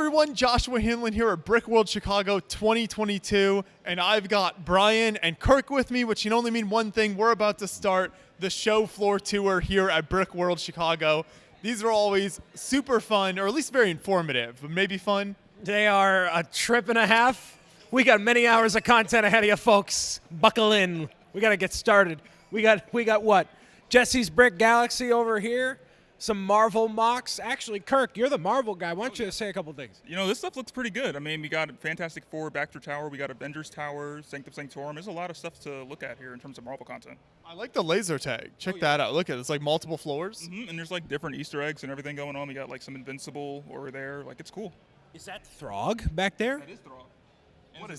everyone, Joshua Hinlin here at Brickworld Chicago 2022, and I've got Brian and Kirk with me, which can only mean one thing. We're about to start the show floor tour here at Brickworld Chicago. These are always super fun, or at least very informative, but maybe fun. They are a trip and a half. We got many hours of content ahead of you, folks. Buckle in. We got to get started. We got what? Jesse's Brick Galaxy over here. Some Marvel mocks. Actually, Kirk, you're the Marvel guy. Why don't you say a couple things? You know, this stuff looks pretty good. I mean, we got Fantastic Four, Baxter Tower, we got Avengers Tower, Sanctum Sanctorum. There's a lot of stuff to look at here in terms of Marvel content. I like the laser tag. Check that out. Look at it. It's like multiple floors. And there's like different Easter eggs and everything going on. We got like some Invincible over there. Like, it's cool. Is that Throg back there? That is Throg.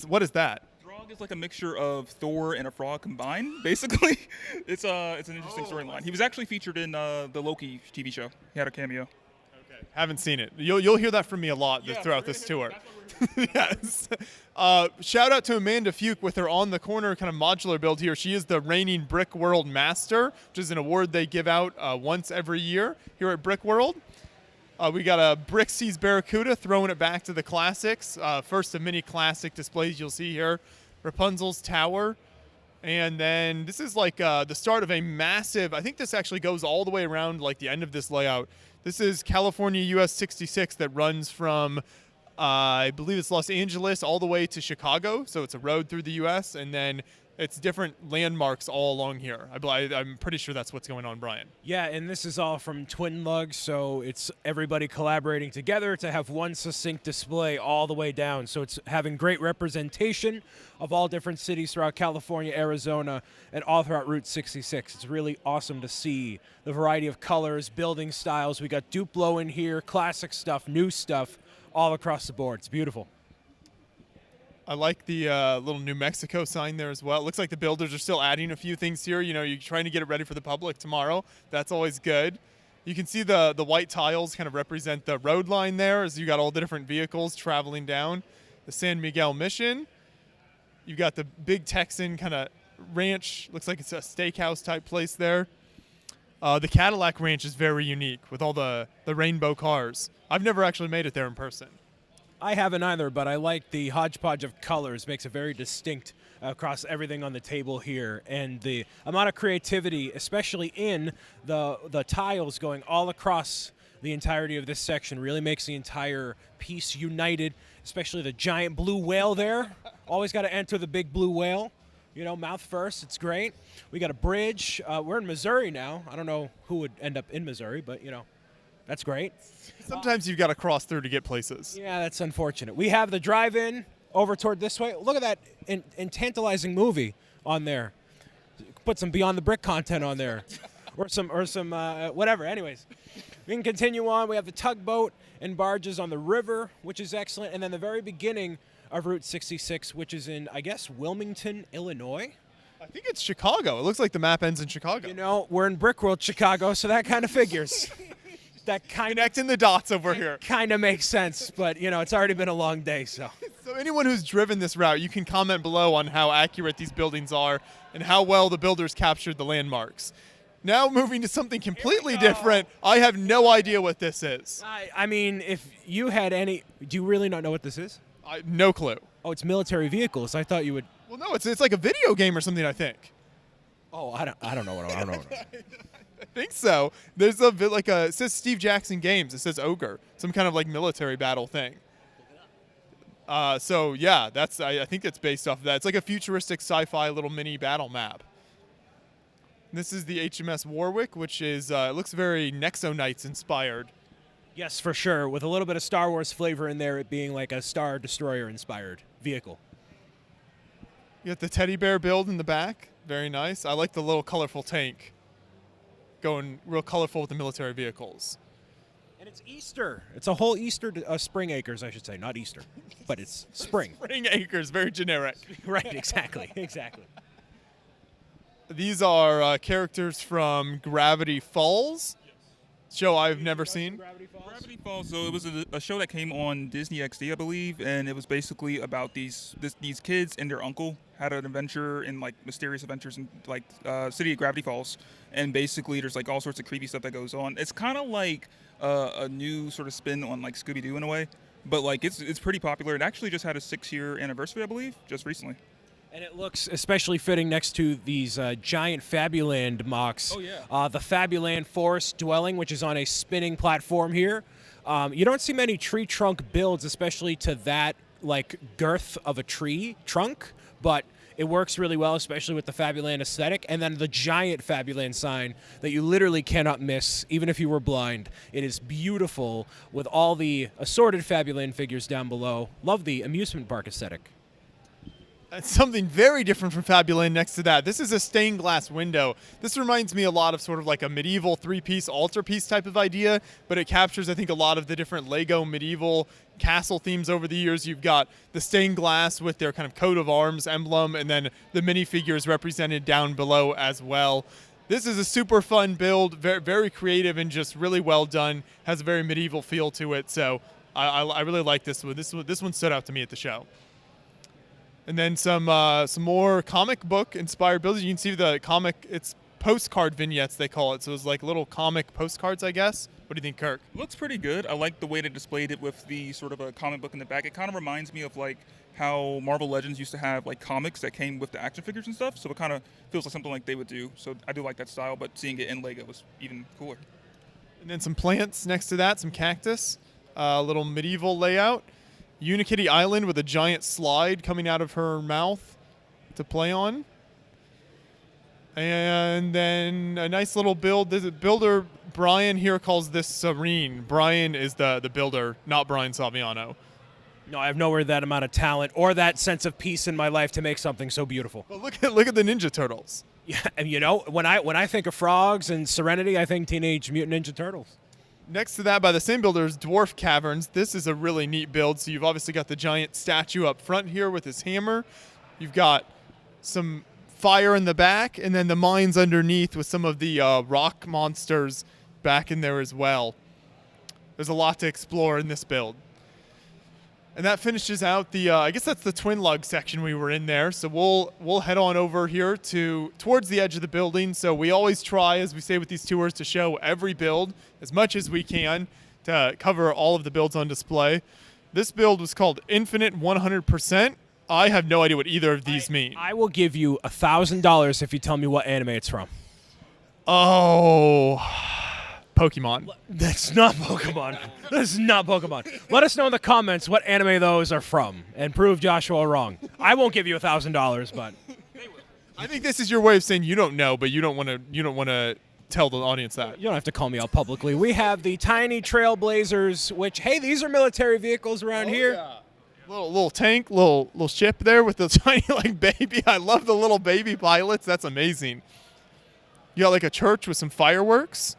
What is that? Throg is like a mixture of Thor and a frog combined, basically. It's an interesting storyline. He was actually featured in the Loki TV show. He had a cameo. Okay. Haven't seen it. You'll hear that from me a lot throughout this tour. Yes. Shout out to Amanda Fuke with her on the corner kind of modular build here. She is the reigning Brickworld Master, which is an award they give out once every year here at Brickworld. We got a Brixies Barracuda throwing it back to the classics. First of many classic displays you'll see here. Rapunzel's Tower. And then this is like the start of a massive, I think this actually goes all the way around like the end of this layout. This is California US 66 that runs from, I believe it's Los Angeles all the way to Chicago. So it's a road through the US, and then it's different landmarks all along here. I'm pretty sure that's what's going on, Brian. Yeah, and this is all from Twin Lugs, so it's everybody collaborating together to have one succinct display all the way down. So it's having great representation of all different cities throughout California, Arizona, and all throughout Route 66. It's really awesome to see the variety of colors, building styles. We got Duplo in here, classic stuff, new stuff, all across the board. It's beautiful. I like the little New Mexico sign there as well. It looks like the builders are still adding a few things here. You know, you're trying to get it ready for the public tomorrow. That's always good. You can see the white tiles kind of represent the road line there as you got all the different vehicles traveling down. The San Miguel Mission. You've got the big Texan kind of ranch. Looks like it's a steakhouse type place there. The Cadillac Ranch is very unique with all the rainbow cars. I've never actually made it there in person. I haven't either, but I like the hodgepodge of colors. Makes it very distinct across everything on the table here. And the amount of creativity, especially in the tiles going all across the entirety of this section, really makes the entire piece united, especially the giant blue whale there. Always got to enter the big blue whale. You know, mouth first. It's great. We got a bridge. We're in Missouri now. I don't know who would end up in Missouri, but, you know, that's great. Sometimes you've got to cross through to get places. Yeah, that's unfortunate. We have the drive-in over toward this way. Look at that in tantalizing movie on there. Put some Beyond the Brick content on there, or some whatever. Anyways, we can continue on. We have the tugboat and barges on the river, which is excellent, and then the very beginning of Route 66, which is in, I guess, Wilmington, Illinois. I think it's Chicago. It looks like the map ends in Chicago. You know, we're in Brickworld, Chicago, so that kind of figures. That connecting the dots over here. Kind of makes sense, but, you know, it's already been a long day, so. So anyone who's driven this route, you can comment below on how accurate these buildings are and how well the builders captured the landmarks. Now moving to something completely different. I have no idea what this is. I mean, if you had any, do you really not know what this is? No clue. Oh, it's military vehicles. I thought you would. Well, no, it's like a video game or something, I think. Oh, I don't know. I don't know. I think so. There's it says Steve Jackson Games. It says Ogre, some kind of like military battle thing. So yeah, I think it's based off of that. It's like a futuristic sci-fi little mini battle map. This is the HMS Warwick, which is it looks very Nexo Knights inspired. Yes, for sure, with a little bit of Star Wars flavor in there, it being like a Star Destroyer inspired vehicle. You got the teddy bear build in the back. Very nice. I like the little colorful tank. Going real colorful with the military vehicles. And it's Easter. It's a whole Easter, Spring Acres, I should say. Not Easter, but it's spring. Spring Acres, very generic. Right, exactly. These are characters from Gravity Falls. Show I've never seen. Gravity Falls. So it was a show that came on Disney XD, I believe, and it was basically about these kids and their uncle had an adventure in like mysterious adventures in like city of Gravity Falls, and basically there's like all sorts of creepy stuff that goes on. It's kind of like a new sort of spin on like Scooby-Doo in a way. but like it's pretty popular. It actually just had a 6-year anniversary, I believe, just recently. And it looks especially fitting next to these giant Fabuland mocks. Oh, yeah. The Fabuland Forest Dwelling, which is on a spinning platform here. You don't see many tree trunk builds, especially to that like girth of a tree trunk, but it works really well, especially with the Fabuland aesthetic. And then the giant Fabuland sign that you literally cannot miss, even if you were blind. It is beautiful with all the assorted Fabuland figures down below. Love the amusement park aesthetic. It's something very different from Fabuland next to that. This is a stained glass window. This reminds me a lot of sort of like a medieval 3-piece altarpiece type of idea, but it captures, I think, a lot of the different Lego medieval castle themes over the years. You've got the stained glass with their kind of coat of arms emblem, and then the minifigures represented down below as well. This is a super fun build, very, very creative and just really well done. Has a very medieval feel to it, so I really like this one. This one stood out to me at the show. And then some more comic book inspired builds. You can see the comic, it's postcard vignettes they call it. So it's like little comic postcards, I guess. What do you think, Kirk? Looks pretty good. I like the way they displayed it with the sort of a comic book in the back. It kind of reminds me of like how Marvel Legends used to have like comics that came with the action figures and stuff. So it kind of feels like something like they would do. So I do like that style, but seeing it in Lego was even cooler. And then some plants next to that, some cactus, little medieval layout. Unikitty Island with a giant slide coming out of her mouth to play on. And then a nice little build. There's a builder, Brian here calls this Serene. Brian is the builder, not Brian Saviano. No, I have nowhere that amount of talent or that sense of peace in my life to make something so beautiful. But look at the Ninja Turtles. Yeah, and you know, when I think of frogs and Serenity, I think Teenage Mutant Ninja Turtles. Next to that, by the same builders, Dwarf Caverns. This is a really neat build. So you've obviously got the giant statue up front here with his hammer. You've got some fire in the back, and then the mines underneath with some of the rock monsters back in there as well. There's a lot to explore in this build. And that finishes out the, I guess that's the twin lug section we were in there. So we'll head on over here towards the edge of the building. So we always try, as we say with these tours, to show every build as much as we can to cover all of the builds on display. This build was called Infinite 100%. I have no idea what either of these mean. I will give you $1,000 if you tell me what anime it's from. Oh, Pokemon. That's not Pokemon. That's not Pokemon. Let us know in the comments what anime those are from and prove Joshua wrong. I won't give you $1,000, but I think this is your way of saying you don't know, but you don't want to tell the audience that. you don't have to call me out publicly. We have the tiny Trailblazers, which, hey, these are military vehicles around here. Yeah. Little tank, little ship there with the tiny like baby. I love the little baby pilots. That's amazing. You got like a church with some fireworks.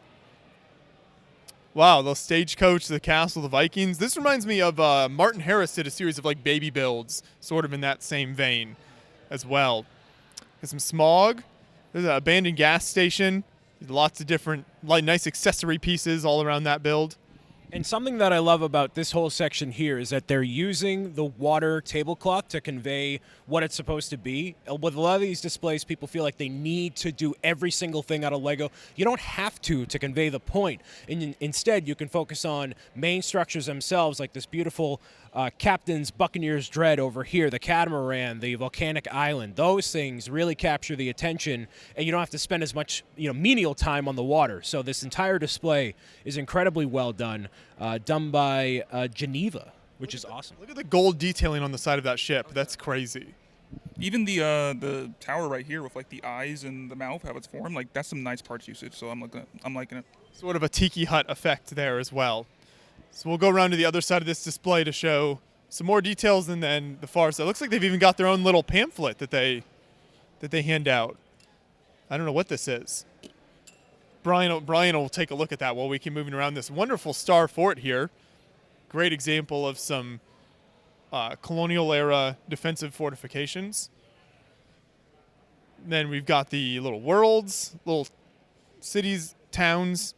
Wow, the stagecoach, the castle, the Vikings. This reminds me of Martin Harris did a series of like baby builds, sort of in that same vein as well. Got some smog. There's an abandoned gas station. Lots of different like nice accessory pieces all around that build. And something that I love about this whole section here is that they're using the water tablecloth to convey what it's supposed to be. With a lot of these displays, people feel like they need to do every single thing out of Lego. You don't have to convey the point. And instead, you can focus on main structures themselves, like this beautiful Captain's Buccaneer's Dread over here, the catamaran, the volcanic island. Those things really capture the attention, and you don't have to spend as much menial time on the water. So this entire display is incredibly well done, done by Geneva, which is awesome. Look at the gold detailing on the side of that ship. That's crazy. Even the tower right here with like the eyes and the mouth, how it's formed, like that's some nice parts usage. So I'm liking it. Sort of a tiki hut effect there as well. So we'll go around to the other side of this display to show some more details, and then the far side. It looks like they've even got their own little pamphlet that they hand out. I don't know what this is. Brian will take a look at that while we keep moving around this wonderful star fort here. Great example of some colonial era defensive fortifications. Then we've got the little worlds, little cities, towns.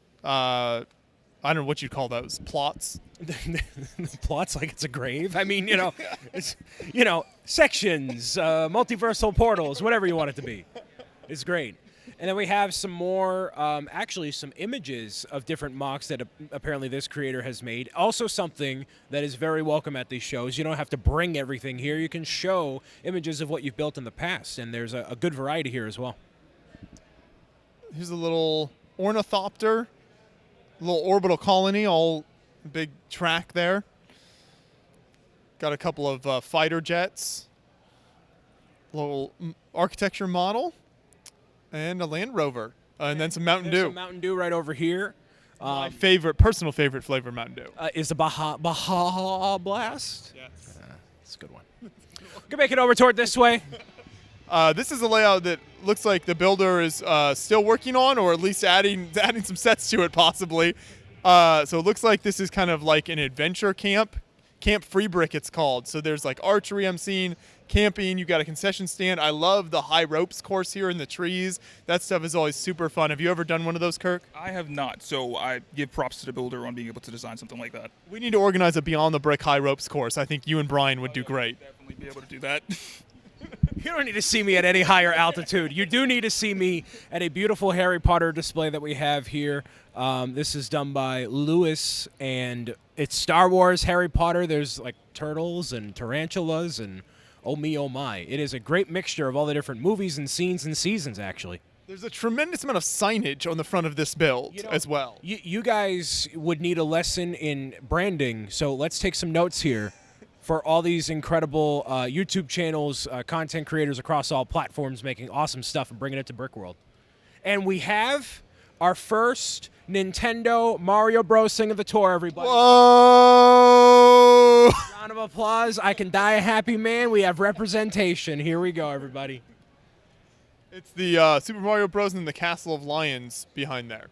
I don't know what you'd call those, plots. Plots like it's a grave. I mean, it's sections, multiversal portals, whatever you want it to be. It's great. And then we have some more, actually some images of different mocks that apparently this creator has made. Also something that is very welcome at these shows. You don't have to bring everything here. You can show images of what you've built in the past, and there's a good variety here as well. Here's a little ornithopter, a little orbital colony, all big track there. Got a couple of fighter jets, little architecture model, and a Land Rover, and then some Mountain Dew. Some Mountain Dew right over here. My personal favorite flavor of Mountain Dew. Is the Baja Blast? Yes. That's a good one. Can make it over toward this way. This is a layout that looks like the builder is still working on, or at least adding some sets to it, possibly. So it looks like this is kind of like an adventure camp. Camp Free Brick, it's called. So there's like archery I'm seeing, camping, you've got a concession stand. I love the high ropes course here in the trees. That stuff is always super fun. Have you ever done one of those, Kirk? I have not, so I give props to the builder on being able to design something like that. We need to organize a Beyond the Brick high ropes course. I think you and Brian would do great. Definitely be able to do that. You don't need to see me at any higher altitude. You do need to see me at a beautiful Harry Potter display that we have here. This is done by Lewis, and it's Star Wars, Harry Potter. There's like turtles and tarantulas and oh me, oh my. It is a great mixture of all the different movies and scenes and seasons, actually. There's a tremendous amount of signage on the front of this build as well. You guys would need a lesson in branding, so let's take some notes here for all these incredible YouTube channels, content creators across all platforms making awesome stuff and bringing it to Brickworld. And we have our first Nintendo Mario Bros. Thing of the tour, everybody. Whoa! Round of applause. I can die a happy man. We have representation. Here we go, everybody. It's the Super Mario Bros. And the Castle of Lions behind there.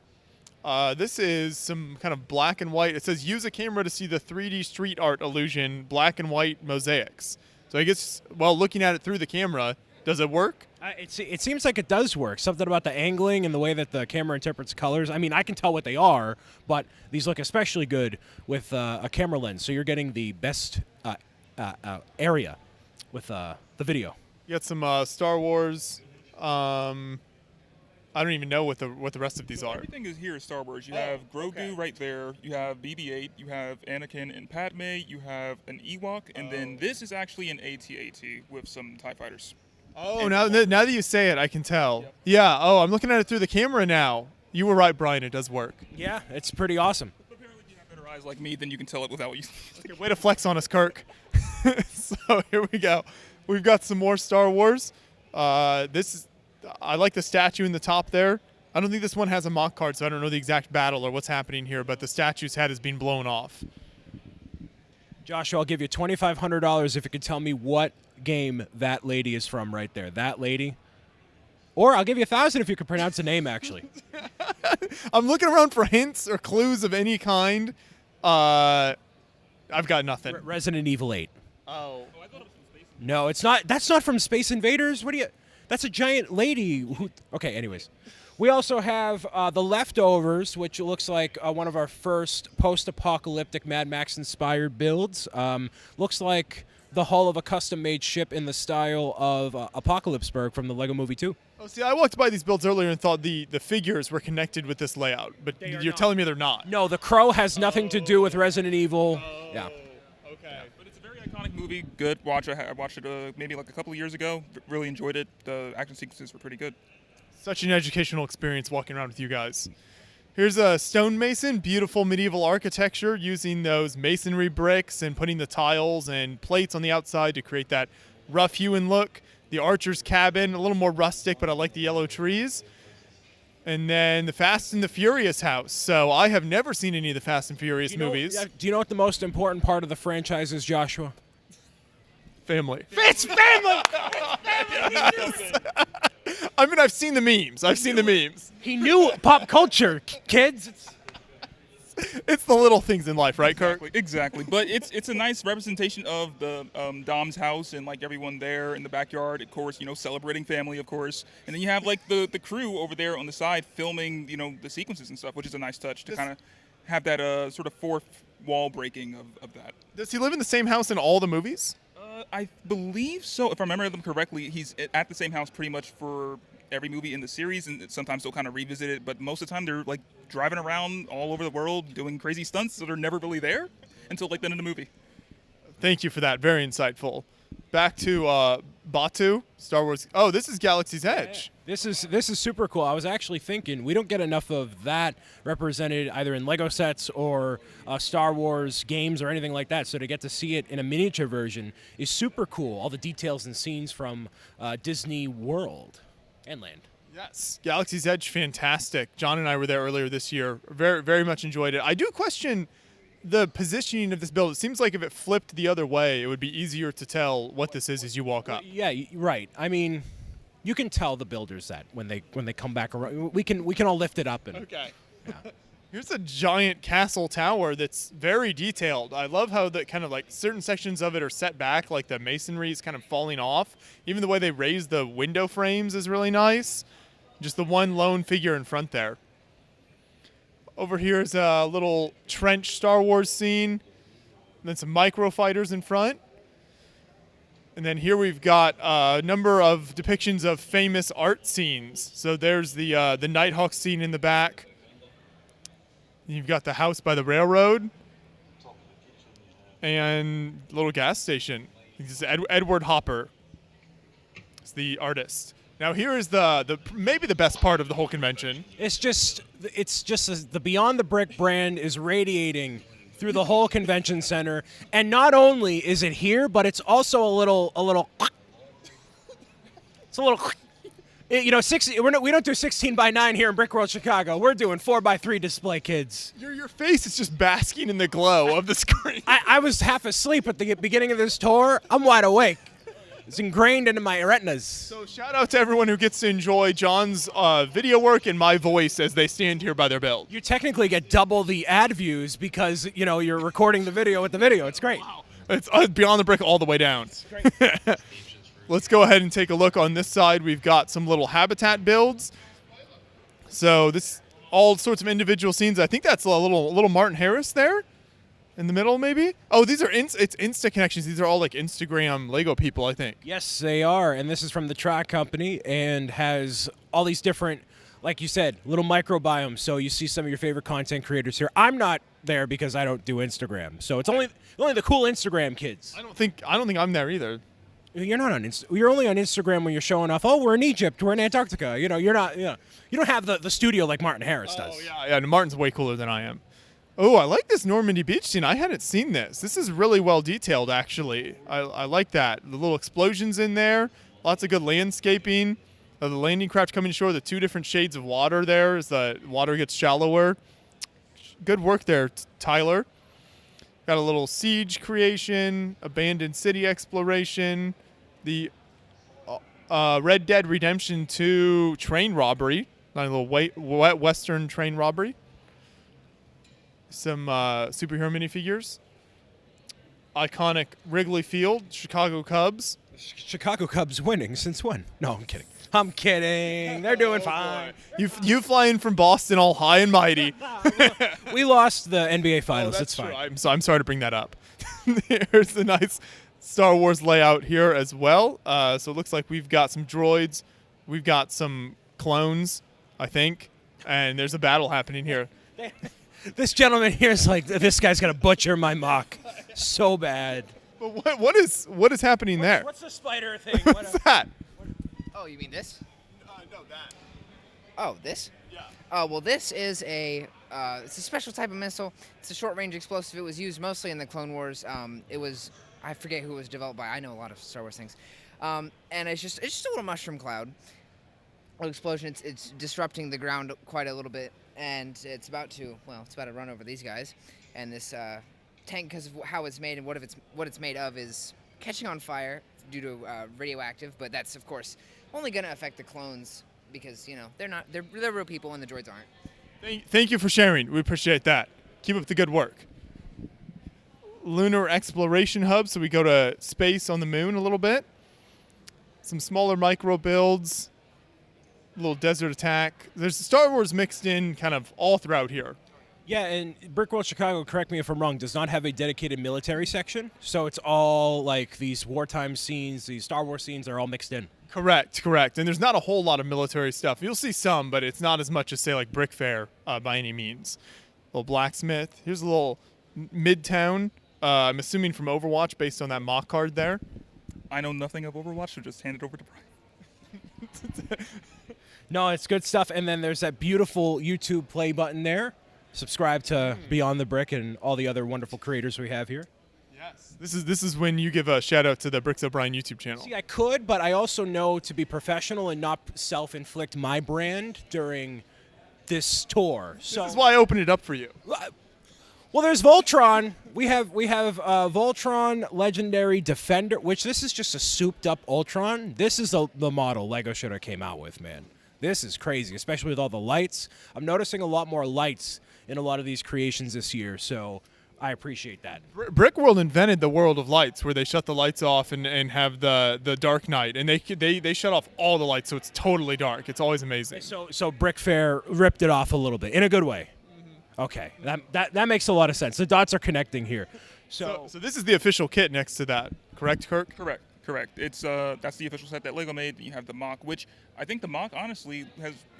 This is some kind of black and white. It says use a camera to see the 3D street art illusion, black and white mosaics. So I guess, well, looking at it through the camera, does it work? It seems like it does work. Something about the angling and the way that the camera interprets colors. I mean, I can tell what they are, but these look especially good with a camera lens. So you're getting the best area with the video. You got some Star Wars. I don't even know what the rest of these are. Everything is here is Star Wars. You have Grogu right there. You have BB-8. You have Anakin and Padme. You have an Ewok, and then this is actually an AT-AT with some TIE fighters. Oh, now that you say it, I can tell. Yep. Yeah. Oh, I'm looking at it through the camera now. You were right, Brian. It does work. Yeah, it's pretty awesome. Apparently, you have better eyes like me, then you can tell it without you. Okay, way to flex on us, Kirk. So here we go. We've got some more Star Wars. I like the statue in the top there. I don't think this one has a mock card, so I don't know the exact battle or what's happening here, but the statue's head is being blown off. Joshua, I'll give you $2,500 if you could tell me what game that lady is from right there. That lady. Or I'll give you $1,000 if you could pronounce the name, actually. I'm looking around for hints or clues of any kind. I've got nothing. Resident Evil 8. Oh. No, it's not. That's not from Space Invaders. What do you... That's a giant lady. Okay, anyways. We also have The Leftovers, which looks like one of our first post-apocalyptic Mad Max-inspired builds. Looks like the hull of a custom-made ship in the style of Apocalypseburg from the Lego Movie 2. Oh, see, I walked by these builds earlier and thought the figures were connected with this layout, but you're telling me they're not. No, the crow has nothing to do with Resident Evil. Oh, yeah. Okay. But it's a very iconic movie. Good watch. I watched it maybe like a couple of years ago. Really enjoyed it. The action sequences were pretty good. Such an educational experience walking around with you guys. Here's a stonemason, beautiful medieval architecture using those masonry bricks and putting the tiles and plates on the outside to create that rough hewn look. The archer's cabin, a little more rustic, but I like the yellow trees. And then the Fast and the Furious house. So I have never seen any of the Fast and Furious movies. Do you know what the most important part of the franchise is, Joshua? Family. It's family! I mean, I've seen the memes. I've seen the memes. He knew pop culture, kids. It's the little things in life, right, Kirk? Exactly. But it's a nice representation of the Dom's house and like everyone there in the backyard, of course, celebrating family, of course. And then you have like the crew over there on the side filming, the sequences and stuff, which is a nice touch to kind of have that sort of fourth wall breaking of that. Does he live in the same house in all the movies? I believe so. If I remember them correctly, he's at the same house pretty much for every movie in the series, and sometimes they'll kind of revisit it. But most of the time, they're like driving around all over the world doing crazy stunts, so they're never really there until like the end of the movie. Thank you for that. Very insightful. Back to Batu, Star Wars. Oh, this is Galaxy's Edge. This is super cool. I was actually thinking we don't get enough of that represented either in Lego sets or Star Wars games or anything like that. So to get to see it in a miniature version is super cool. All the details and scenes from Disney World and Land. Yes, Galaxy's Edge, fantastic. John and I were there earlier this year. Very, very much enjoyed it. I do question the positioning of this build. It seems like if it flipped the other way, it would be easier to tell what this is as you walk up. Yeah, right. I mean, you can tell the builders that when they come back around. We can all lift it up and. Okay. Yeah. Here's a giant castle tower that's very detailed. I love how the kind of like certain sections of it are set back, like the masonry is kind of falling off. Even the way they raise the window frames is really nice. Just the one lone figure in front there. Over here is a little trench Star Wars scene. And then some micro fighters in front. And then here we've got a number of depictions of famous art scenes. So there's the Nighthawk scene in the back. You've got the house by the railroad. And a little gas station. This is Edward Hopper. It's the artist. Now here is the maybe the best part of the whole convention. It's just the Beyond the Brick brand is radiating through the whole convention center, and not only is it here, but it's also a little. It's a little. You know, we don't do 16:9 here in Brickworld, Chicago. We're doing 4:3 display, kids. Your face is just basking in the glow of the screen. I was half asleep at the beginning of this tour. I'm wide awake. It's ingrained into my retinas. So shout out to everyone who gets to enjoy John's video work and my voice as they stand here by their build. You technically get double the ad views because, you know, you're recording the video with the video. It's great. Wow. It's Beyond the Brick all the way down. Let's go ahead and take a look on this side. We've got some little habitat builds. So this all sorts of individual scenes. I think that's a little Martin Harris there. In the middle, maybe? Oh, these are it's Insta connections. These are all like Instagram Lego people, I think. Yes, they are. And this is from the Track Company and has all these different, like you said, little microbiomes. So you see some of your favorite content creators here. I'm not there because I don't do Instagram. So it's only the cool Instagram kids. I don't think I'm there either. You're not on You're only on Instagram when you're showing off. Oh, we're in Egypt. We're in Antarctica. You know, you're not. You don't have the studio like Martin Harris does. Oh yeah. Martin's way cooler than I am. Oh, I like this Normandy beach scene. I hadn't seen this. This is really well detailed, actually. I like that. The little explosions in there. Lots of good landscaping. The landing craft coming ashore. The two different shades of water there as the water gets shallower. Good work there, Tyler. Got a little siege creation, abandoned city exploration, the Red Dead Redemption 2 train robbery. Not a little wet western train robbery. Some superhero minifigures. Iconic Wrigley Field, Chicago Cubs. Chicago Cubs winning since when? No, I'm kidding. I'm kidding. They're doing fine. You fly in from Boston all high and mighty. We lost the NBA Finals. That's it's fine. True. I'm sorry to bring that up. Here's the nice Star Wars layout here as well. So it looks like we've got some droids. We've got some clones, I think. And there's a battle happening here. This gentleman here is like, this guy's going to butcher my mock so bad. But what is happening there? What's the spider thing? What's that? Oh, you mean this? No, that. Oh, this? Yeah. Well, this is it's a special type of missile. It's a short-range explosive. It was used mostly in the Clone Wars. I forget who it was developed by. I know a lot of Star Wars things. And it's just a little mushroom cloud. Little explosion. It's disrupting the ground quite a little bit, and it's about to run over these guys. And this tank, because of how it's made and what it's made of, is catching on fire due to radioactive. But that's of course only going to affect the clones because they're real people and the droids aren't. Thank you for sharing. We appreciate that. Keep up the good work. Lunar exploration hub, so we go to space on the moon a little bit. Some smaller micro builds. A little desert attack. There's Star Wars mixed in kind of all throughout here. Yeah, and Brickworld Chicago, correct me if I'm wrong, does not have a dedicated military section. So it's all like these wartime scenes, these Star Wars scenes are all mixed in. Correct. And there's not a whole lot of military stuff. You'll see some, but it's not as much as, say, like Brick Fair by any means. Little blacksmith. Here's a little Midtown. I'm assuming from Overwatch based on that mock card there. I know nothing of Overwatch, so just hand it over to Brian. No, it's good stuff. And then there's that beautiful YouTube play button there. Subscribe to Beyond the Brick and all the other wonderful creators we have here. Yes. This is when you give a shout out to the Bricks O'Brien YouTube channel. See, I could, but I also know to be professional and not self-inflict my brand during this tour. So This is why I opened it up for you. well, there's Voltron. We have Voltron Legendary Defender, which this is just a souped-up Ultron. This is the model LEGO should have came out with, man. This is crazy, especially with all the lights. I'm noticing a lot more lights in a lot of these creations this year, so I appreciate that. Brickworld invented the world of lights, where they shut the lights off and have the dark night, and they shut off all the lights, so it's totally dark. It's always amazing. So Brick Fair ripped it off a little bit in a good way. Okay, that makes a lot of sense. The dots are connecting here. So this is the official kit next to that, correct, Kirk? Correct. It's that's the official set that LEGO made. You have the mock, which I think the mock honestly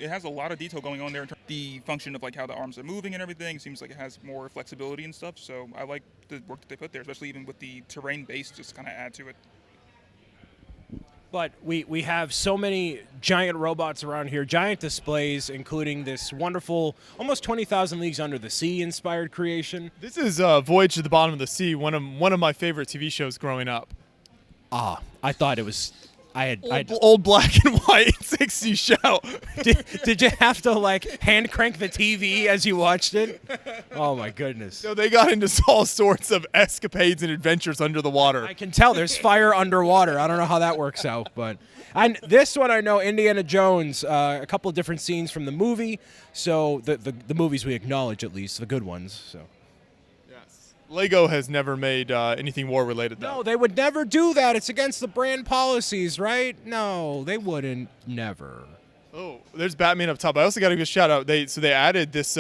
has a lot of detail going on there in terms of the function of like how the arms are moving and everything. Seems like it has more flexibility and stuff. So I like the work that they put there, especially even with the terrain base, just kind of add to it. But we have so many giant robots around here, giant displays, including this wonderful, almost 20,000 Leagues Under the Sea inspired creation. This is Voyage to the Bottom of the Sea, one of my favorite TV shows growing up. I thought it was. Old black and white 60s show. Did you have to like hand crank the TV as you watched it? Oh my goodness! So they got into all sorts of escapades and adventures under the water. I can tell there's fire underwater. I don't know how that works out, but and this one I know Indiana Jones. A couple of different scenes from the movie. So the movies we acknowledge, at least the good ones. So. LEGO has never made anything war related though. No, they would never do that. It's against the brand policies, right? No, they wouldn't. Never. Oh, there's Batman up top. I also got to give a shout out. They added this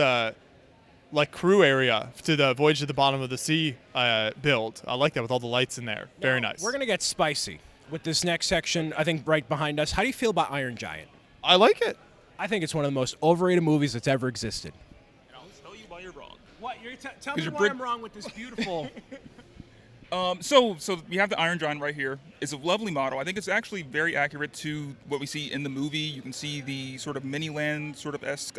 like crew area to the Voyage to the Bottom of the Sea build. I like that with all the lights in there. Very nice. We're gonna get spicy with this next section. I think right behind us. How do you feel about Iron Giant? I like it. I think it's one of the most overrated movies that's ever existed. And I'll tell you why you're wrong. What? Tell me why I'm wrong with this beautiful. So we have the Iron Giant right here. It's a lovely model. I think it's actually very accurate to what we see in the movie. You can see the sort of mini-land sort of esque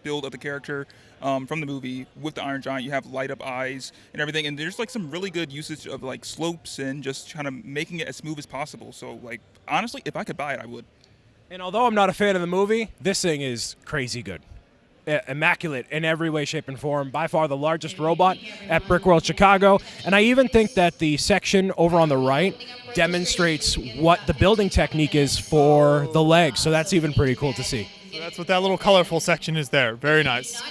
build of the character from the movie with the Iron Giant. You have light up eyes and everything, and there's like some really good usage of like slopes and just kind of making it as smooth as possible. So like honestly, if I could buy it, I would. And although I'm not a fan of the movie, this thing is crazy good. Immaculate in every way, shape, and form. By far the largest robot at Brickworld Chicago. And I even think that the section over on the right demonstrates what the building technique is for the legs. So that's even pretty cool to see. So that's what that little colorful section is there. Very nice.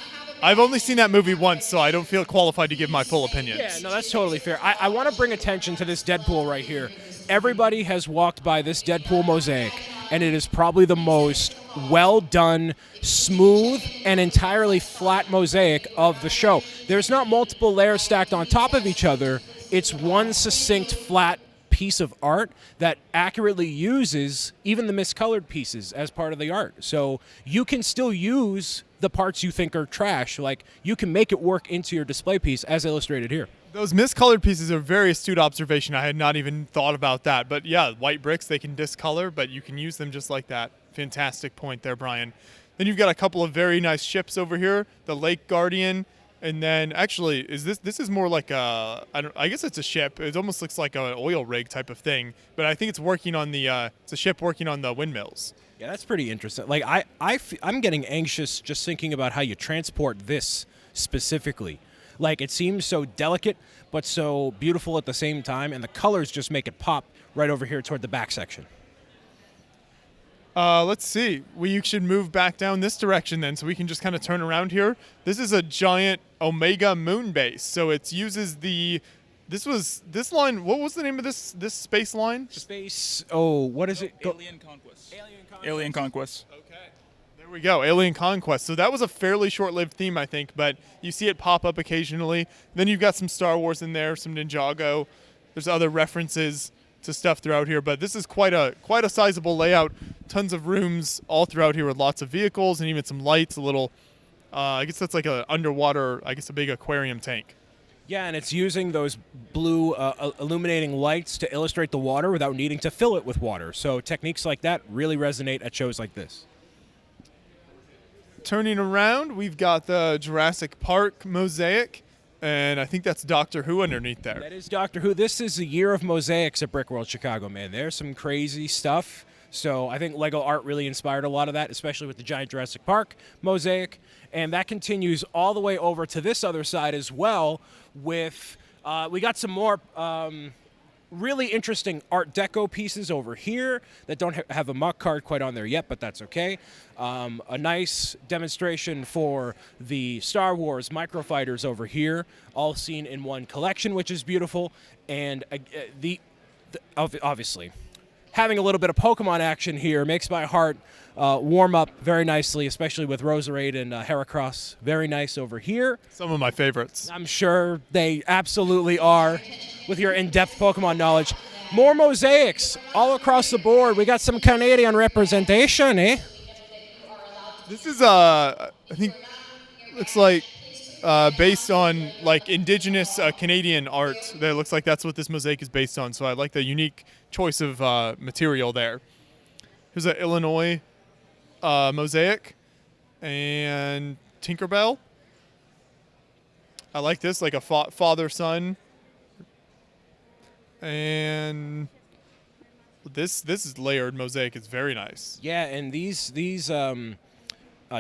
I've only seen that movie once, so I don't feel qualified to give my full opinions. Yeah, no, that's totally fair. I want to bring attention to this Deadpool right here. Everybody has walked by this Deadpool mosaic, and it is probably the most well done, smooth, and entirely flat mosaic of the show. There's not multiple layers stacked on top of each other. It's one succinct, flat piece of art that accurately uses even the miscolored pieces as part of the art. So you can still use the parts you think are trash. Like, you can make it work into your display piece as illustrated here. Those miscolored pieces are a very astute observation. I had not even thought about that. But yeah, white bricks, they can discolor, but you can use them just like that. Fantastic point there, Brian. Then you've got a couple of very nice ships over here. The Lake Guardian, and then actually, this is more like I guess it's a ship. It almost looks like an oil rig type of thing, but I think it's working on it's a ship working on the windmills. Yeah, that's pretty interesting. Like I'm getting anxious just thinking about how you transport this specifically. Like, it seems so delicate, but so beautiful at the same time, and the colors just make it pop right over here toward the back section. Let's see. We should move back down this direction then, so we can just kind of turn around here. This is a giant Omega moon base, so it uses this line. What was the name of this space line? Space. Oh, what is it? Alien Conquest. Alien Conquest. Okay. There we go, Alien Conquest. So that was a fairly short-lived theme, I think, but you see it pop up occasionally. Then you've got some Star Wars in there, some Ninjago. There's other references to stuff throughout here. But this is quite a sizable layout. Tons of rooms all throughout here with lots of vehicles and even some lights. A little, I guess that's like a underwater, I guess a big aquarium tank. Yeah, and it's using those blue illuminating lights to illustrate the water without needing to fill it with water. So techniques like that really resonate at shows like this. Turning around, we've got the Jurassic Park mosaic, and I think that's Doctor Who underneath there. That is Doctor Who. This is a year of mosaics at Brickworld Chicago, man. There's some crazy stuff. So I think Lego art really inspired a lot of that, especially with the giant Jurassic Park mosaic. And that continues all the way over to this other side as well with, we got some more really interesting Art Deco pieces over here that don't have a muck card quite on there yet, but that's okay. A nice demonstration for the Star Wars microfighters over here, all seen in one collection, which is beautiful. And obviously, having a little bit of Pokemon action here makes my heart warm up very nicely, especially with Roserade and Heracross. Very nice over here. Some of my favorites. I'm sure they absolutely are with your in-depth Pokemon knowledge. More mosaics all across the board. We got some Canadian representation, eh? This is, I think, looks like based on like indigenous Canadian art. That looks like that's what this mosaic is based on. So I like the unique choice of material there. Here's an Illinois mosaic and Tinkerbell. I like this, like a father-son. And this is layered mosaic. It's very nice. Yeah, and these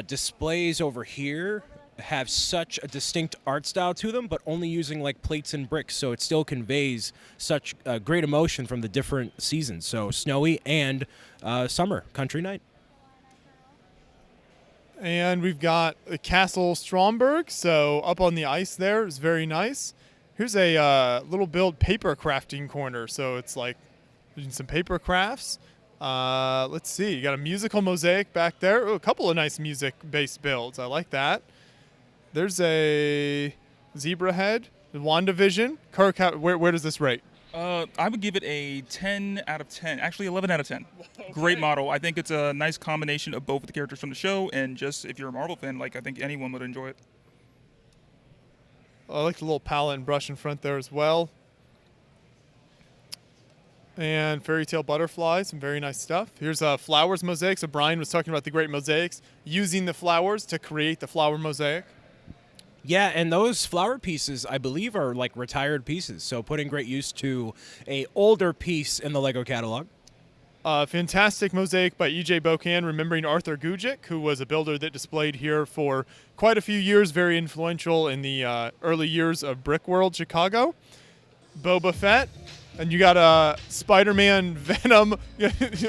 displays over here have such a distinct art style to them, but only using like plates and bricks, so it still conveys such great emotion from the different seasons. So snowy and summer, country night. And we've got the Castle Stromberg, so up on the ice there is very nice. Here's a little build paper crafting corner, so it's like doing some paper crafts. Let's see, you got a musical mosaic back there. Ooh, a couple of nice music-based builds. I like that. There's a zebra head, the WandaVision. Kirk, where does this rate? I would give it a 10 out of 10. Actually, 11 out of 10. Okay. Great model. I think it's a nice combination of both the characters from the show, and just if you're a Marvel fan, like I think anyone would enjoy it. I like the little palette and brush in front there as well. And fairy tale butterflies, some very nice stuff. Here's flowers mosaic. So Brian was talking about the great mosaics, using the flowers to create the flower mosaic. Yeah, and those flower pieces, I believe, are like retired pieces. So putting great use to a older piece in the Lego catalog. Fantastic mosaic by E.J. Bocan, remembering Arthur Gujic, who was a builder that displayed here for quite a few years, very influential in the early years of Brickworld Chicago. Boba Fett, and you got Spider-Man Venom,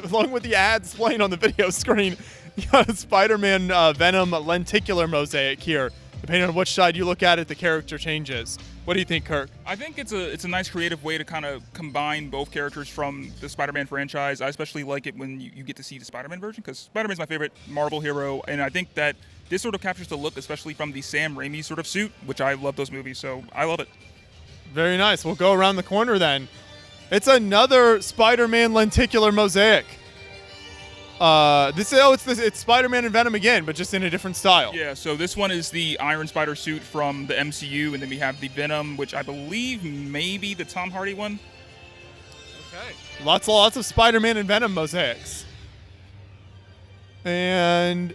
along with the ads playing on the video screen. You got a Spider-Man Venom lenticular mosaic here. Depending on which side you look at it, the character changes. What do you think, Kirk? I think it's a nice creative way to kind of combine both characters from the Spider-Man franchise. I especially like it when you get to see the Spider-Man version, because Spider-Man's my favorite Marvel hero, and I think that this sort of captures the look, especially from the Sam Raimi sort of suit, which I love those movies, so I love it. Very nice. We'll go around the corner then. It's another Spider-Man lenticular mosaic. It's Spider-Man and Venom again, but just in a different style. Yeah, so this one is the Iron Spider suit from the MCU, and then we have the Venom, which I believe may be the Tom Hardy one. Okay. Lots of Spider-Man and Venom mosaics. And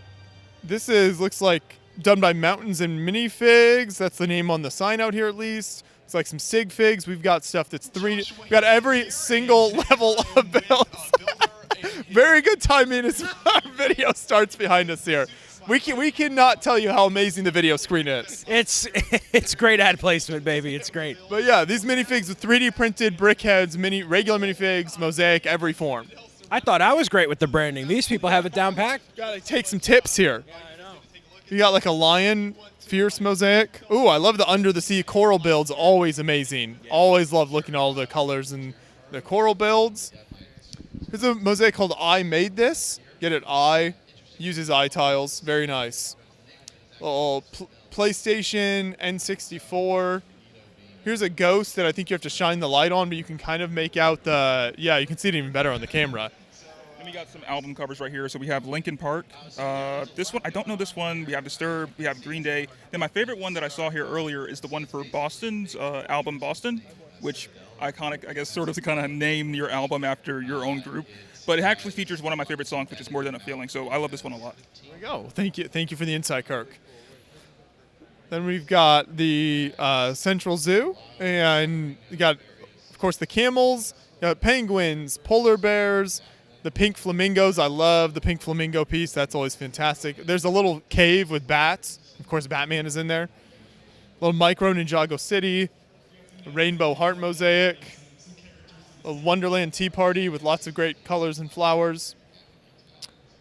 this looks like done by Mountains and Minifigs. That's the name on the sign out here at least. It's like some sig figs. We've got stuff that's we've got every single level of builds. Very good timing as our video starts behind us here. We cannot tell you how amazing the video screen is. It's great ad placement, baby. It's great. But yeah, these minifigs with 3D printed brick heads, regular minifigs, mosaic, every form. I thought I was great with the branding. These people have it down packed. Gotta take some tips here. Yeah, I know. You got like a lion fierce mosaic. Ooh, I love the under the sea coral builds. Always amazing. Yeah. Always love looking at all the colors and the coral builds. There's a mosaic called I Made This. Get it? I. Uses eye tiles. Very nice. Little PlayStation, N64. Here's a ghost that I think you have to shine the light on, but you can kind of make out the, yeah, you can see it even better on the camera. And we got some album covers right here. So we have Linkin Park. This one, I don't know this one. We have Disturbed. We have Green Day. Then my favorite one that I saw here earlier is the one for Boston's album Boston, which iconic, I guess, sort of to kind of name your album after your own group. But it actually features one of my favorite songs, which is More Than a Feeling. So I love this one a lot. There we go. Thank you for the insight, Kirk. Then we've got the Central Zoo, and we got, of course, the camels, got penguins, polar bears, the pink flamingos. I love the pink flamingo piece. That's always fantastic. There's a little cave with bats. Of course, Batman is in there. Little micro Ninjago City, a rainbow heart mosaic, a Wonderland Tea Party with lots of great colors and flowers.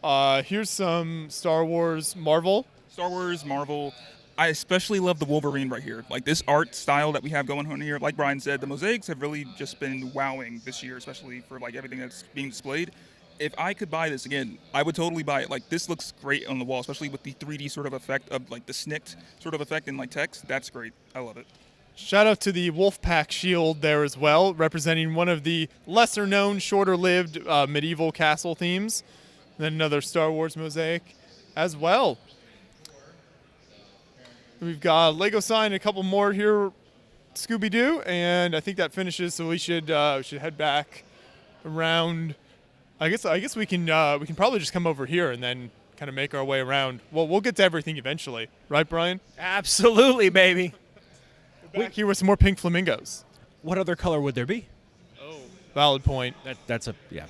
Here's some Star Wars Marvel. Star Wars, Marvel. I especially love the Wolverine right here. Like this art style that we have going on here. Like Brian said, the mosaics have really just been wowing this year, especially for like everything that's being displayed. If I could buy this again, I would totally buy it. Like this looks great on the wall, especially with the 3D sort of effect of like the snicked sort of effect in like text. That's great. I love it. Shout out to the Wolfpack shield there as well, representing one of the lesser known, shorter lived medieval castle themes. Then another Star Wars mosaic as well. We've got a Lego sign and a couple more here, Scooby-Doo, and I think that finishes, so we should head back around. I guess we can probably just come over here and then kind of make our way around. Well, we'll get to everything eventually, right, Brian? Absolutely, baby. We're back here with some more pink flamingos. What other color would there be? Oh, valid point. That's a yeah.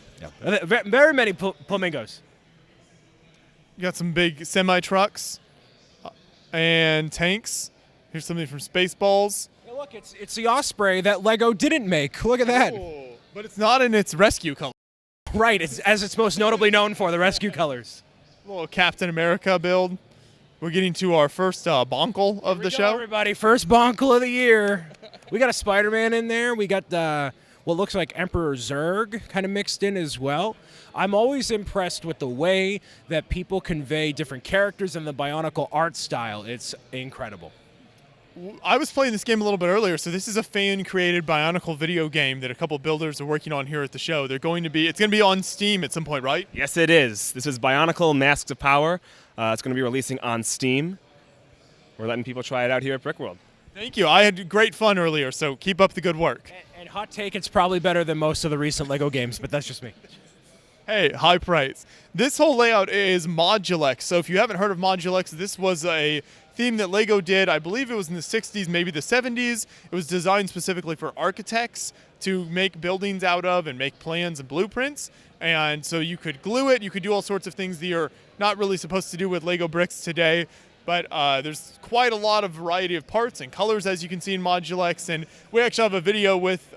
Very many flamingos. You got some big semi trucks and tanks. Here's something from Spaceballs. Hey, look, it's the Osprey that Lego didn't make. Look at that. Oh, but it's not in its rescue color. Right, as it's most notably known for, the rescue colors. A little Captain America build. We're getting to our first bonkle of the show. Everybody, first bonkle of the year. We got a Spider-Man in there. We got what looks like Emperor Zurg kind of mixed in as well. I'm always impressed with the way that people convey different characters and the Bionicle art style. It's incredible. I was playing this game a little bit earlier, so this is a fan-created Bionicle video game that a couple builders are working on here at the show. It's going to be on Steam at some point, right? Yes, it is. This is Bionicle Masks of Power. It's going to be releasing on Steam. We're letting people try it out here at Brickworld. Thank you. I had great fun earlier, so keep up the good work. And hot take, it's probably better than most of the recent Lego games, but that's just me. Hey, high praise. This whole layout is Modulex. So if you haven't heard of Modulex, this was a theme that Lego did. I believe it was in the 60s, maybe the 70s. It was designed specifically for architects to make buildings out of and make plans and blueprints. And so you could glue it. You could do all sorts of things that you're not really supposed to do with Lego bricks today. But there's quite a lot of variety of parts and colors, as you can see in Modulex. And we actually have a video with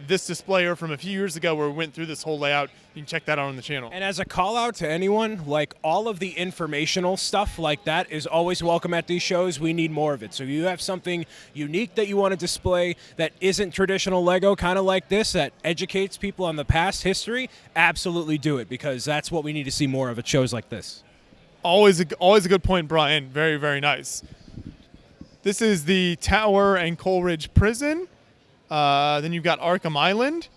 this displayer from a few years ago where we went through this whole layout. You can check that out on the channel. And as a call out to anyone, like all of the informational stuff like that is always welcome at these shows. We need more of it. So if you have something unique that you want to display that isn't traditional Lego, kind of like this, that educates people on the past history, absolutely do it, because that's what we need to see more of at shows like this. Always a good point, Brian. Very, very nice. This is the Tower and Coleridge Prison. Then you've got Arkham Island.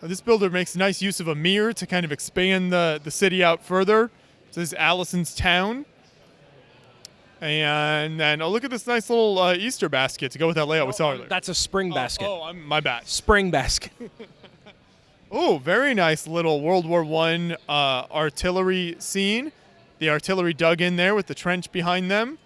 This builder makes nice use of a mirror to kind of expand the city out further. This is Allison's Town. And then, look at this nice little Easter basket to go with that layout we saw earlier. That's a spring basket. My bad. Spring basket. Oh, very nice little World War I artillery scene. The artillery dug in there with the trench behind them.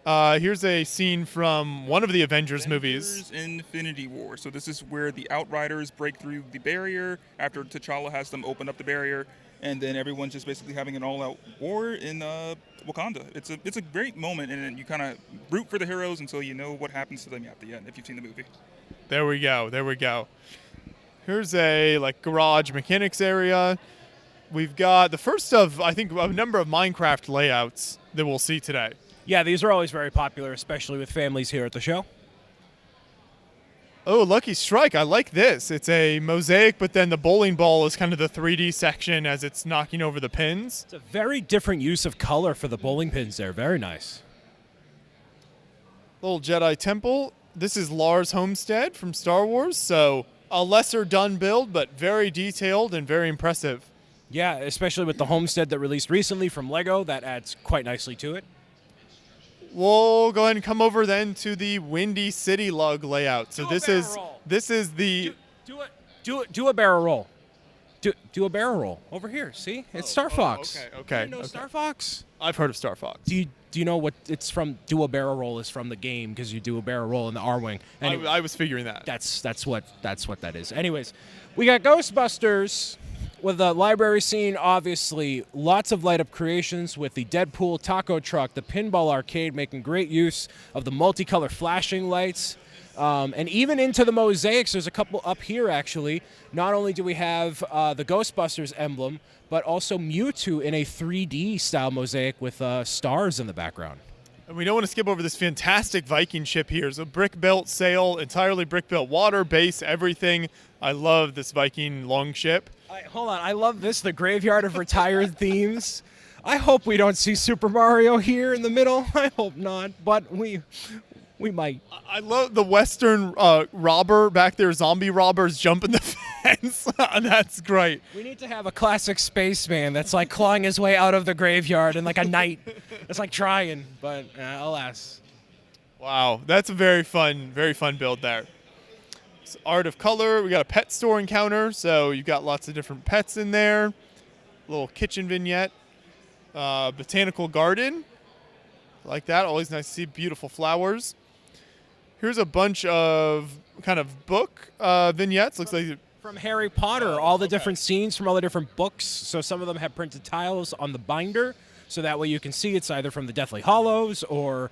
Here's a scene from one of the Avengers movies. Infinity War. So this is where the Outriders break through the barrier after T'Challa has them open up the barrier, and then everyone's just basically having an all-out war in Wakanda. It's a great moment, and you kind of root for the heroes until you know what happens to them at the end if you've seen the movie. There we go. Here's a garage mechanics area. We've got the first of, I think, a number of Minecraft layouts that we'll see today. Yeah, these are always very popular, especially with families here at the show. Oh, Lucky Strike. I like this. It's a mosaic, but then the bowling ball is kind of the 3D section as it's knocking over the pins. It's a very different use of color for the bowling pins there. Very nice. Little Jedi temple. This is Lars Homestead from Star Wars, so a lesser done build, but very detailed and very impressive. Yeah, especially with the Homestead that released recently from Lego, that adds quite nicely to it. We'll go ahead and come over then to the Windy City lug layout. So this is the Do a barrel roll. Do a barrel roll over here. See, it's Star Fox. Okay. You know Star Fox. I've heard of Star Fox. Do you know what it's from? Do a barrel roll is from the game because you do a barrel roll in the R wing. Anyway, I was figuring that. that's what that is. Anyways, we got Ghostbusters with the library scene. Obviously, lots of light up creations with the Deadpool taco truck, the pinball arcade making great use of the multicolor flashing lights. And even into the mosaics, there's a couple up here actually. Not only do we have the Ghostbusters emblem, but also Mewtwo in a 3D style mosaic with stars in the background. And we don't want to skip over this fantastic Viking ship here. It's a brick-built sail, entirely brick-built, water, base, everything. I love this Viking longship. Hold on, I love this, the Graveyard of Retired Themes. I hope we don't see Super Mario here in the middle. I hope not, but we might. I love the Western robber back there, zombie robbers jumping the fence. That's great. We need to have a classic spaceman that's like clawing his way out of the graveyard and like a knight. It's like trying, but alas. Wow, that's a very fun build there. It's Art of Color. We got a pet store encounter, so you've got lots of different pets in there. Little kitchen vignette. Botanical garden. Like that, always nice to see beautiful flowers. Here's a bunch of kind of book vignettes. Looks like from Harry Potter, all the different scenes from all the different books. So some of them have printed tiles on the binder, so that way you can see it's either from the Deathly Hallows or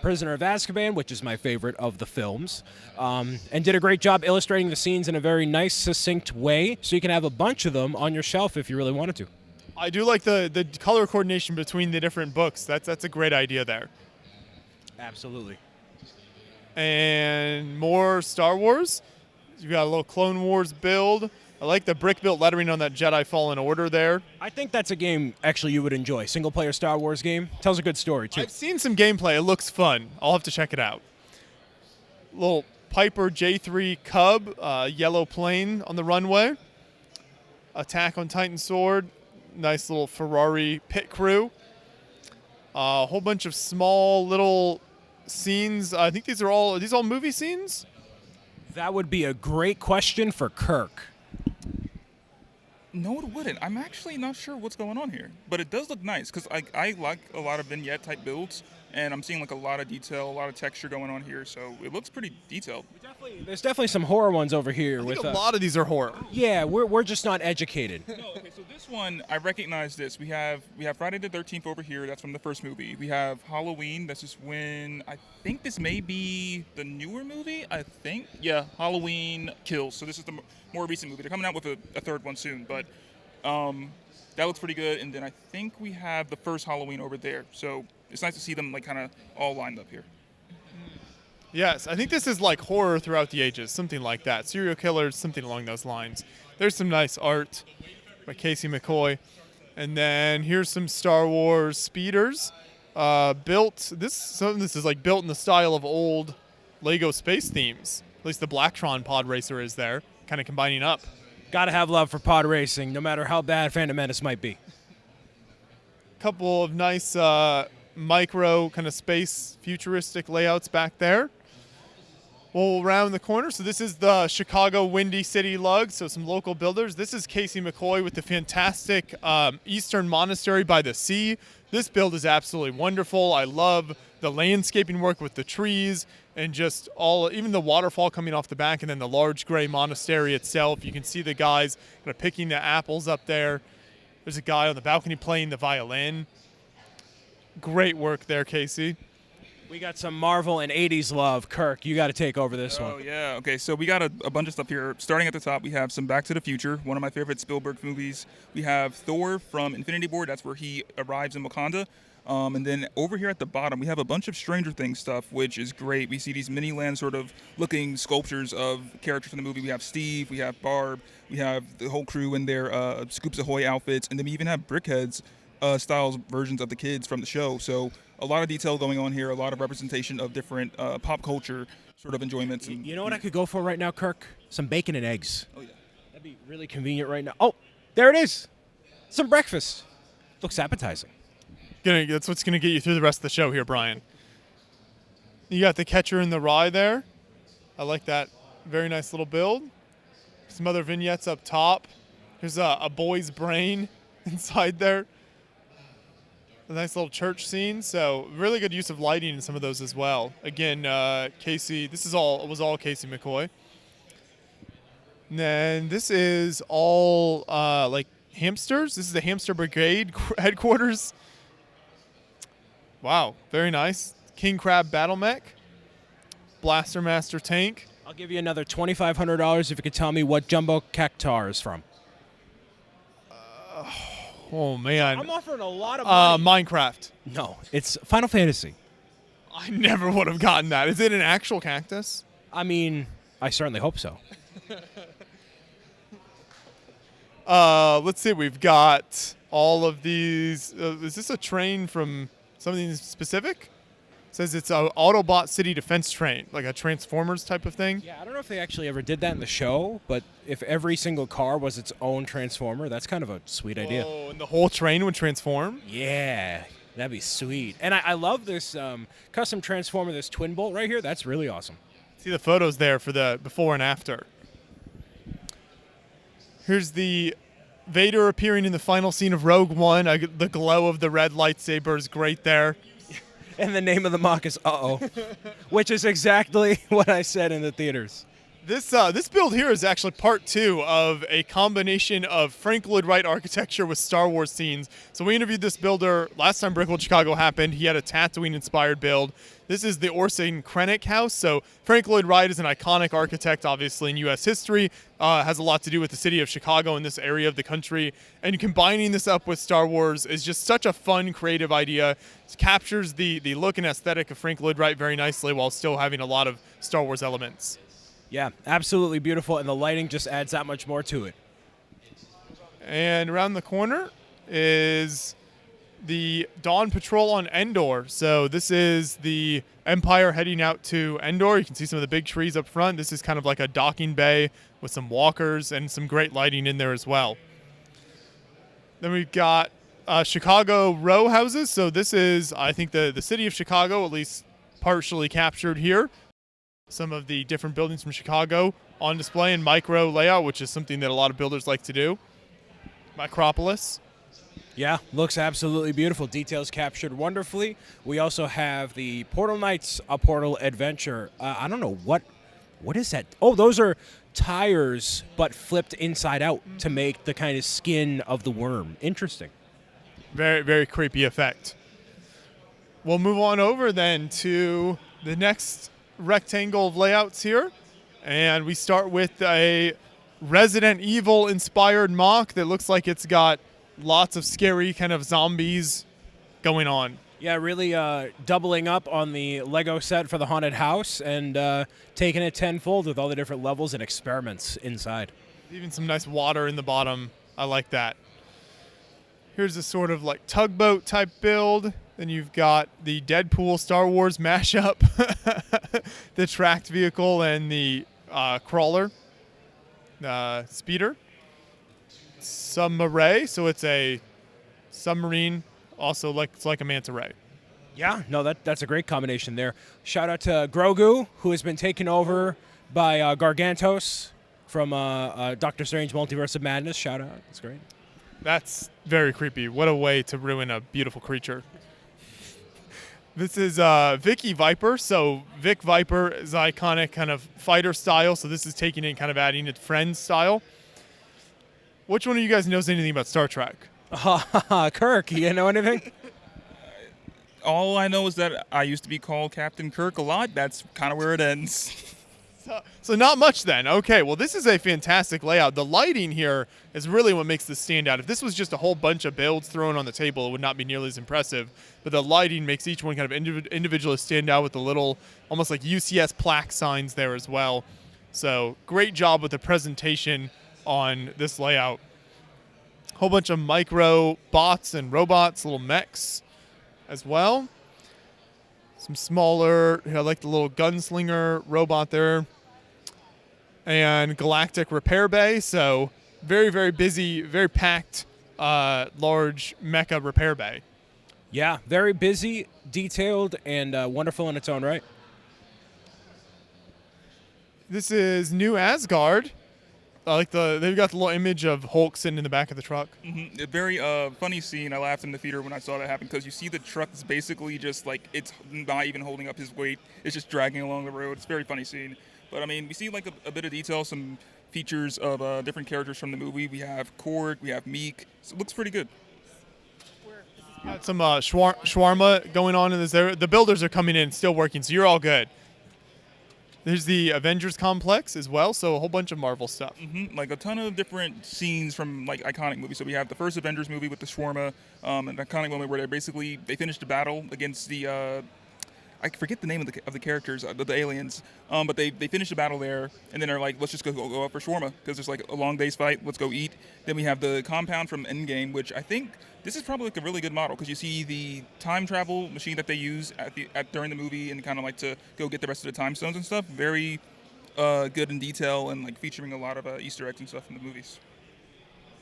Prisoner of Azkaban, which is my favorite of the films, and did a great job illustrating the scenes in a very nice, succinct way, so you can have a bunch of them on your shelf if you really wanted to. I do like the color coordination between the different books. That's a great idea there. Absolutely. And more Star Wars. You got a little Clone Wars build. I like the brick-built lettering on that Jedi Fallen Order there. I think that's a game actually you would enjoy. Single-player Star Wars game. Tells a good story, too. I've seen some gameplay. It looks fun. I'll have to check it out. Little Piper J3 Cub, yellow plane on the runway. Attack on Titan Sword. Nice little Ferrari pit crew. A whole bunch of small little scenes. I think are these all movie scenes? That would be a great question for Kirk. No, it wouldn't. I'm actually not sure what's going on here, but it does look nice because I like a lot of vignette type builds, and I'm seeing like a lot of detail, a lot of texture going on here, so it looks pretty detailed. There's definitely some horror ones over here. I think a lot of these are horror. Yeah, we're just not educated. No, okay, so this one, I recognize this. We have Friday the 13th over here. That's from the first movie. We have Halloween. This is when I think this may be the newer movie. I think, yeah, Halloween Kills. So this is the more recent movie. They're coming out with a third one soon, but that looks pretty good. And then I think we have the first Halloween over there. So it's nice to see them like kind of all lined up here. Yes, I think this is like horror throughout the ages, something like that. Serial killers, something along those lines. There's some nice art by Casey McCoy. And then here's some Star Wars speeders. Some of this is like built in the style of old Lego space themes. At least the Blacktron pod racer is there, kind of combining up. Gotta have love for pod racing, no matter how bad Phantom Menace might be. Couple of nice micro kind of space futuristic layouts back there. We'll round the corner. So this is the Chicago Windy City lug. So some local builders. This is Casey McCoy with the fantastic Eastern Monastery by the Sea. This build is absolutely wonderful. I love the landscaping work with the trees and just even the waterfall coming off the back and then the large gray monastery itself. You can see the guys kind of picking the apples up there. There's a guy on the balcony playing the violin. Great work there, Casey. We got some Marvel and 80s love. Kirk, you got to take over this one. Oh, yeah. Okay, so we got a bunch of stuff here. Starting at the top, we have some Back to the Future, one of my favorite Spielberg movies. We have Thor from Infinity War. That's where he arrives in Wakanda. And then over here at the bottom, we have a bunch of Stranger Things stuff, which is great. We see these mini-land sort of looking sculptures of characters from the movie. We have Steve, we have Barb, we have the whole crew in their Scoops Ahoy outfits, and then we even have Brickheads styles versions of the kids from the show. So a lot of detail going on here, a lot of representation of different pop culture sort of enjoyments. And, You know what I could go for right now, Kirk? Some bacon and eggs. Oh yeah. That'd be really convenient right now. Oh, there it is. Some breakfast. Looks appetizing. That's what's gonna get you through the rest of the show here, Brian. You got the catcher in the rye there. I like that. Very nice little build. Some other vignettes up top. There's a boy's brain inside there. A nice little church scene. So really good use of lighting in some of those as well. Again, Casey. This was all Casey McCoy. And then this is all like hamsters. This is the Hamster Brigade headquarters. Wow, very nice. King Crab Battle Mech. Blaster Master Tank. I'll give you another $2,500 if you could tell me what Jumbo Cactar is from. Oh man. I'm offering a lot of money. Minecraft. No, it's Final Fantasy. I never would have gotten that. Is it an actual cactus? I mean, I certainly hope so. Let's see. We've got all of these. Is this a train from something specific? It says it's an Autobot City Defense train, like a Transformers type of thing. Yeah, I don't know if they actually ever did that in the show, but if every single car was its own Transformer, that's kind of a sweet idea. Oh, and the whole train would transform? Yeah, that'd be sweet. And I love this custom Transformer, this Twin Bolt right here. That's really awesome. See the photos there for the before and after. Here's the Vader appearing in the final scene of Rogue One. The glow of the red lightsaber is great there. And the name of the mock is Uh-oh, which is exactly what I said in the theaters. This build here is actually part 2 of a combination of Frank Lloyd Wright architecture with Star Wars scenes. So we interviewed this builder last time Brickworld Chicago happened. He had a Tatooine-inspired build. This is the Orson Krennic house. So Frank Lloyd Wright is an iconic architect, obviously, in U.S. history. Has a lot to do with the city of Chicago and this area of the country. And combining this up with Star Wars is just such a fun, creative idea. It captures the look and aesthetic of Frank Lloyd Wright very nicely while still having a lot of Star Wars elements. Yeah, absolutely beautiful, and the lighting just adds that much more to it. And around the corner is the Dawn Patrol on Endor. So this is the Empire heading out to Endor. You can see some of the big trees up front. This is kind of like a docking bay with some walkers and some great lighting in there as well. Then we've got Chicago row houses. So this is, I think, the city of Chicago, at least partially captured here. Some of the different buildings from Chicago on display in micro layout, which is something that a lot of builders like to do. Micropolis. Yeah, looks absolutely beautiful. Details captured wonderfully. We also have the Portal Knights, a Portal Adventure. I don't know what is that? Oh, those are tires, but flipped inside out to make the kind of skin of the worm. Interesting. Very, very creepy effect. We'll move on over then to the next rectangle of layouts here, and we start with a Resident Evil inspired mock that looks like it's got lots of scary kind of zombies going on. Yeah, really doubling up on the Lego set for the haunted house and taking it tenfold with all the different levels and experiments inside. Even some nice water in the bottom. I like that. Here's a sort of like tugboat type build. Then you've got the Deadpool Star Wars mashup, the tracked vehicle, and the crawler, speeder. Submarine, so it's a submarine, also it's like a manta ray. Yeah, no, that's a great combination there. Shout out to Grogu, who has been taken over by Gargantos from Doctor Strange Multiverse of Madness. Shout out, that's great. That's very creepy. What a way to ruin a beautiful creature. This is Vicky Viper. So Vic Viper is iconic kind of fighter style. So this is taking it and kind of adding it Friends style. Which one of you guys knows anything about Star Trek? Kirk, you know anything? All I know is that I used to be called Captain Kirk a lot. That's kind of where it ends. So not much then. Okay, well, this is a fantastic layout. The lighting here is really what makes this stand out. If this was just a whole bunch of builds thrown on the table, it would not be nearly as impressive. But the lighting makes each one kind of individually stand out with the little, almost like UCS plaque signs there as well. So great job with the presentation on this layout. Whole bunch of micro bots and robots, little mechs as well. Some smaller, I like the little gunslinger robot there. And Galactic Repair Bay, so very, very busy, very packed, large mecha repair bay. Yeah, very busy, detailed, and wonderful in its own right. This is New Asgard. They've got the little image of Hulk sitting in the back of the truck. Mm-hmm. A very funny scene. I laughed in the theater when I saw that happen because you see the truck is basically just like it's not even holding up his weight. It's just dragging along the road. It's a very funny scene. But I mean, we see like a bit of detail, some features of different characters from the movie. We have Cord, we have Meek. So it looks pretty good. Got some shawarma going on in this area. The builders are coming in, still working, so you're all good. There's the Avengers complex as well, so a whole bunch of Marvel stuff. Mm-hmm. Like a ton of different scenes from like iconic movies. So we have the first Avengers movie with the shawarma, an iconic moment where they finished a battle against the I forget the name of the characters, the aliens, but they finished the battle there, and then they're like, let's just go out for shawarma because there's like a long day's fight. Let's go eat. Then we have the compound from Endgame, which I think this is probably like a really good model because you see the time travel machine that they use during the movie and kind of like to go get the rest of the time stones and stuff. Very good in detail and like featuring a lot of Easter eggs and stuff in the movies.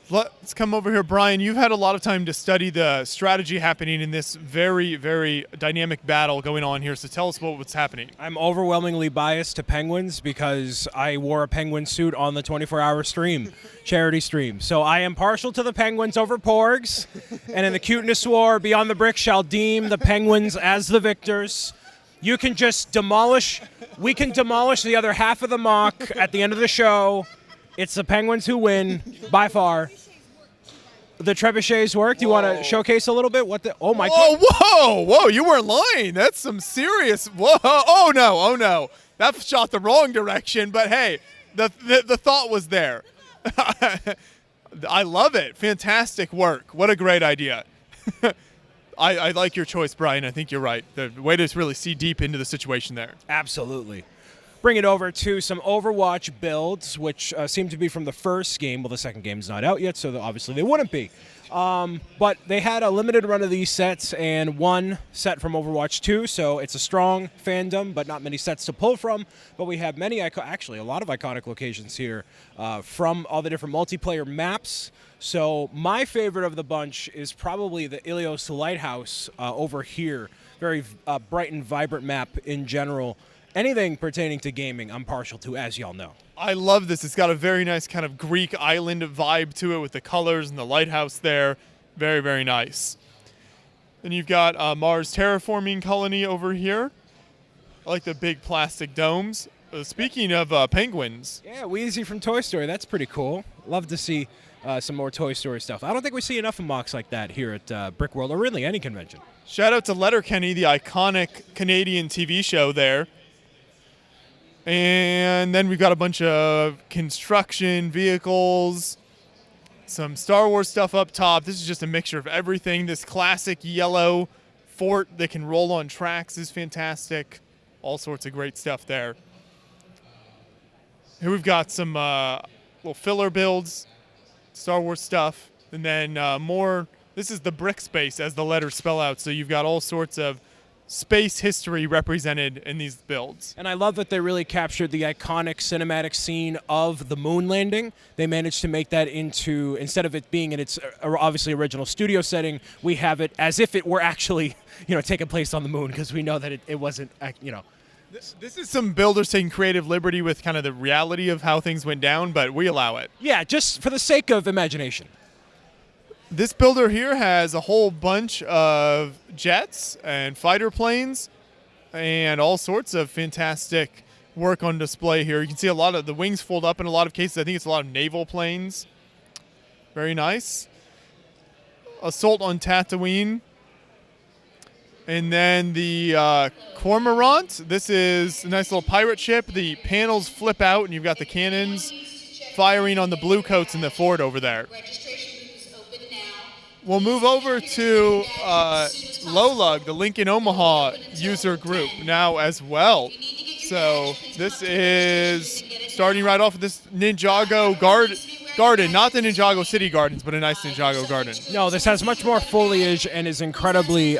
Let's come over here, Brian. You've had a lot of time to study the strategy happening in this very, very dynamic battle going on here. So tell us what's happening. I'm overwhelmingly biased to Penguins because I wore a Penguin suit on the 24-hour stream, charity stream. So I am partial to the Penguins over Porgs. And in the cuteness war, Beyond the Brick shall deem the Penguins as the victors. You can just we can demolish the other half of the mock at the end of the show. It's the Penguins who win, by far. The trebuchets worked. You want to showcase a little bit? Oh, my God. Whoa, you weren't lying. That's some serious, whoa. Oh, no. That shot the wrong direction, but hey, the thought was there. I love it. Fantastic work. What a great idea. I like your choice, Brian. I think you're right. The way to really see deep into the situation there. Absolutely. Bring it over to some Overwatch builds, which seem to be from the first game. Well, the second game's not out yet, so obviously they wouldn't be. But they had a limited run of these sets and one set from Overwatch 2, so it's a strong fandom, but not many sets to pull from. But we have actually a lot of iconic locations here from all the different multiplayer maps. So my favorite of the bunch is probably the Ilios Lighthouse over here. Very bright and vibrant map in general. Anything pertaining to gaming, I'm partial to, as y'all know. I love this. It's got a very nice kind of Greek island vibe to it with the colors and the lighthouse there. Very, very nice. Then you've got Mars terraforming colony over here. I like the big plastic domes. Speaking of penguins. Yeah, Wheezy from Toy Story. That's pretty cool. Love to see some more Toy Story stuff. I don't think we see enough of mocks like that here at Brickworld or really any convention. Shout out to Letterkenny, the iconic Canadian TV show there. And then we've got a bunch of construction vehicles, some Star Wars stuff up top. This is just a mixture of everything. This classic yellow fort that can roll on tracks is fantastic. All sorts of great stuff there. Here we've got some little filler builds, Star Wars stuff, and then more. This is the brick space, as the letters spell out. So you've got all sorts of space history represented in these builds. And I love that they really captured the iconic cinematic scene of the moon landing. They managed to make that into, instead of it being in its obviously original studio setting, we have it as if it were actually, taking place on the moon, because we know that it wasn't, This is some builders taking creative liberty with kind of the reality of how things went down, but we allow it. Yeah, just for the sake of imagination. This builder here has a whole bunch of jets and fighter planes and all sorts of fantastic work on display here. You can see a lot of the wings fold up in a lot of cases. I think it's a lot of naval planes. Very nice. Assault on Tatooine. And then the Cormorant. This is a nice little pirate ship. The panels flip out and you've got the cannons firing on the blue coats in the fort over there. We'll move over to Lolug, the Lincoln Omaha user group now as well. So this is starting right off with this Ninjago garden, not the Ninjago City Gardens, but a nice Ninjago garden. No, this has much more foliage and is incredibly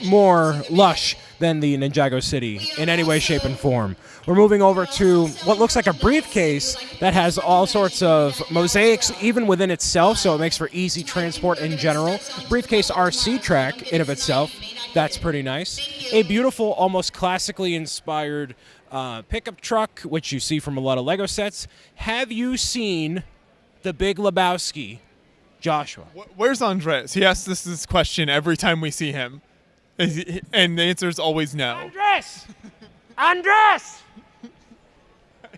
more lush than the Ninjago City in any way, shape, and form. We're moving over to what looks like a briefcase that has all sorts of mosaics even within itself, so it makes for easy transport in general. Briefcase RC track in of itself, that's pretty nice. A beautiful, almost classically inspired pickup truck, which you see from a lot of Lego sets. Have you seen The Big Lebowski, Joshua? Where's Andres? He asks this question every time we see him. And the answer is always no. Andres! Andres!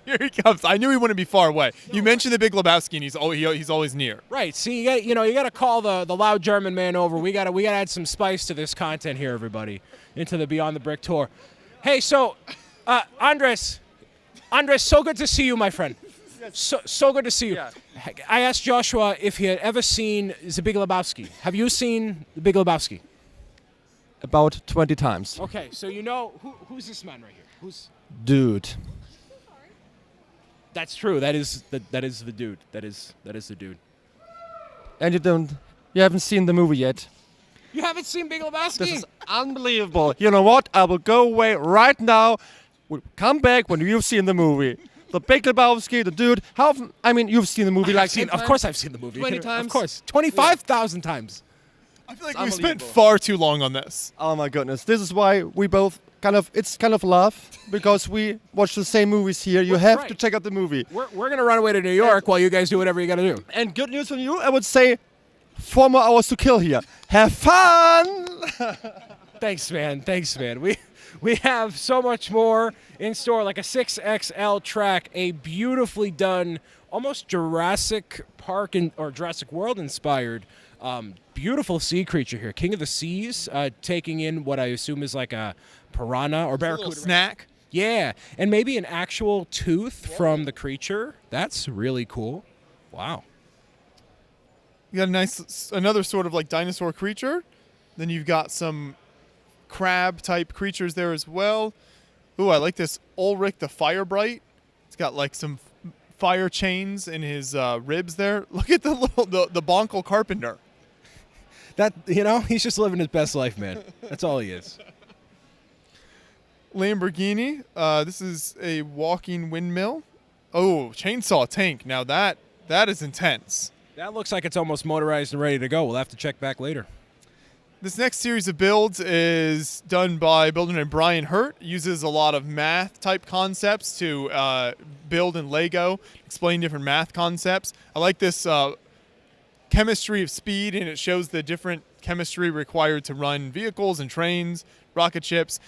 Here he comes. I knew he wouldn't be far away. You mentioned the Big Lebowski, and he's always near. Right. See, you got to call the loud German man over. We got to add some spice to this content here, everybody, into the Beyond the Brick tour. Hey, so Andres, so good to see you, my friend. So good to see you. Yeah. I asked Joshua if he had ever seen The Big Lebowski. Have you seen The Big Lebowski? About 20 times. Okay, so you know who's this man right here? Who's? Dude. That's true. That is the dude. That is the dude. And you haven't seen the movie yet. You haven't seen Big Lebowski? This is unbelievable. You know what? I will go away right now. We'll come back when you've seen the movie. The Big Lebowski, the dude. How often? I mean, you've seen the movie like 10 Of course I've seen the movie. 20 times? Of course. 25,000 times. I feel like It's we spent unbelievable. far too long on this. Oh my goodness. This is why we both it's kind of love because we watch the same movies here. You have to right. check out the movie. We're going to run away to New York while you guys do whatever you got to do. And good news from you, I would say 4 more hours to kill here. Have fun! Thanks, man. We have so much more in store, like a 6XL track, a beautifully done, almost Jurassic Park or Jurassic World inspired, beautiful sea creature here. King of the Seas, taking in what I assume is like a piranha or A barracuda. little snack. Yeah, and maybe an actual tooth from the creature. That's really cool. Wow. You got another sort of like dinosaur creature. Then you've got some crab type creatures there as well. Ooh, I like this Ulrich the Firebright. It's got like some fire chains in his ribs there. Look at the Bonkle Carpenter. That, he's just living his best life, man. That's all he is. Lamborghini. This is a walking windmill. Oh, chainsaw tank. Now that is intense. That looks like it's almost motorized and ready to go. We'll have to check back later. This next series of builds is done by a builder named Brian Hurt. Uses a lot of math type concepts to build in Lego, explain different math concepts. I like this chemistry of speed, and it shows the different chemistry required to run vehicles and trains, rocket ships.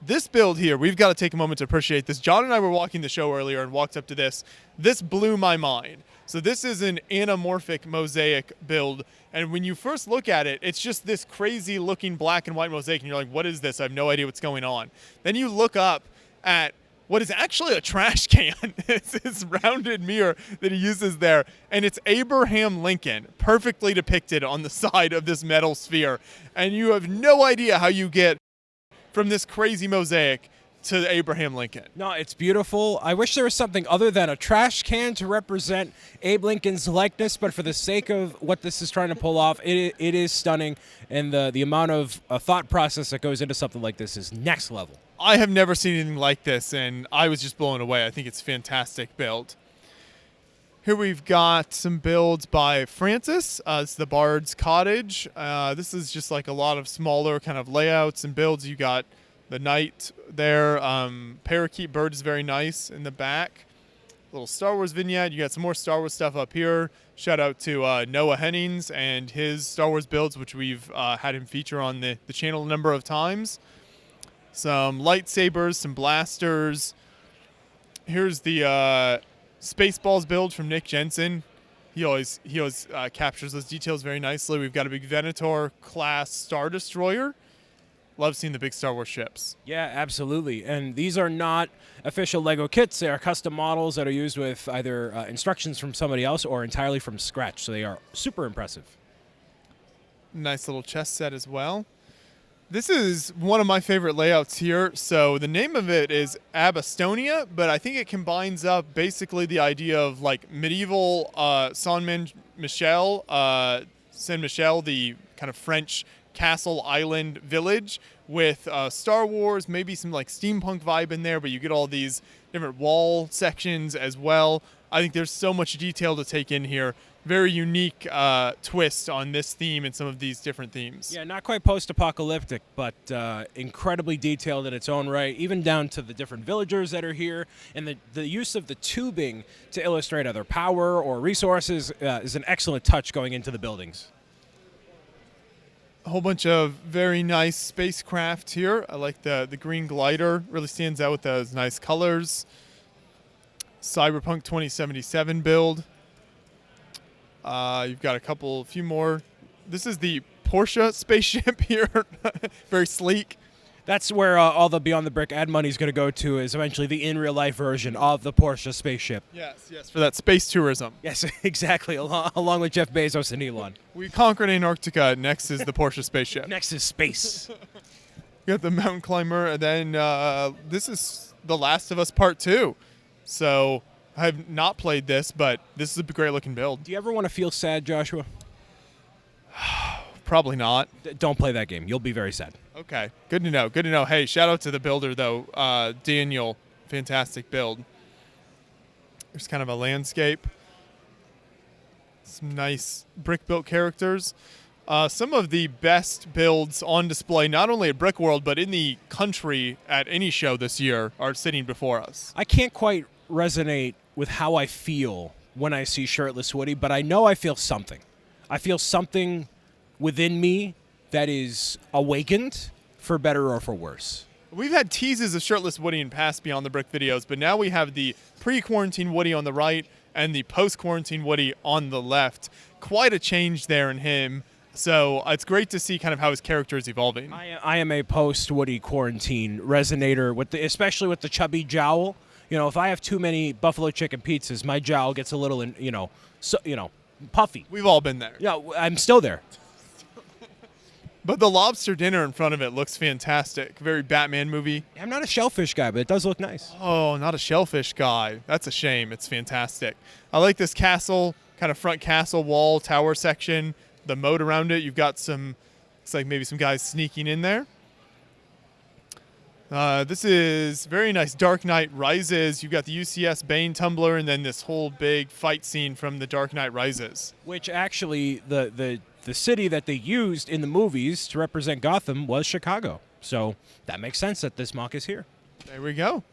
This build here, we've got to take a moment to appreciate this. John and I were walking the show earlier and walked up to this. This blew my mind. So this is an anamorphic mosaic build. And when you first look at it, it's just this crazy looking black and white mosaic. And you're like, what is this? I have no idea what's going on. Then you look up at what is actually a trash can. It's this rounded mirror that he uses there. And it's Abraham Lincoln perfectly depicted on the side of this metal sphere. And you have no idea how you get from this crazy mosaic to Abraham Lincoln. No, it's beautiful. I wish there was something other than a trash can to represent Abe Lincoln's likeness, but for the sake of what this is trying to pull off, it is stunning, and the amount of thought process that goes into something like this is next level. I have never seen anything like this, and I was just blown away. I think it's a fantastic build. Here we've got some builds by Francis. It's the Bard's Cottage. This is just like a lot of smaller kind of layouts and builds. You got the knight there. Parakeet bird is very nice in the back. Little Star Wars vignette. You got some more Star Wars stuff up here. Shout out to Noah Hennings and his Star Wars builds, which we've had him feature on the channel a number of times. Some lightsabers, some blasters. Here's the Spaceballs build from Nick Jensen. He always captures those details very nicely. We've got a big Venator class Star Destroyer. Love seeing the big Star Wars ships. Yeah, absolutely. And these are not official Lego kits. They are custom models that are used with either instructions from somebody else or entirely from scratch. So they are super impressive. Nice little chess set as well. This is one of my favorite layouts here. So the name of it is Abastonia, but I think it combines up basically the idea of like medieval Saint-Michel, Saint-Michel, the kind of French castle island village, with Star Wars, maybe some like steampunk vibe in there, but you get all these different wall sections as well. I think there's so much detail to take in here. Very unique twist on this theme and some of these different themes. Yeah, not quite post-apocalyptic, but incredibly detailed in its own right, even down to the different villagers that are here. And the use of the tubing to illustrate either power or resources is an excellent touch going into the buildings. A whole bunch of very nice spacecraft here. I like the green glider, really stands out with those nice colors. Cyberpunk 2077 build. You've got a few more. This is the Porsche spaceship here. Very sleek. That's where all the Beyond the Brick ad money is going to go to, is eventually the in-real-life version of the Porsche spaceship. Yes, for that space tourism. Yes, exactly, along with Jeff Bezos and Elon. We conquered Antarctica. Next is the Porsche spaceship. Next is space. You got the mountain climber, and then this is The Last of Us Part 2. So I have not played this, but this is a great looking build. Do you ever want to feel sad, Joshua? Probably not. Don't play that game. You'll be very sad. Okay, good to know. Good to know. Hey, shout out to the builder though, Daniel. Fantastic build. There's kind of a landscape. Some nice brick built characters. Some of the best builds on display, not only at Brickworld, but in the country at any show this year, are sitting before us. I can't quite resonate with how I feel when I see Shirtless Woody, but I know I feel something. I feel something within me that is awakened, for better or for worse. We've had teases of Shirtless Woody in past Beyond the Brick videos, but now we have the pre-quarantine Woody on the right and the post-quarantine Woody on the left. Quite a change there in him. So it's great to see kind of how his character is evolving. I am a post-Woody quarantine resonator, especially with the chubby jowl. You know, if I have too many buffalo chicken pizzas, my jowl gets a little, puffy. We've all been there. Yeah, I'm still there. But the lobster dinner in front of it looks fantastic. Very Batman movie. I'm not a shellfish guy, but it does look nice. Oh, not a shellfish guy. That's a shame. It's fantastic. I like this castle, kind of front castle wall tower section. The moat around it. You've got looks like maybe some guys sneaking in there. This is very nice. Dark Knight Rises. You've got the UCS Bane tumbler and then this whole big fight scene from the Dark Knight Rises. Which actually, the city that they used in the movies to represent Gotham was Chicago. So that makes sense that this mock is here. There we go.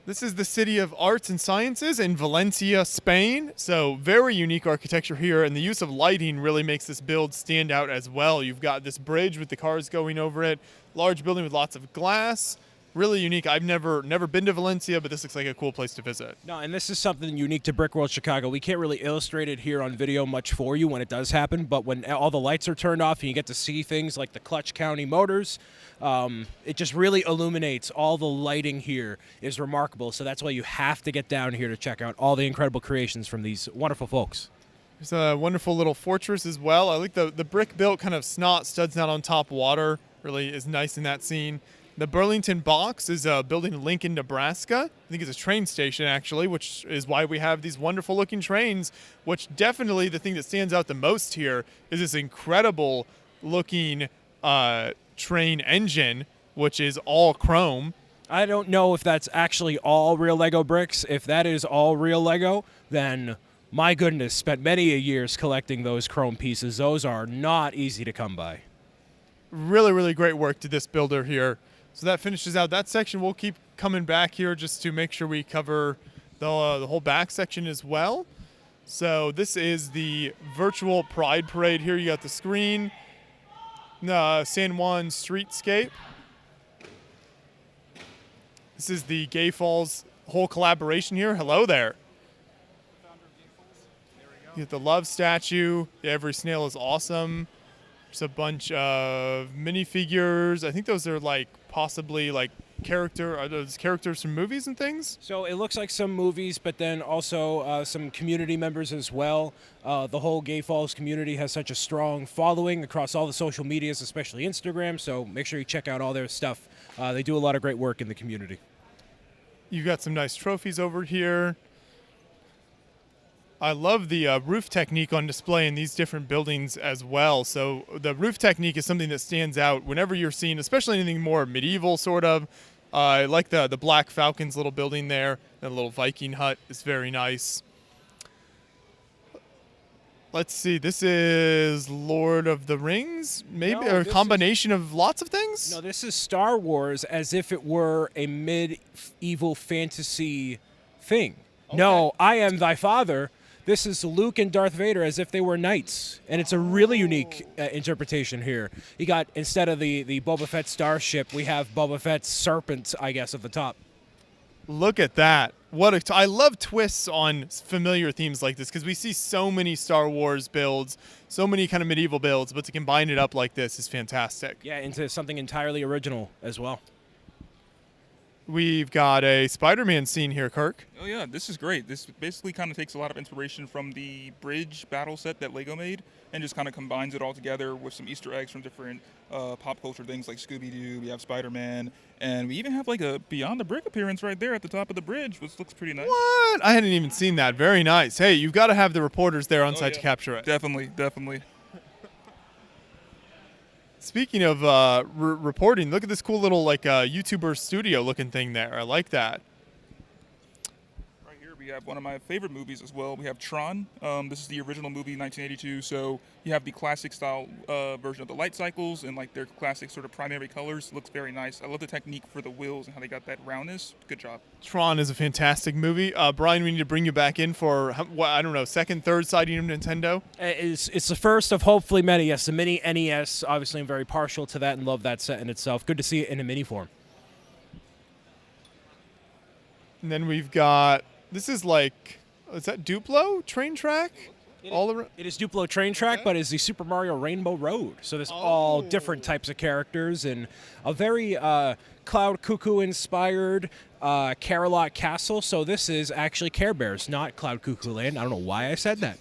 This is the City of Arts and Sciences in Valencia, Spain. So very unique architecture here, and the use of lighting really makes this build stand out as well. You've got this bridge with the cars going over it, large building with lots of glass. Really unique. I've never been to Valencia, but this looks like a cool place to visit. No, and this is something unique to Brickworld Chicago. We can't really illustrate it here on video much for you when it does happen, but when all the lights are turned off and you get to see things like the Clutch County Motors, it just really illuminates. All the lighting here is remarkable, so that's why you have to get down here to check out all the incredible creations from these wonderful folks. There's a wonderful little fortress as well. I like the brick built kind of snot studs not on top water. Really is nice in that scene. The Burlington Box is a building in Lincoln, Nebraska. I think it's a train station, actually, which is why we have these wonderful-looking trains, which definitely the thing that stands out the most here is this incredible-looking train engine, which is all chrome. I don't know if that's actually all real Lego bricks. If that is all real Lego, then my goodness, spent many a years collecting those chrome pieces. Those are not easy to come by. Really, really great work to this builder here. So that finishes out that section. We'll keep coming back here just to make sure we cover the whole back section as well. So this is the virtual Pride Parade here. You got the screen, San Juan streetscape. This is the Gay Falls whole collaboration here. Hello there. You get the love statue. Yeah, every snail is awesome. There's a bunch of minifigures. I think those are like possibly like Are those characters from movies and things? So it looks like some movies, but then also some community members as well. The whole Gay Falls community has such a strong following across all the social medias, especially Instagram. So make sure you check out all their stuff. They do a lot of great work in the community. You've got some nice trophies over here. I love the roof technique on display in these different buildings as well. So the roof technique is something that stands out whenever you're seeing, especially anything more medieval sort of. I like the Black Falcon's little building there. That little Viking hut is very nice. Let's see. This is Lord of the Rings, maybe, No, or a this combination of lots of things. No, this is Star Wars as if it were a medieval fantasy thing. No, I am thy father. This is Luke and Darth Vader as if they were knights, and it's a really unique interpretation here. You got, instead of the Boba Fett starship, we have Boba Fett's serpent, I guess, at the top. Look at that. I love twists on familiar themes like this because we see so many Star Wars builds, so many kind of medieval builds, but to combine it up like this is fantastic. Yeah, into something entirely original as well. We've got a Spider-Man scene here, Kirk. Oh yeah, this is great. This basically kind of takes a lot of inspiration from the bridge battle set that Lego made and just kind of combines it all together with some Easter eggs from different pop culture things like Scooby-Doo. We have Spider-Man, and we even have like a Beyond the Brick appearance right there at the top of the bridge, which looks pretty nice. What? I hadn't even seen that. Very nice. Hey, you've got to have the reporters there on site yeah. to capture it. Definitely. Speaking of reporting, look at this cool little like YouTuber studio looking thing there. I like that. Right here we have one of my favorite movies as well. We have Tron. This is the original movie, 1982. So you have the classic style version of the light cycles and like their classic sort of primary colors. Looks very nice. I love the technique for the wheels and how they got that roundness. Good job. Tron is a fantastic movie. Brian, we need to bring you back in for, I don't know, second, third sighting of Nintendo? It's the first of hopefully many. Yes, the mini NES. Obviously, I'm very partial to that and love that set in itself. Good to see it in a mini form. And then we've got, this is like, is that Duplo train track? All around. It is Duplo Train Track, but it's the Super Mario Rainbow Road. So there's all different types of characters and a very Cloud Cuckoo inspired Carolot Castle. So this is actually Care Bears, not Cloud Cuckoo Land. I don't know why I said that.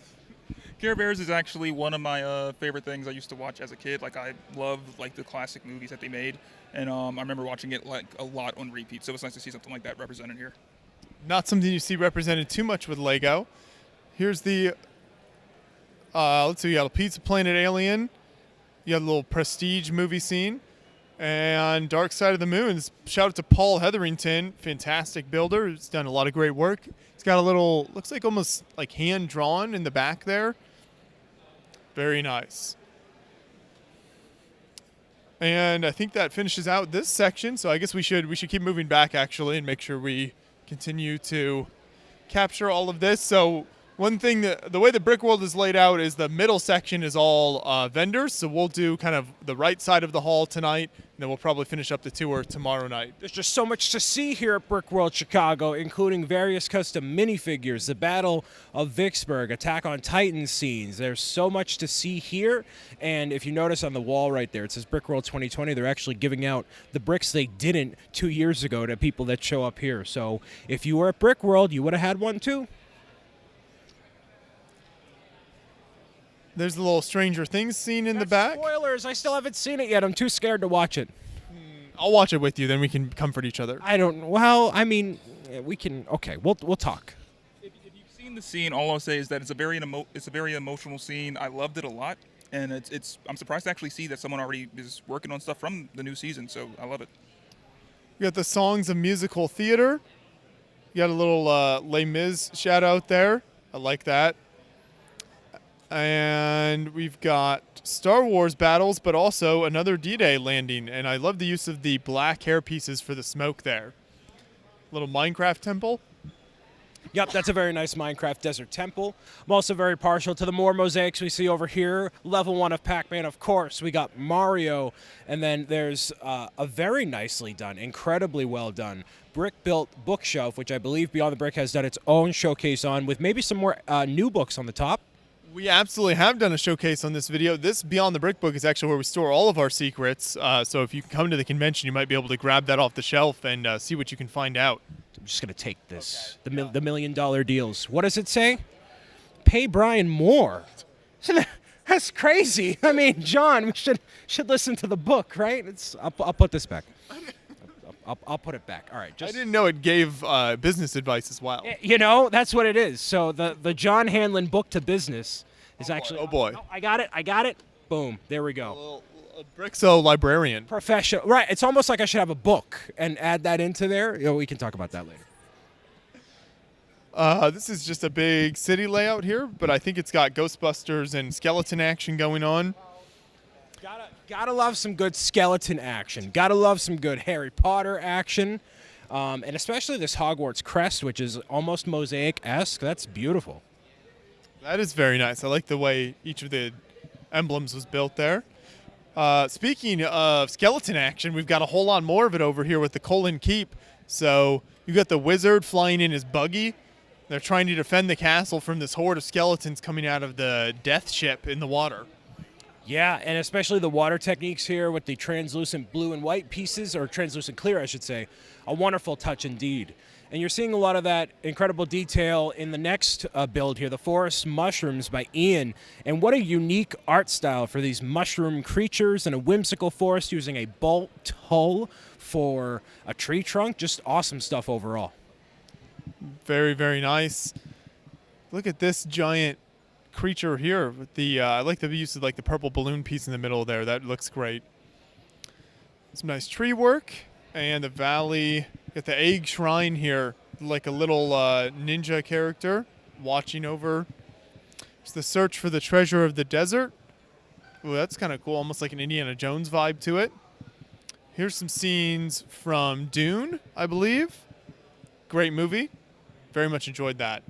Care Bears is actually one of my favorite things I used to watch as a kid. Like I love like the classic movies that they made, and I remember watching it like a lot on repeat. So it's nice to see something like that represented here. Not something you see represented too much with Lego. Here's the, let's see, you got a Pizza Planet Alien. You got a little Prestige movie scene. And Dark Side of the Moon. Shout out to Paul Hetherington, fantastic builder. He's done a lot of great work. He's got a little, looks like almost like hand drawn in the back there. Very nice. And I think that finishes out this section. So I guess we should keep moving back actually and make sure we continue to capture all of this. So one thing that the way the Brickworld is laid out is the middle section is all vendors. So we'll do kind of the right side of the hall tonight, and then we'll probably finish up the tour tomorrow night. There's just so much to see here at Brickworld Chicago, including various custom minifigures, the Battle of Vicksburg, Attack on Titan scenes. There's so much to see here. And if you notice on the wall right there, it says Brickworld 2020. They're actually giving out the bricks they didn't 2 years ago to people that show up here. So if you were at Brickworld, you would have had one too. There's a little Stranger Things scene in the back. Spoilers. I still haven't seen it yet. I'm too scared to watch it. I'll watch it with you, then we can comfort each other. Well, I mean, we can. Okay, we'll talk. If you've seen the scene, all I'll say is that it's a very emotional scene. I loved it a lot, and I'm surprised to actually see that someone already is working on stuff from the new season. So I love it. You got the Songs of Musical Theater. You got a little Les Mis shout out there. I like that. And we've got Star Wars battles, but also another D-Day landing. And I love the use of the black hair pieces for the smoke there. Little Minecraft temple. Yep, that's a very nice Minecraft desert temple. I'm also very partial to the more mosaics we see over here. Level 1 of Pac-Man, of course. We got Mario, and then there's a very nicely done, incredibly well done, brick-built bookshelf, which I believe Beyond the Brick has done its own showcase on, with maybe some more new books on the top. We absolutely have done a showcase on this video. This Beyond the Brick Book is actually where we store all of our secrets. So if you come to the convention, you might be able to grab that off the shelf and see what you can find out. I'm just going to take this. The $1 million deals. What does it say? Pay Brian more. That's crazy. I mean, John, we should listen to the book, right? I'll put this back. I'll put it back. All right. I didn't know it gave business advice as well. You know, that's what it is. So the John Hanlon book to business is actually. Oh boy. Oh, I got it. Boom. There we go. A Brickso librarian. Professional. Right. It's almost like I should have a book and add that into there. You know, we can talk about that later. This is just a big city layout here, but I think it's got Ghostbusters and skeleton action going on. Gotta love some good skeleton action. Gotta love some good Harry Potter action. And especially this Hogwarts crest, which is almost mosaic-esque. That's beautiful. That is very nice. I like the way each of the emblems was built there. Speaking of skeleton action, we've got a whole lot more of it over here with the Colin Keep. So you've got the wizard flying in his buggy. They're trying to defend the castle from this horde of skeletons coming out of the death ship in the water. Yeah, and especially the water techniques here with the translucent blue and white pieces, or translucent clear, I should say. A wonderful touch indeed. And you're seeing a lot of that incredible detail in the next build here, the Forest Mushrooms by Ian. And what a unique art style for these mushroom creatures in a whimsical forest using a bolt hull for a tree trunk. Just awesome stuff overall. Very, very nice. Look at this giant creature here with the I like the use of like the purple balloon piece in the middle there. That looks great. Some nice tree work and the valley. Got the egg shrine here, like a little ninja character watching over. It's the search for the treasure of the desert. Ooh, that's kind of cool, almost like an Indiana Jones vibe to it. Here's some scenes from Dune, I believe. Great movie. Very much enjoyed that.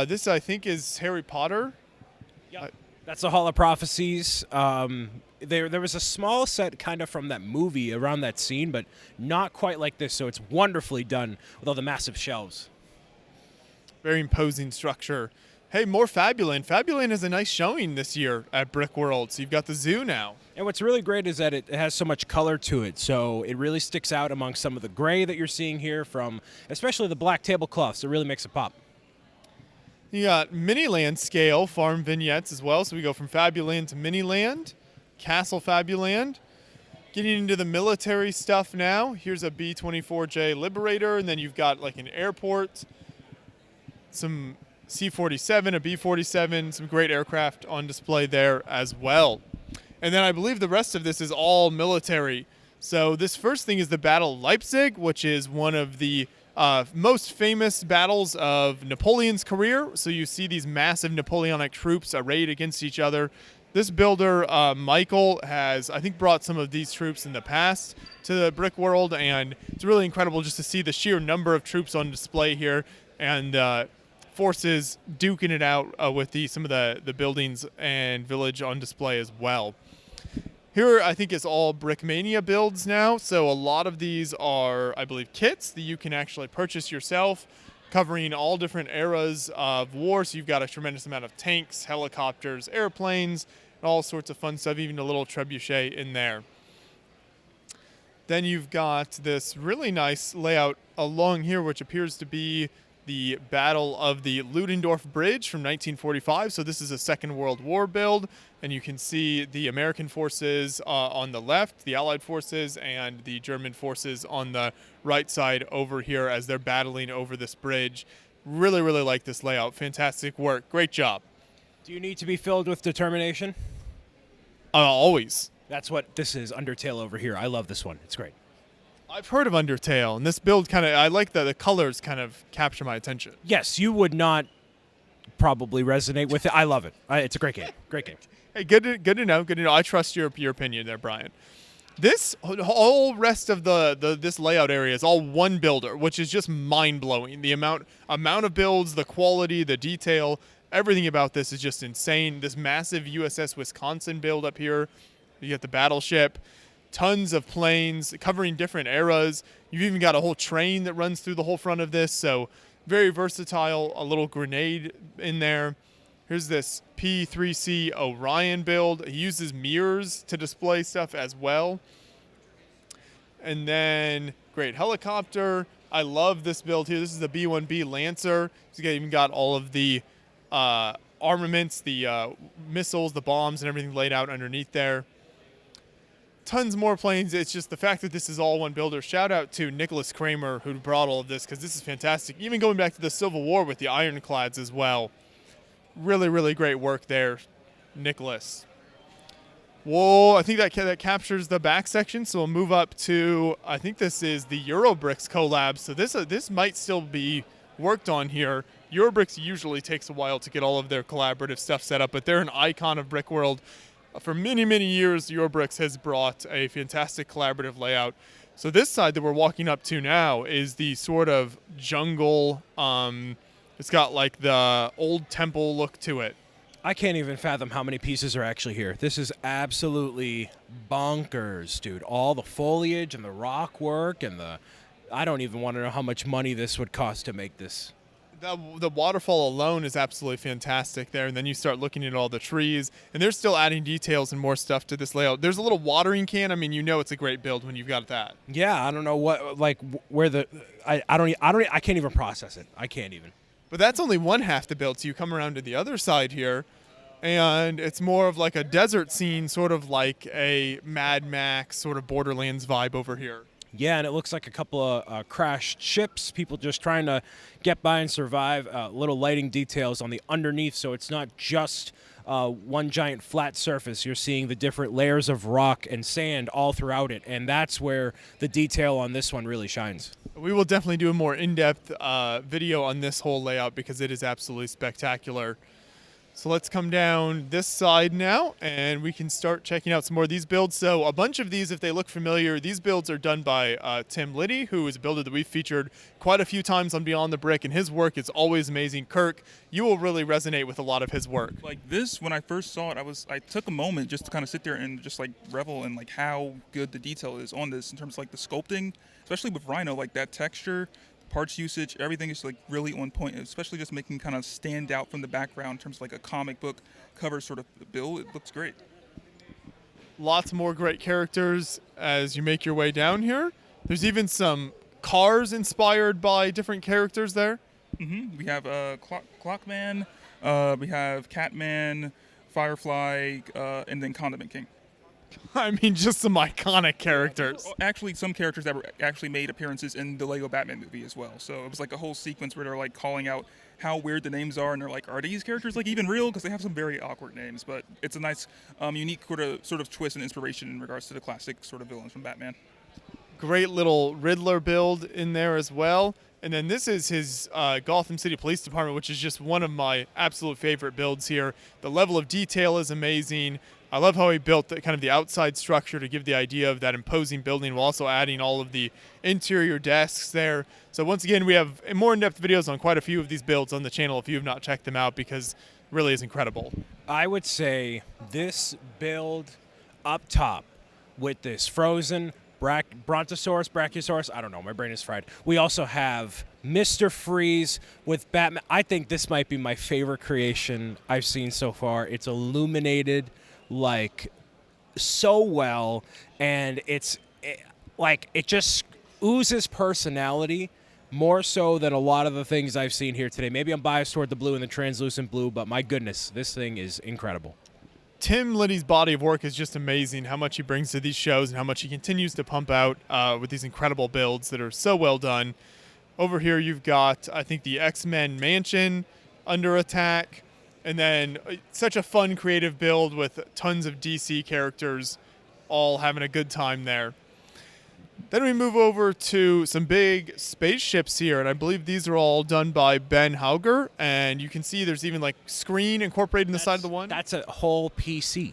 This, I think, is Harry Potter. Yep. That's the Hall of Prophecies. There was a small set kind of from that movie around that scene, but not quite like this, so it's wonderfully done with all the massive shelves. Very imposing structure. Hey, more Fabuland. Fabuland has a nice showing this year at Brickworld, so you've got the zoo now. And what's really great is that it has so much color to it, so it really sticks out among some of the gray that you're seeing here from especially the black tablecloths. It really makes it pop. You got Miniland scale farm vignettes as well, so we go from Fabuland to Miniland, Castle Fabuland. Getting into the military stuff now. Here's a B-24J Liberator, and then you've got like an airport, some C-47, a B-47, some great aircraft on display there as well. And then I believe the rest of this is all military. So this first thing is the Battle of Leipzig, which is one of the most famous battles of Napoleon's career. So you see these massive Napoleonic troops arrayed against each other. This builder, Michael, has, I think, brought some of these troops in the past to the Brickworld, and it's really incredible just to see the sheer number of troops on display here and forces duking it out with some of the buildings and village on display as well. Here, I think, is all Brickmania builds now, so a lot of these are, I believe, kits that you can actually purchase yourself, covering all different eras of war. So you've got a tremendous amount of tanks, helicopters, airplanes, and all sorts of fun stuff, even a little trebuchet in there. Then you've got this really nice layout along here, which appears to be the Battle of the Ludendorff Bridge from 1945. So this is a Second World War build, and you can see the American forces on the left, the Allied forces, and the German forces on the right side over here as they're battling over this bridge. Really, really like this layout. Fantastic work. Great job. Do you need to be filled with determination? Always. That's what this is, Undertale over here. I love this one. It's great. I've heard of Undertale, and this build kind of, I like that the colors kind of capture my attention. Yes, you would not probably resonate with it. I love it. It's a great game. Great game. Hey, good to know. Good to know. I trust your opinion there, Brian. This whole rest of this layout area is all one builder, which is just mind-blowing. The amount of builds, the quality, the detail, everything about this is just insane. This massive USS Wisconsin build up here. You get the battleship. Tons of planes covering different eras. You've even got a whole train that runs through the whole front of this, so very versatile. A little grenade in there. Here's this P3C Orion build. He uses mirrors to display stuff as well. And then, great helicopter. I love this build here. This is the B-1B Lancer. He's even got all of the armaments, the missiles, the bombs, and everything laid out underneath there. Tons more planes. It's just the fact that this is all one builder. Shout out to Nicholas Kramer, who brought all of this, because this is fantastic. Even going back to the Civil War with the ironclads as well. Really, really great work there, Nicholas. Whoa, I think that captures the back section, so we'll move up to, I think this is the Eurobricks collab. So this might still be worked on here. Eurobricks usually takes a while to get all of their collaborative stuff set up, but they're an icon of Brickworld. For many, many years, Eurobricks has brought a fantastic collaborative layout. So this side that we're walking up to now is the sort of jungle, it's got like the old temple look to it. I can't even fathom how many pieces are actually here. This is absolutely bonkers, dude. All the foliage and the rock work and I don't even want to know how much money this would cost to make this. The waterfall alone is absolutely fantastic there, and then you start looking at all the trees, and they're still adding details and more stuff to this layout. There's a little watering can. I mean, you know it's a great build when you've got that. Yeah, I don't know I can't even process it. I can't even. But that's only one half the build, so you come around to the other side here, and it's more of like a desert scene, sort of like a Mad Max sort of Borderlands vibe over here. Yeah, and it looks like a couple of crashed ships, people just trying to get by and survive. Little lighting details on the underneath, so it's not just one giant flat surface. You're seeing the different layers of rock and sand all throughout it, and that's where the detail on this one really shines. We will definitely do a more in-depth video on this whole layout because it is absolutely spectacular. So let's come down this side now, and we can start checking out some more of these builds. So a bunch of these, if they look familiar, these builds are done by Tim Liddy, who is a builder that we've featured quite a few times on Beyond the Brick, and his work is always amazing. Kirk, you will really resonate with a lot of his work. Like this, when I first saw it, I took a moment just to kind of sit there and just like revel in like how good the detail is on this in terms of like the sculpting, especially with Rhino, like that texture, parts usage, everything is like really on point, especially just making kind of stand out from the background in terms of like a comic book cover sort of build. It looks great. Lots more great characters as you make your way down here. There's even some cars inspired by different characters there. Mm-hmm. We have Clockman, we have Catman, Firefly, and then Condiment King. I mean, just some iconic characters. Actually, some characters that were actually made appearances in the Lego Batman movie as well. So it was like a whole sequence where they're like calling out how weird the names are, and they're like, are these characters like even real? Because they have some very awkward names, but it's a nice, unique sort of twist and inspiration in regards to the classic sort of villains from Batman. Great little Riddler build in there as well. And then this is his Gotham City Police Department, which is just one of my absolute favorite builds here. The level of detail is amazing. I love how he built kind of the outside structure to give the idea of that imposing building while also adding all of the interior desks there. So once again, we have more in-depth videos on quite a few of these builds on the channel if you have not checked them out, because it really is incredible. I would say this build up top with this frozen Brontosaurus, Brachiosaurus, I don't know, my brain is fried. We also have Mr. Freeze with Batman. I think this might be my favorite creation I've seen so far. It's illuminated like so well, and it just oozes personality more so than a lot of the things I've seen here today. Maybe I'm biased toward the blue and the translucent blue, but my goodness, this thing is incredible. Tim Liddy's body of work is just amazing, how much he brings to these shows and how much he continues to pump out with these incredible builds that are so well done. Over here you've got, I think, the X-Men mansion under attack, and then such a fun creative build with tons of DC characters all having a good time there. Then we move over to some big spaceships here, and I believe these are all done by Ben Hauger, and you can see there's even like screen incorporated in the side of the one. That's a whole PC.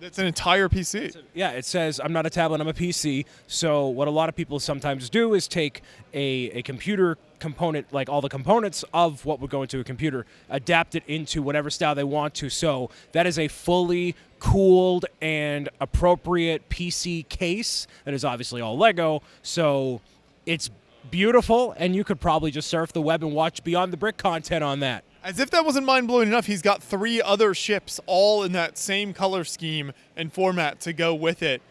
That's an entire PC. Yeah, it says, I'm not a tablet, I'm a PC. So what a lot of people sometimes do is take a computer component, like all the components of what would go into a computer, adapt it into whatever style they want to. So that is a fully cooled and appropriate PC case that is obviously all Lego. So it's beautiful, and you could probably just surf the web and watch Beyond the Brick content on that. As if that wasn't mind-blowing enough, he's got 3 other ships all in that same color scheme and format to go with it.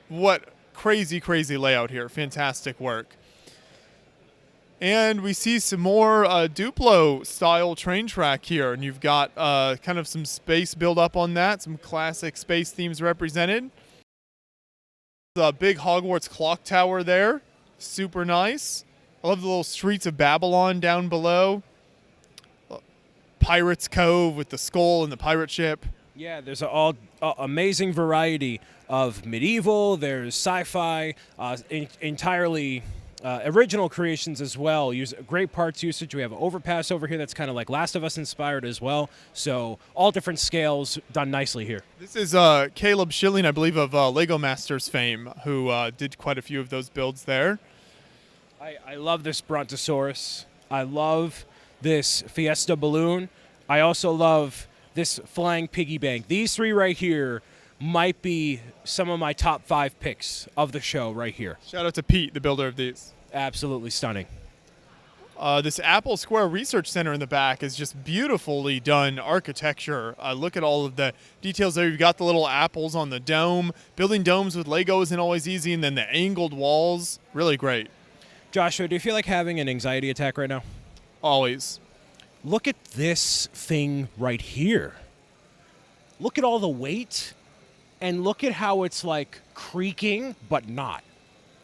What crazy, crazy layout here. Fantastic work. And we see some more Duplo-style train track here, and you've got kind of some space build up on that, some classic space themes represented. The big Hogwarts clock tower there, super nice. I love the little streets of Babylon down below. Pirates Cove with the skull and the pirate ship. Yeah, there's an amazing variety of medieval, there's sci-fi, entirely original creations as well. Use great parts usage. We have an overpass over here that's kind of like Last of Us inspired as well. So all different scales done nicely here. This is Caleb Schilling, I believe, of Lego Masters fame, who did quite a few of those builds there. I love this Brontosaurus. I love this Fiesta balloon. I also love this flying piggy bank. These 3 right here might be some of my top 5 picks of the show right here. Shout out to Pete, the builder of these. Absolutely stunning. This Apple Square Research Center in the back is just beautifully done architecture. Look at all of the details there. You've got the little apples on the dome. Building domes with Lego isn't always easy, and then the angled walls, really great. Joshua, do you feel like having an anxiety attack right now? Always. Look at this thing right here. Look at all the weight, and look at how it's like creaking, but not.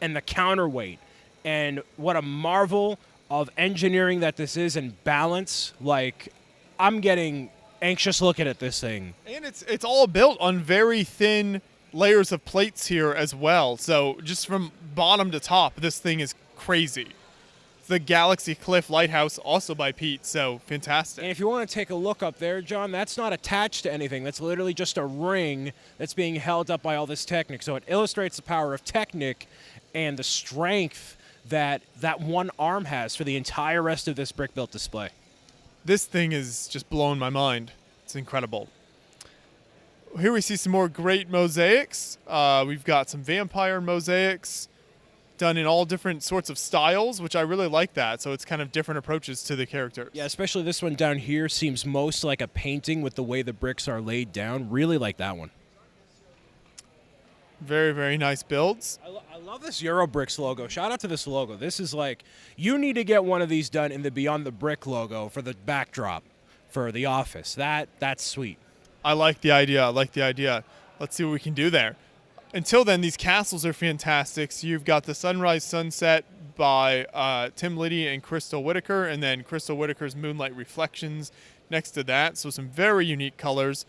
And the counterweight, and what a marvel of engineering that this is, and balance. Like, I'm getting anxious looking at this thing. And it's all built on very thin layers of plates here as well. So just from bottom to top, this thing is crazy. The Galaxy Cliff Lighthouse, also by Pete, so fantastic. And if you want to take a look up there, John, that's not attached to anything. That's literally just a ring that's being held up by all this Technic. So it illustrates the power of Technic and the strength that that one arm has for the entire rest of this brick-built display. This thing is just blowing my mind. It's incredible. Here we see some more great mosaics. We've got some vampire mosaics done in all different sorts of styles, which I really like that. So it's kind of different approaches to the characters. Yeah, especially this one down here seems most like a painting with the way the bricks are laid down. Really like that one. Very, very nice builds. I love this Eurobricks logo. Shout out to this logo. This is like, you need to get one of these done in the Beyond the Brick logo for the backdrop for the office. That's sweet. I like the idea. I like the idea. Let's see what we can do there. Until then, these castles are fantastic. So you've got the Sunrise Sunset by Tim Liddy and Crystal Whitaker, and then Crystal Whitaker's Moonlight Reflections next to that. So some very unique colors.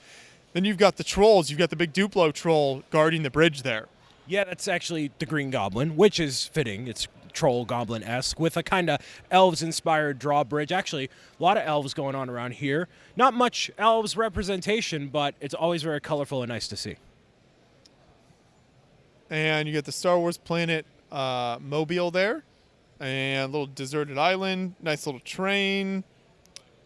Then you've got the trolls. You've got the big Duplo troll guarding the bridge there. Yeah, that's actually the Green Goblin, which is fitting. It's troll goblin-esque with a kind of elves-inspired drawbridge. Actually, a lot of elves going on around here. Not much elves representation, but it's always very colorful and nice to see. And you get the Star Wars planet Mobile there. And a little deserted island. Nice little train.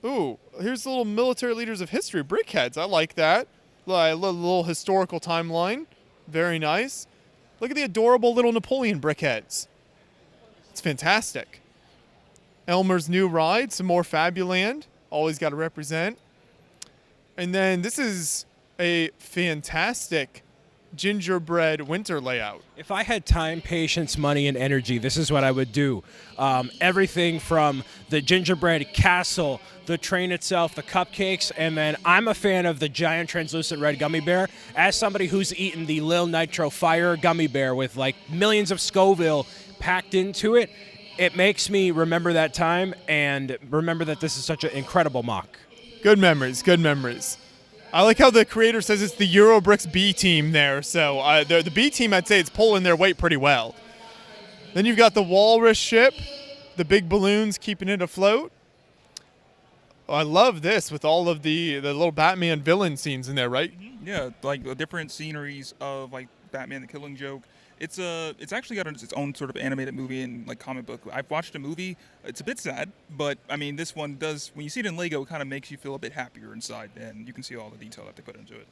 Ooh, here's the little military leaders of history. Brickheads, I like that. A little historical timeline. Very nice. Look at the adorable little Napoleon brickheads. It's fantastic. Elmer's New Ride, some more Fabuland. Always got to represent. And then this is a fantastic gingerbread winter layout. If I had time, patience, money, and energy, this is what I would do. Everything from the gingerbread castle, the train itself, the cupcakes, and then I'm a fan of the giant translucent red gummy bear. As somebody who's eaten the Lil Nitro Fire gummy bear with like millions of Scoville packed into it, it makes me remember that time and remember that this is such an incredible mock. Good memories, good memories. I like how the creator says it's the Eurobricks B team there. So the B team, I'd say it's pulling their weight pretty well. Then you've got the walrus ship, the big balloons keeping it afloat. Oh, I love this with all of the little Batman villain scenes in there, right? Yeah, like the different sceneries of like Batman the Killing Joke. It's actually got its own sort of animated movie and like comic book. I've watched a movie. It's a bit sad, but I mean this one does. When you see it in Lego, it kind of makes you feel a bit happier inside, and you can see all the detail that they put into it.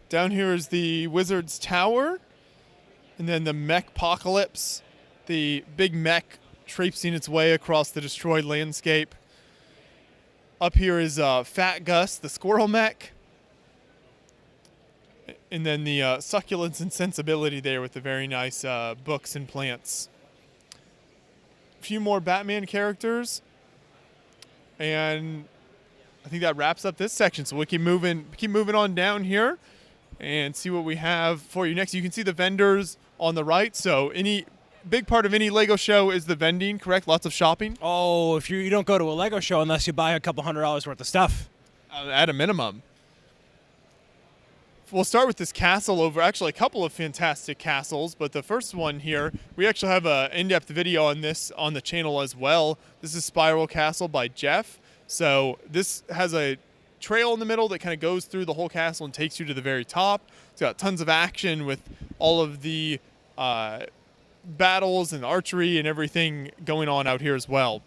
Down here is the Wizard's Tower, and then the Mech-pocalypse, the big mech traipsing its way across the destroyed landscape. Up here is Fat Gus, the squirrel mech. And then the succulence and sensibility there with the very nice books and plants. A few more Batman characters. And I think that wraps up this section. So we'll keep moving on down here and see what we have for you next. You can see the vendors on the right. So any big part of any Lego show is the vending, correct? Lots of shopping? Oh, if you don't go to a Lego show unless you buy a couple $100 worth of stuff. At a minimum. We'll start with this castle over, actually a couple of fantastic castles, but the first one here, we actually have an in-depth video on this on the channel as well. This is Spiral Castle by Jeff. So this has a trail in the middle that kind of goes through the whole castle and takes you to the very top. It's got tons of action with all of the battles and archery and everything going on out here as well.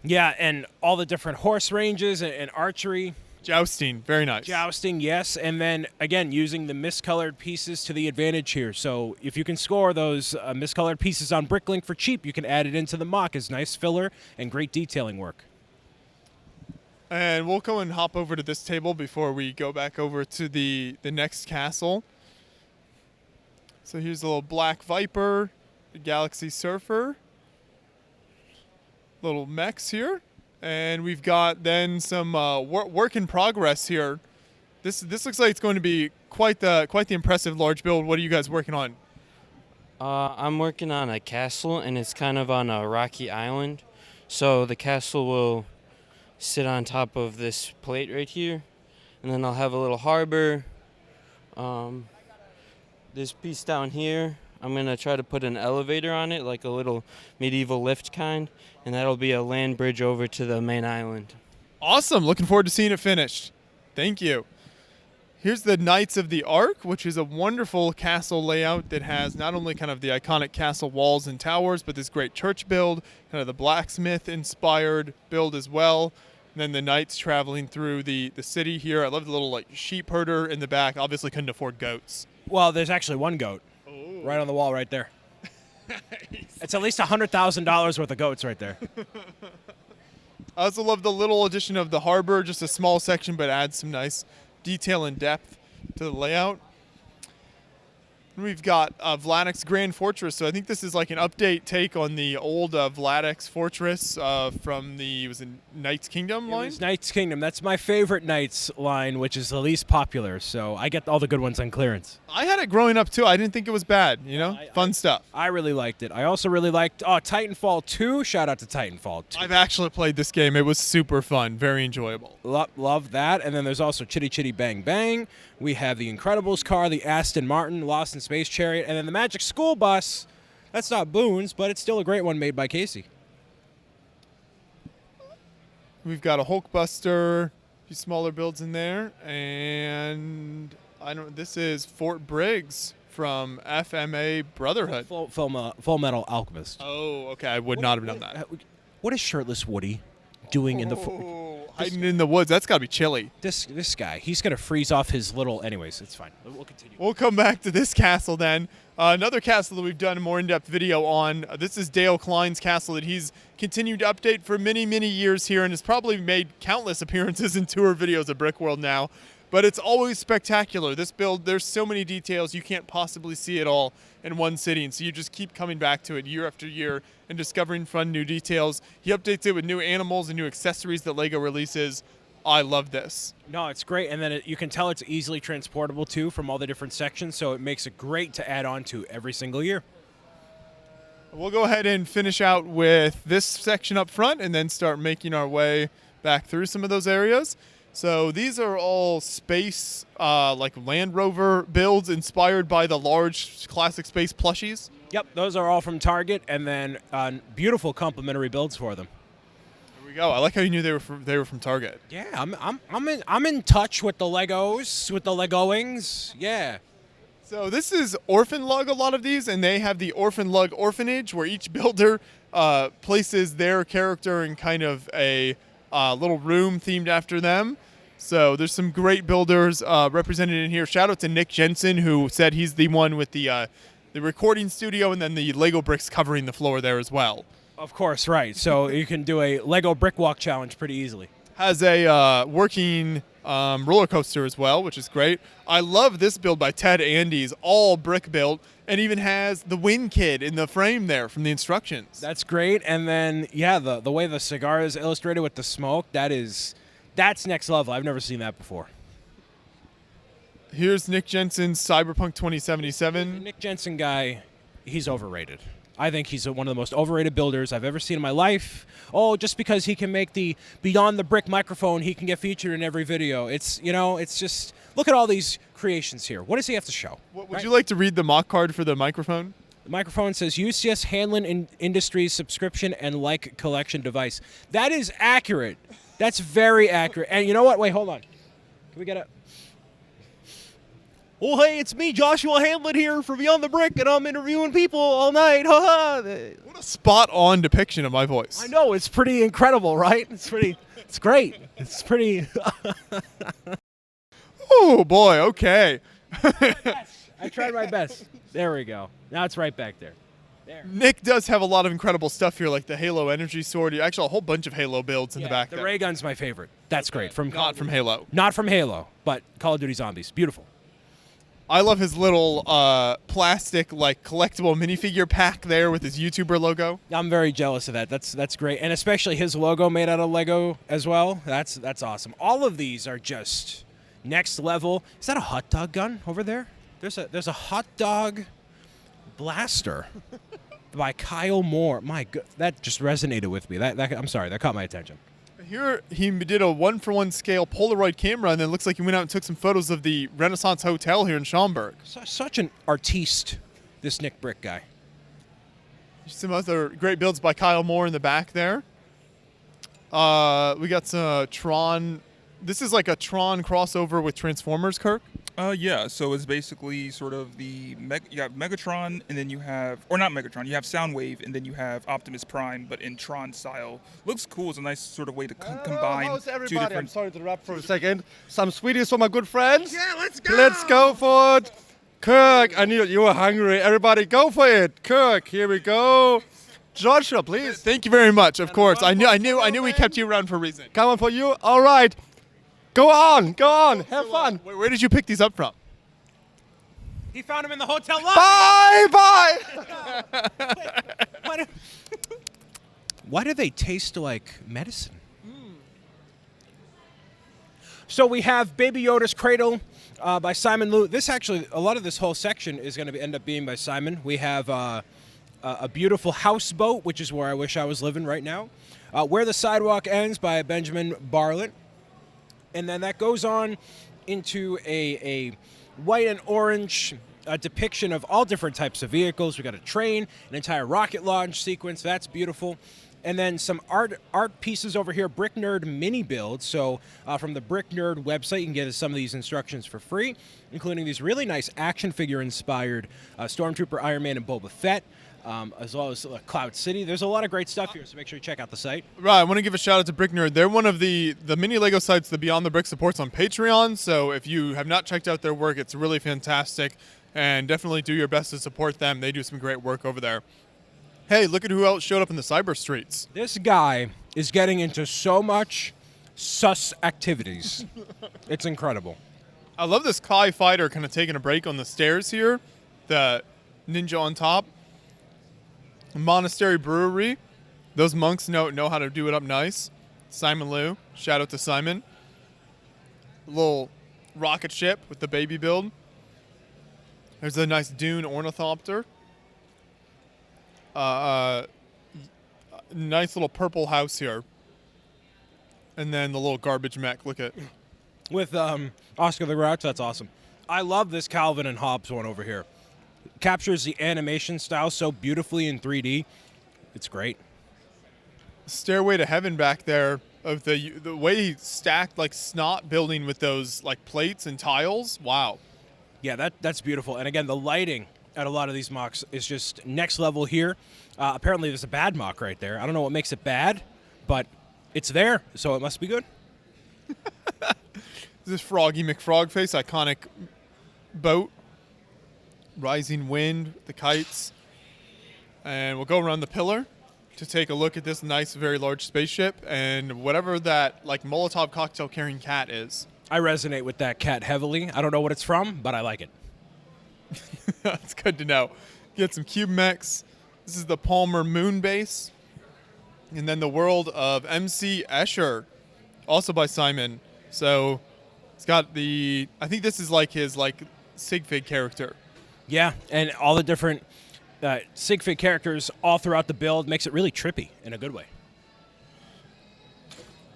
Yeah, and all the different horse ranges and archery. Jousting, very nice. Jousting, yes, and then again using the miscolored pieces to the advantage here. So if you can score those miscolored pieces on Bricklink for cheap, you can add it into the mock as nice filler and great detailing work. And we'll go and hop over to this table before we go back over to the next castle. So here's a little Black Viper, the Galaxy Surfer, little mechs here. And we've got then some work in progress here. This looks like it's going to be quite the impressive large build. What are you guys working on? I'm working on a castle, and it's kind of on a rocky island. So the castle will sit on top of this plate right here, and then I'll have a little harbor. This piece down here, I'm going to try to put an elevator on it, like a little medieval lift kind, and that'll be a land bridge over to the main island. Awesome. Looking forward to seeing it finished. Thank you. Here's the Knights of the Ark, which is a wonderful castle layout that has not only kind of the iconic castle walls and towers, but this great church build, kind of the blacksmith-inspired build as well. And then the knights traveling through the city here. I love the little sheep herder in the back. Obviously couldn't afford goats. Well, there's actually one goat right on the wall right there. It's at least $100,000 worth of goats right there. I also love the little addition of the harbor, just a small section, but adds some nice detail and depth to the layout. We've got Vladek's Grand Fortress. So I think this is like an update take on the old Vladek's Fortress from the Knights Kingdom line? It was Knights Kingdom. That's my favorite Knights line, which is the least popular. So I get all the good ones on clearance. I had it growing up too. I didn't think it was bad, fun stuff. I really liked it. I also really liked Titanfall 2. Shout out to Titanfall 2. I've actually played this game. It was super fun, very enjoyable. Love that. And then there's also Chitty Chitty Bang Bang. We have the Incredibles car, the Aston Martin, Lost in Space Chariot, and then the Magic School Bus. That's not Boone's, but it's still a great one made by Casey. We've got a Hulkbuster, a few smaller builds in there, and this is Fort Briggs from FMA Brotherhood. Full Metal Alchemist. Oh, okay. I would not have done that. What is shirtless Woody doing in the hiding in the woods? That's got to be chilly. This guy, he's gonna freeze off his little. Anyways, it's fine. We'll continue. We'll come back to this castle then. Another castle that we've done a more in-depth video on. This is Dale Klein's castle that he's continued to update for many, many years here, and has probably made countless appearances in tour videos of Brickworld now. But it's always spectacular. This build, there's so many details, you can't possibly see it all in one sitting. So you just keep coming back to it year after year and discovering fun new details. He updates it with new animals and new accessories that LEGO releases. I love this. No, it's great. And then you can tell it's easily transportable too from all the different sections. So it makes it great to add on to every single year. We'll go ahead and finish out with this section up front and then start making our way back through some of those areas. So these are all space, like Land Rover builds inspired by the large classic space plushies. Yep, those are all from Target, and then beautiful complementary builds for them. There we go. I like how you knew they were from Target. Yeah, I'm in touch with the Legos, with the Legoings. Yeah. So this is Orphan Lug, a lot of these, and they have the Orphan Lug Orphanage, where each builder places their character in kind of a little room themed after them. So there's some great builders represented in here. Shout out to Nick Jensen, who said he's the one with the recording studio and then the Lego bricks covering the floor there as well. Of course, right. So you can do a Lego brick walk challenge pretty easily. Has a working roller coaster as well, which is great. I love this build by Ted Andes, all brick built, and even has the Wind Kid in the frame there from the instructions. That's great. And then, yeah, the way the cigar is illustrated with the smoke, that's next level. I've never seen that before. Here's Nick Jensen's Cyberpunk 2077. The Nick Jensen guy, he's overrated. I think he's one of the most overrated builders I've ever seen in my life. Oh, just because he can make the Beyond the Brick microphone, he can get featured in every video. It's just, look at all these creations here. What does he have to show? Would you like to read the mock card for the microphone? The microphone says UCS Hanlon Industries subscription and like collection device. That is accurate. That's very accurate. And you know what? Wait, hold on. Can we get a... Oh, hey, it's me, Joshua Hamlet here from Beyond the Brick, and I'm interviewing people all night. What a spot-on depiction of my voice. I know, it's pretty incredible, right? It's great. It's pretty... Oh, boy, okay. I tried my best. There we go. Now it's right back there. Nick does have a lot of incredible stuff here, like the Halo Energy Sword. Actually, a whole bunch of Halo builds in the back there. The ray gun's my favorite. That's great. Not from Halo. Not from Halo, but Call of Duty Zombies. Beautiful. I love his little plastic, like, collectible minifigure pack there with his YouTuber logo. I'm very jealous of that. That's great, and especially his logo made out of Lego as well. That's awesome. All of these are just next level. Is that a hot dog gun over there? There's a hot dog blaster by Kyle Moore. My God, that just resonated with me. I'm sorry, that caught my attention. Here he did a 1-for-1 scale Polaroid camera, and then it looks like he went out and took some photos of the Renaissance Hotel here in Schaumburg. Such an artiste, this Nick Brick guy. Some other great builds by Kyle Moore in the back there. We got some Tron. This is like a Tron crossover with Transformers, Kirk. Yeah, so it's basically sort of you have Megatron, and then you have, or not Megatron, you have Soundwave, and then you have Optimus Prime, but in Tron style. Looks cool. It's a nice sort of way to combine how's two everybody? different... I'm sorry to interrupt for a second. Some sweeties for my good friends. Yeah, let's go. Let's go for it. Kirk, I knew you were hungry. Everybody go for it. Kirk, here we go. Joshua, please. Thank you very much. Of course, I knew we kept you around for a reason. Come on for you. All right. Go on. Have fun. Where did you pick these up from? He found him in the hotel lobby. Bye. Why do they taste like medicine? So we have Baby Yoda's Cradle by Simon Liu. This actually, a lot of this whole section is going to end up being by Simon. We have a beautiful houseboat, which is where I wish I was living right now. Where the Sidewalk Ends by Benjamin Bartlett. And then that goes on into a white and orange depiction of all different types of vehicles. We got a train, an entire rocket launch sequence. That's beautiful. And then some art pieces over here, Brick Nerd mini builds. So from the Brick Nerd website, you can get some of these instructions for free, including these really nice action figure inspired Stormtrooper, Iron Man, and Boba Fett. As well as Cloud City. There's a lot of great stuff here, so make sure you check out the site. Right, I want to give a shout out to Brick Nerd. They're one of the mini Lego sites that Beyond the Brick supports on Patreon, so if you have not checked out their work, it's really fantastic, and definitely do your best to support them. They do some great work over there. Hey, look at who else showed up in the cyber streets. This guy is getting into so much sus activities. It's incredible. I love this Kai fighter kind of taking a break on the stairs here. The ninja on top. Monastery Brewery. Those monks know how to do it up nice. Simon Liu. Shout out to Simon. A little rocket ship with the baby build. There's a nice dune ornithopter. Nice little purple house here. And then the little garbage mech. Look at. With Oscar the Grouch, that's awesome. I love this Calvin and Hobbes one over here. Captures the animation style so beautifully in 3D. It's great. Stairway to Heaven back there of the way he stacked like snot building with those like plates and tiles. Wow. Yeah, that's beautiful. And again, the lighting at a lot of these mocks is just next level here. Apparently there's a bad mock right there. I don't know what makes it bad, but it's there, so it must be good. This Froggy McFrogface iconic boat. Rising Wind, the kites. And we'll go around the pillar. to take a look at this nice, very large spaceship and whatever that like Molotov cocktail carrying cat is. I resonate with that cat heavily. I don't know what it's from, but I like it. That's good to know. Get some cube mechs. This is the Palmer Moon Base. And then the world of MC Escher, also by Simon. So it's got the, I think this is like his like sig fig character. Yeah, and all the different sig fig characters all throughout the build makes it really trippy in a good way.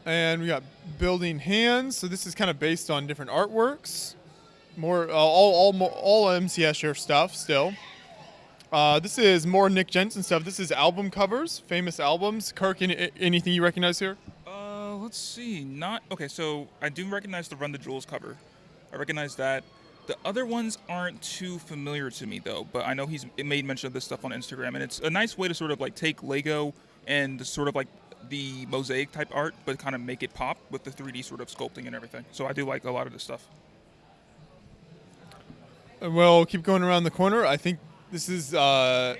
And we got building hands. So this is kind of based on different artworks. More all MC Escher stuff still. This is more Nick Jensen stuff. This is album covers, famous albums. Kirk, anything you recognize here? Let's see. Okay. So I do recognize the Run the Jewels cover. I recognize that. The other ones aren't too familiar to me though. But I know he's made mention of this stuff on Instagram, and it's a nice way to sort of like take Lego and sort of like the mosaic type art, but kind of make it pop with the 3D sort of sculpting and everything. So I do like a lot of this stuff. We'll keep going around the corner. I think this is. There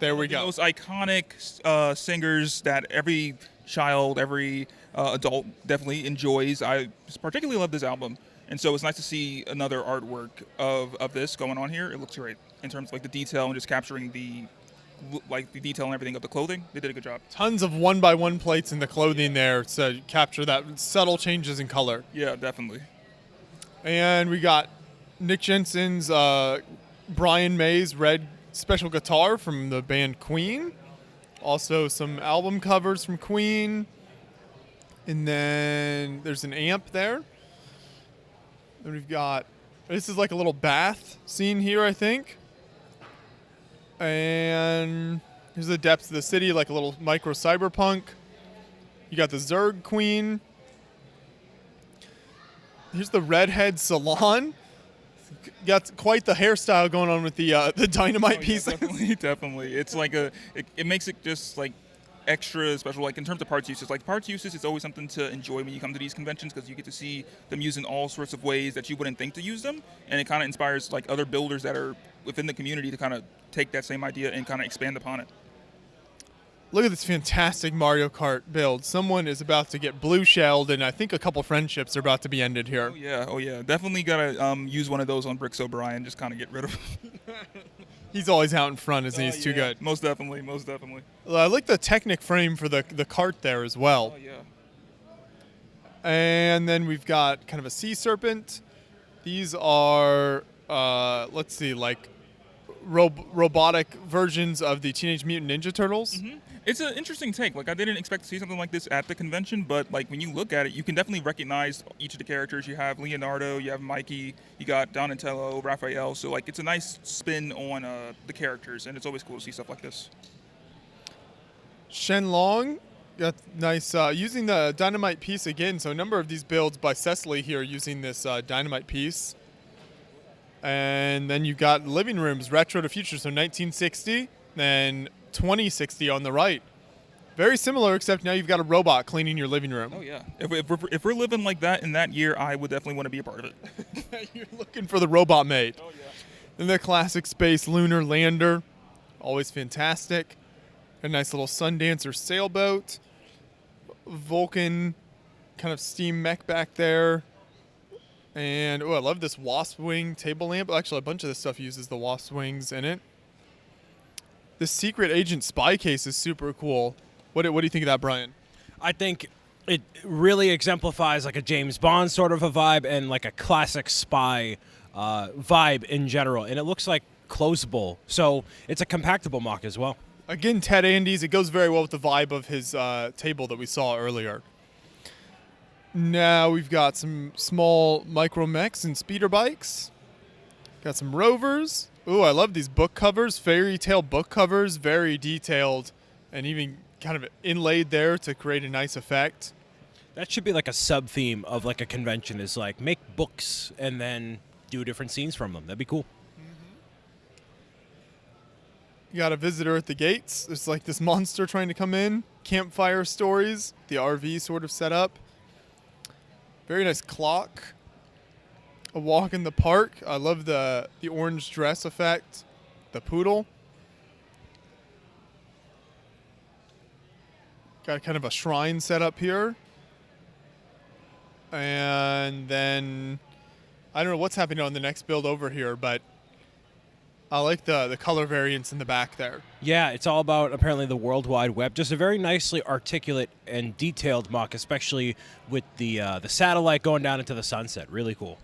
we go. Those iconic singers that every child, every adult definitely enjoys. I particularly love this album, and so it's nice to see another artwork of this going on here. It looks great in terms of like the detail and just capturing the detail and everything of the clothing. They did a good job. Tons of 1x1 plates in the clothing there to capture that subtle changes in color. Yeah, definitely. And we got Nick Jensen's Brian May's red special guitar from the band Queen. Also some album covers from Queen. And then there's an amp there. Then we've got, this is like a little bath scene here, I think. And here's the depths of the city, like a little micro cyberpunk. You got the Zerg Queen. Here's the Redhead Salon. Got quite the hairstyle going on with the dynamite piece. Yeah, definitely. It's like it makes it just like extra special. Like in terms of parts uses, it's always something to enjoy when you come to these conventions because you get to see them used in all sorts of ways that you wouldn't think to use them, and it kind of inspires like other builders that are within the community to kind of take that same idea and kind of expand upon it. Look at this fantastic Mario Kart build. Someone is about to get blue shelled, and I think a couple friendships are about to be ended here. Oh yeah. Definitely gotta use one of those on Bricks O'Brien. Just kind of get rid of him. He's always out in front, isn't he? He's too good. Most definitely. I like the Technic frame for the cart there as well. Oh yeah. And then we've got kind of a sea serpent. These are, let's see, like robotic versions of the Teenage Mutant Ninja Turtles. Mm-hmm. It's an interesting take. Like I didn't expect to see something like this at the convention, but like when you look at it, you can definitely recognize each of the characters. You have Leonardo, you have Mikey, you got Donatello, Raphael. So like it's a nice spin on the characters, and it's always cool to see stuff like this. Shenlong, got nice using the dynamite piece again. So a number of these builds by Cecily here using this dynamite piece. And then you've got living rooms, retro to future, so 1960, then 2060 on the right. Very similar, except now you've got a robot cleaning your living room. Oh, yeah. If we're living like that in that year, I would definitely want to be a part of it. You're looking for the robot maid. Oh, yeah. Then the classic space lunar lander, always fantastic. A nice little Sundancer sailboat. Vulcan kind of steam mech back there. And, I love this wasp wing table lamp. Actually, a bunch of this stuff uses the wasp wings in it. The secret agent spy case is super cool. What do you think of that, Brian? I think it really exemplifies like a James Bond sort of a vibe and like a classic spy vibe in general. And it looks like closable. So it's a compactable mock as well. Again, Ted Andes. It goes very well with the vibe of his table that we saw earlier. Now we've got some small micro mechs and speeder bikes. Got some rovers. Ooh, I love these book covers, fairy tale book covers, very detailed and even kind of inlaid there to create a nice effect. That should be like a sub-theme of like a convention is like make books and then do different scenes from them. That'd be cool. You got a visitor at the gates. There's like this monster trying to come in. Campfire stories, the RV sort of set up. Very nice clock. A walk in the park. I love the orange dress effect. The poodle. Got kind of a shrine set up here. And then I don't know what's happening on the next build over here, but I like the color variants in the back there. Yeah, it's all about apparently the World Wide Web. Just a very nicely articulate and detailed MOC, especially with the satellite going down into the sunset. Really cool.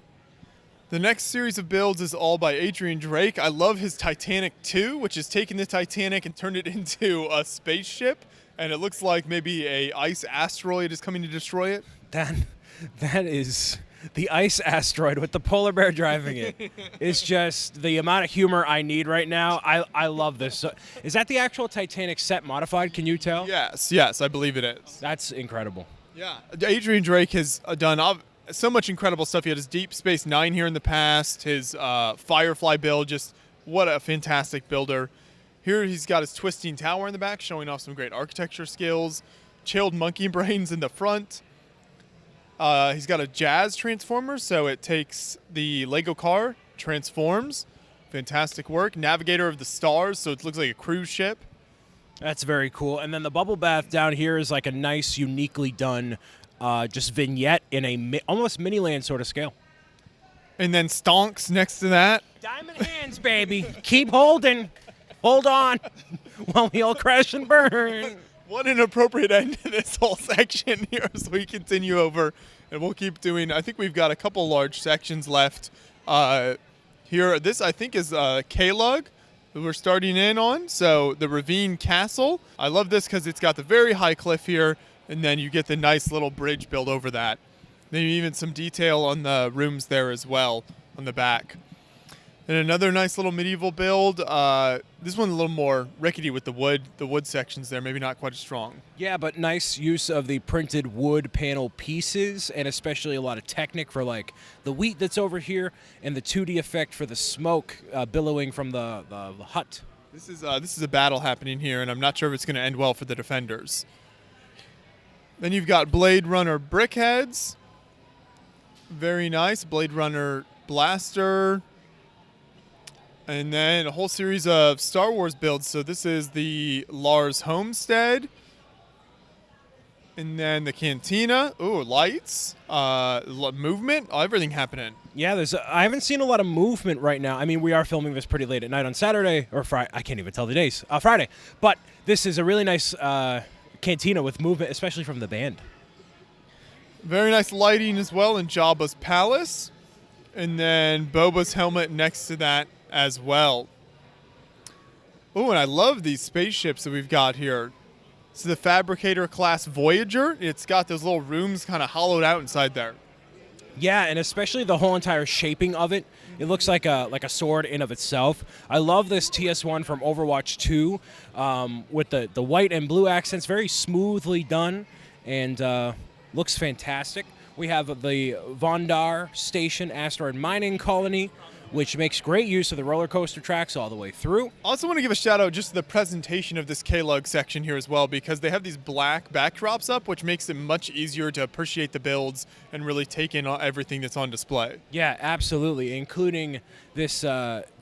The next series of builds is all by Adrian Drake. I love his Titanic 2, which is taking the Titanic and turned it into a spaceship, and it looks like maybe a ice asteroid is coming to destroy it. That is the ice asteroid with the polar bear driving it. It's just the amount of humor I need right now. I love this. So, is that the actual Titanic set modified? Can you tell? Yes, I believe it is. That's incredible. Yeah, Adrian Drake has done so much incredible stuff. He had his Deep Space Nine here in the past, his Firefly build, just what a fantastic builder. Here he's got his Twisting Tower in the back, showing off some great architecture skills. Chilled monkey brains in the front. He's got a Jazz Transformer, so it takes the Lego car, transforms. Fantastic work. Navigator of the Stars, so it looks like a cruise ship. That's very cool. And then the bubble bath down here is like a nice, uniquely done just vignette in a almost Miniland sort of scale. And then Stonks next to that. Diamond hands, baby. Keep holding. Hold on while we all crash and burn. What an appropriate end to this whole section here as we continue over. And we'll keep doing, I think we've got a couple large sections left here. This, I think, is K-Lug that we're starting in on. So the Ravine Castle. I love this because it's got the very high cliff here, and then you get the nice little bridge built over that. Then even some detail on the rooms there as well on the back. And another nice little medieval build. This one a little more rickety with the wood sections there, maybe not quite as strong. Yeah, but nice use of the printed wood panel pieces, and especially a lot of Technic for like the wheat that's over here, and the 2D effect for the smoke billowing from the hut. This is a battle happening here, and I'm not sure if it's going to end well for the defenders. Then you've got Blade Runner brickheads. Very nice. Blade Runner blaster. And then a whole series of Star Wars builds. So this is the Lars Homestead. And then the Cantina. Ooh, lights. Movement. Oh, everything happening. Yeah, I haven't seen a lot of movement right now. I mean, we are filming this pretty late at night on Saturday, or Friday. I can't even tell the days. Friday. But this is a really nice Cantina with movement, especially from the band. Very nice lighting as well in Jabba's palace. And then Boba's helmet next to that as well. Oh, and I love these spaceships that we've got here. This is the Fabricator class Voyager. It's got those little rooms kind of hollowed out inside there. Yeah, and especially the whole entire shaping of it. It looks like a sword in of itself. I love this TS1 from Overwatch 2 with the white and blue accents, very smoothly done, and looks fantastic. We have the Vondar Station Asteroid Mining Colony, which makes great use of the roller coaster tracks all the way through. I also want to give a shout out just to the presentation of this K-Lug section here as well, because they have these black backdrops up, which makes it much easier to appreciate the builds and really take in everything that's on display. Yeah, absolutely, including this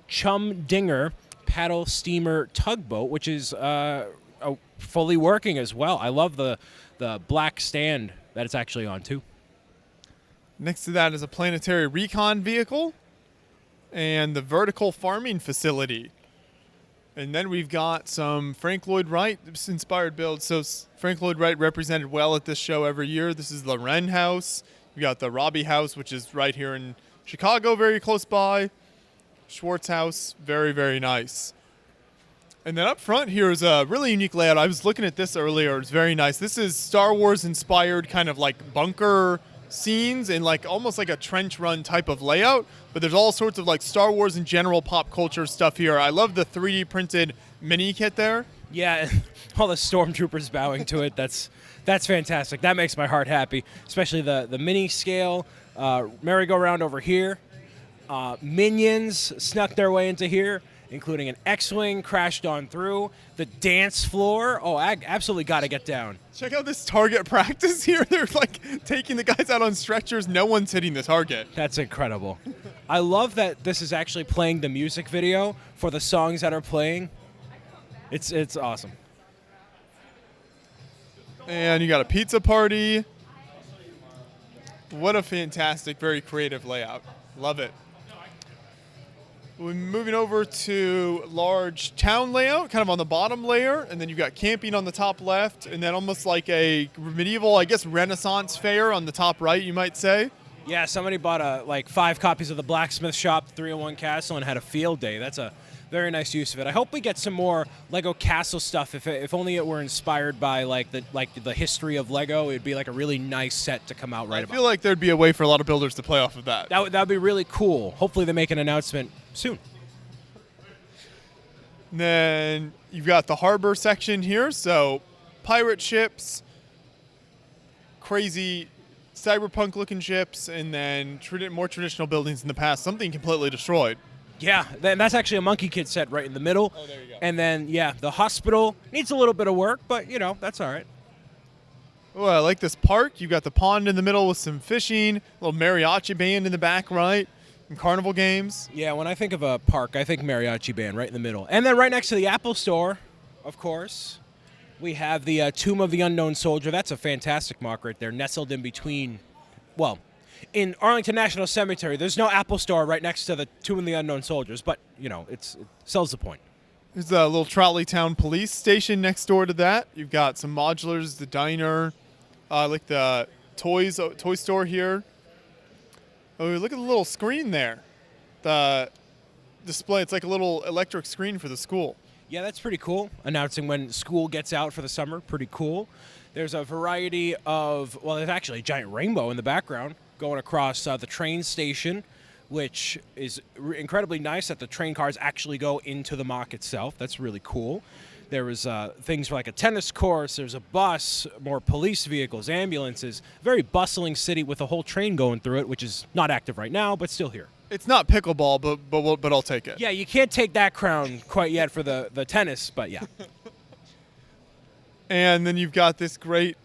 Chum Dinger paddle steamer tugboat, which is fully working as well. I love the black stand that it's actually on too. Next to that is a planetary recon vehicle and the vertical farming facility. And then we've got some Frank Lloyd Wright inspired builds. So Frank Lloyd Wright represented well at this show every year. This is the Wren House. We got the Robbie House, which is right here in Chicago, very close by. Schwartz House, very, very nice. And then up front here is a really unique layout. I was looking at this earlier. It's very nice. This is Star Wars inspired kind of like bunker scenes and like almost like a trench run type of layout, but there's all sorts of like Star Wars and general pop culture stuff here. I love the 3D printed mini kit there. Yeah, all the stormtroopers bowing to it. That's fantastic. That makes my heart happy, especially the mini scale merry-go-round over here. Minions snuck their way into here, including an X-Wing crashed on through. The dance floor. Oh, I absolutely got to get down. Check out this target practice here. They're like taking the guys out on stretchers. No one's hitting the target. That's incredible. I love that this is actually playing the music video for the songs that are playing. It's awesome. And you got a pizza party. What a fantastic, very creative layout. Love it. We're moving over to large town layout, kind of on the bottom layer, and then you've got camping on the top left, and then almost like a medieval, I guess, Renaissance fair on the top right, you might say. Yeah, somebody bought like 5 copies of the Blacksmith Shop 301 Castle and had a field day. That's a very nice use of it. I hope we get some more Lego Castle stuff. If only it were inspired by like the history of Lego, it'd be like a really nice set to come out right about. I feel like there'd be a way for a lot of builders to play off of that. That'd be really cool. Hopefully they make an announcement soon. And then you've got the harbor section here, so pirate ships, crazy cyberpunk looking ships, and then more traditional buildings in the past, something completely destroyed. Yeah, that's actually a Monkey Kid set right in the middle. Oh, there you go. And then, yeah, the hospital needs a little bit of work, but, you know, that's all right. Oh, I like this park. You've got the pond in the middle with some fishing, a little mariachi band in the back, right? And carnival games. Yeah, when I think of a park, I think mariachi band right in the middle. And then right next to the Apple Store, of course, we have the Tomb of the Unknown Soldier. That's a fantastic mock right there, nestled in between, well, in Arlington National Cemetery, there's no Apple Store right next to the Tomb of the Unknown Soldiers, but, you know, it sells the point. There's a little Trolley Town police station next door to that. You've got some modulars, the diner, like the toy store here. Oh, look at the little screen there. The display, it's like a little electric screen for the school. Yeah, that's pretty cool. Announcing when school gets out for the summer, pretty cool. There's a variety of, well, there's actually a giant rainbow in the background going across the train station, which is incredibly nice that the train cars actually go into the mock itself. That's really cool. There was things like a tennis course, there's a bus, more police vehicles, ambulances. Very bustling city with a whole train going through it, which is not active right now, but still here. It's not pickleball, but I'll take it. Yeah, you can't take that crown quite yet for the tennis, but yeah. And then you've got this great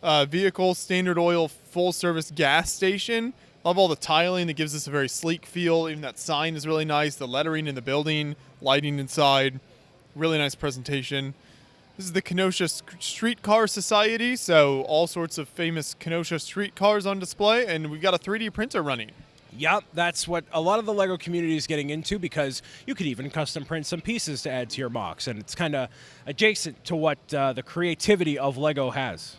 vehicle, Standard Oil full-service gas station. Love all the tiling that gives us a very sleek feel. Even that sign is really nice. The lettering in the building, lighting inside, really nice presentation. This is the Kenosha Streetcar Society, so all sorts of famous Kenosha streetcars on display, and we've got a 3D printer running. Yep, that's what a lot of the LEGO community is getting into, because you could even custom print some pieces to add to your mocks, and it's kind of adjacent to what the creativity of LEGO has.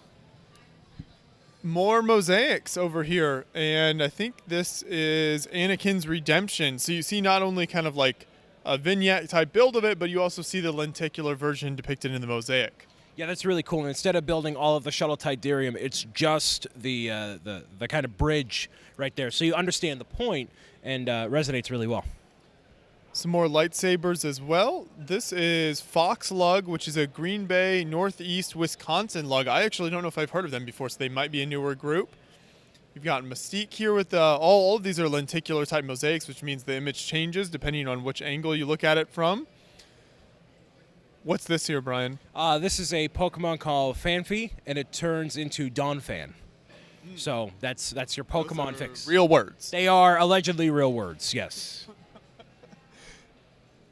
More mosaics over here, and I think this is Anakin's redemption. So you see not only kind of like a vignette type build of it, but you also see the lenticular version depicted in the mosaic. Yeah, that's really cool. And instead of building all of the shuttle Tidarium, it's just the kind of bridge right there. So you understand the point, and resonates really well. Some more lightsabers as well. This is Fox Lug, which is a Green Bay, Northeast Wisconsin lug. I actually don't know if I've heard of them before, so they might be a newer group. You've got Mystique here with all of these are lenticular type mosaics, which means the image changes depending on which angle you look at it from. What's this here, Brian? This is a Pokemon called Fanfi, and it turns into Donphan. So that's your Pokemon fix. Real words. They are allegedly real words, yes.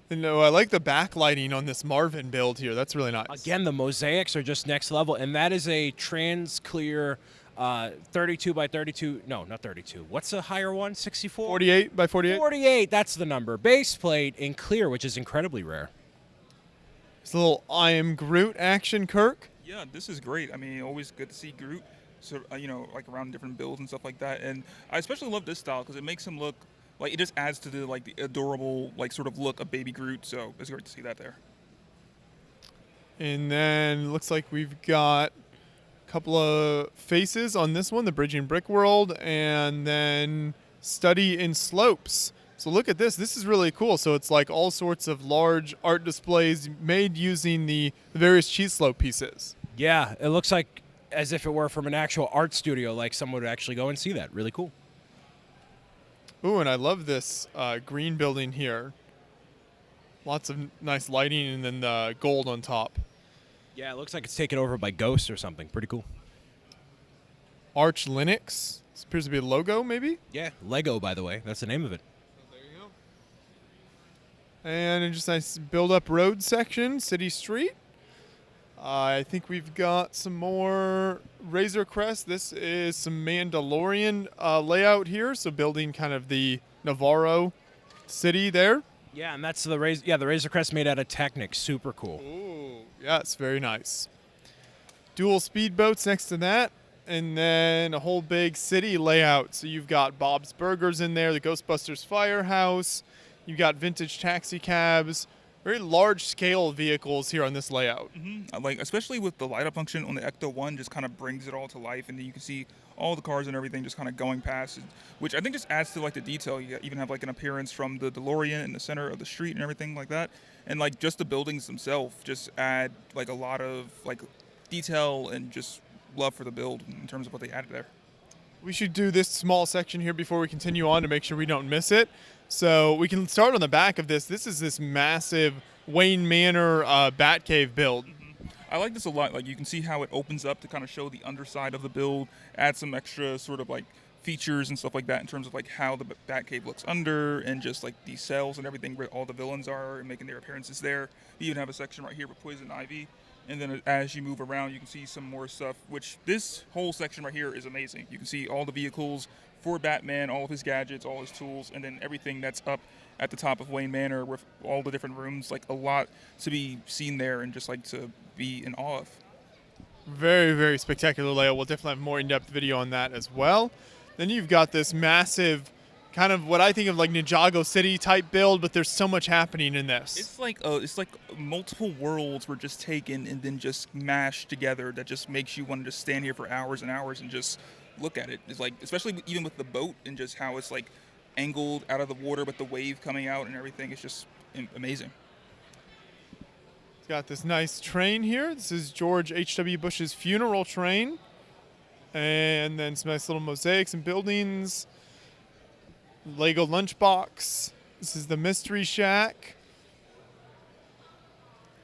No, I like the backlighting on this Marvin build here. That's really nice. Again, the mosaics are just next level, and that is a trans-clear 32 by 32. No, not 32. What's a higher one? 64? 48 by 48? 48, that's the number. Base plate in clear, which is incredibly rare. It's a little I Am Groot action, Kirk. Yeah, this is great. I mean, always good to see Groot, so you know, like around different builds and stuff like that. And I especially love this style because it makes him look like it just adds to the adorable sort of look of Baby Groot. So it's great to see that there. And then looks like we've got a couple of faces on this one, the Bridging Brickworld, and then Study in Slopes. So look at this. This is really cool. So it's like all sorts of large art displays made using the various cheese slope pieces. Yeah, it looks like as if it were from an actual art studio, like someone would actually go and see that. Really cool. Ooh, and I love this green building here. Lots of nice lighting and then the gold on top. Yeah, it looks like it's taken over by Ghost or something. Pretty cool. Arch Linux. This appears to be a logo, maybe? Yeah, Lego, by the way. That's the name of it. There you go. And just nice build-up road section, city street. I think we've got some more Razor Crest. This is some Mandalorian layout here, so building kind of the Navarro city there. Yeah, and that's the Razor Crest made out of Technic. Super cool. Ooh, yeah, it's very nice. Dual speedboats next to that, and then a whole big city layout. So you've got Bob's Burgers in there, the Ghostbusters Firehouse. You've got vintage taxi cabs. Very large-scale vehicles here on this layout. Like, especially with the light-up function on the Ecto 1, just kind of brings it all to life, and then you can see all the cars and everything just kind of going past, which I think just adds to like the detail. You even have like an appearance from the DeLorean in the center of the street and everything like that, and like just the buildings themselves just add like a lot of like detail and just love for the build in terms of what they added there. We should do this small section here before we continue on to make sure we don't miss it. So we can start on the back of this. This is this massive Wayne Manor Batcave build. I like this a lot. Like, you can see how it opens up to kind of show the underside of the build, add some extra sort of like features and stuff like that in terms of like how the Batcave looks under, and just like these cells and everything where all the villains are and making their appearances there. You even have a section right here with Poison Ivy. And then as you move around, you can see some more stuff, which this whole section right here is amazing. You can see all the vehicles for Batman, all of his gadgets, all his tools, and then everything that's up at the top of Wayne Manor with all the different rooms. Like, a lot to be seen there and just like to be in awe of. Very, very spectacular layout. We'll definitely have more in-depth video on that as well. Then you've got this massive, kind of what I think of like Ninjago City type build, but there's so much happening in this. It's like multiple worlds were just taken and then just mashed together that just makes you want to just stand here for hours and hours and just look at it. It's like, especially even with the boat and just how it's like angled out of the water with the wave coming out and everything. It's just amazing. It's got this nice train here. This is George H.W. Bush's funeral train. And then some nice little mosaics and buildings. Lego lunchbox. This is the Mystery Shack.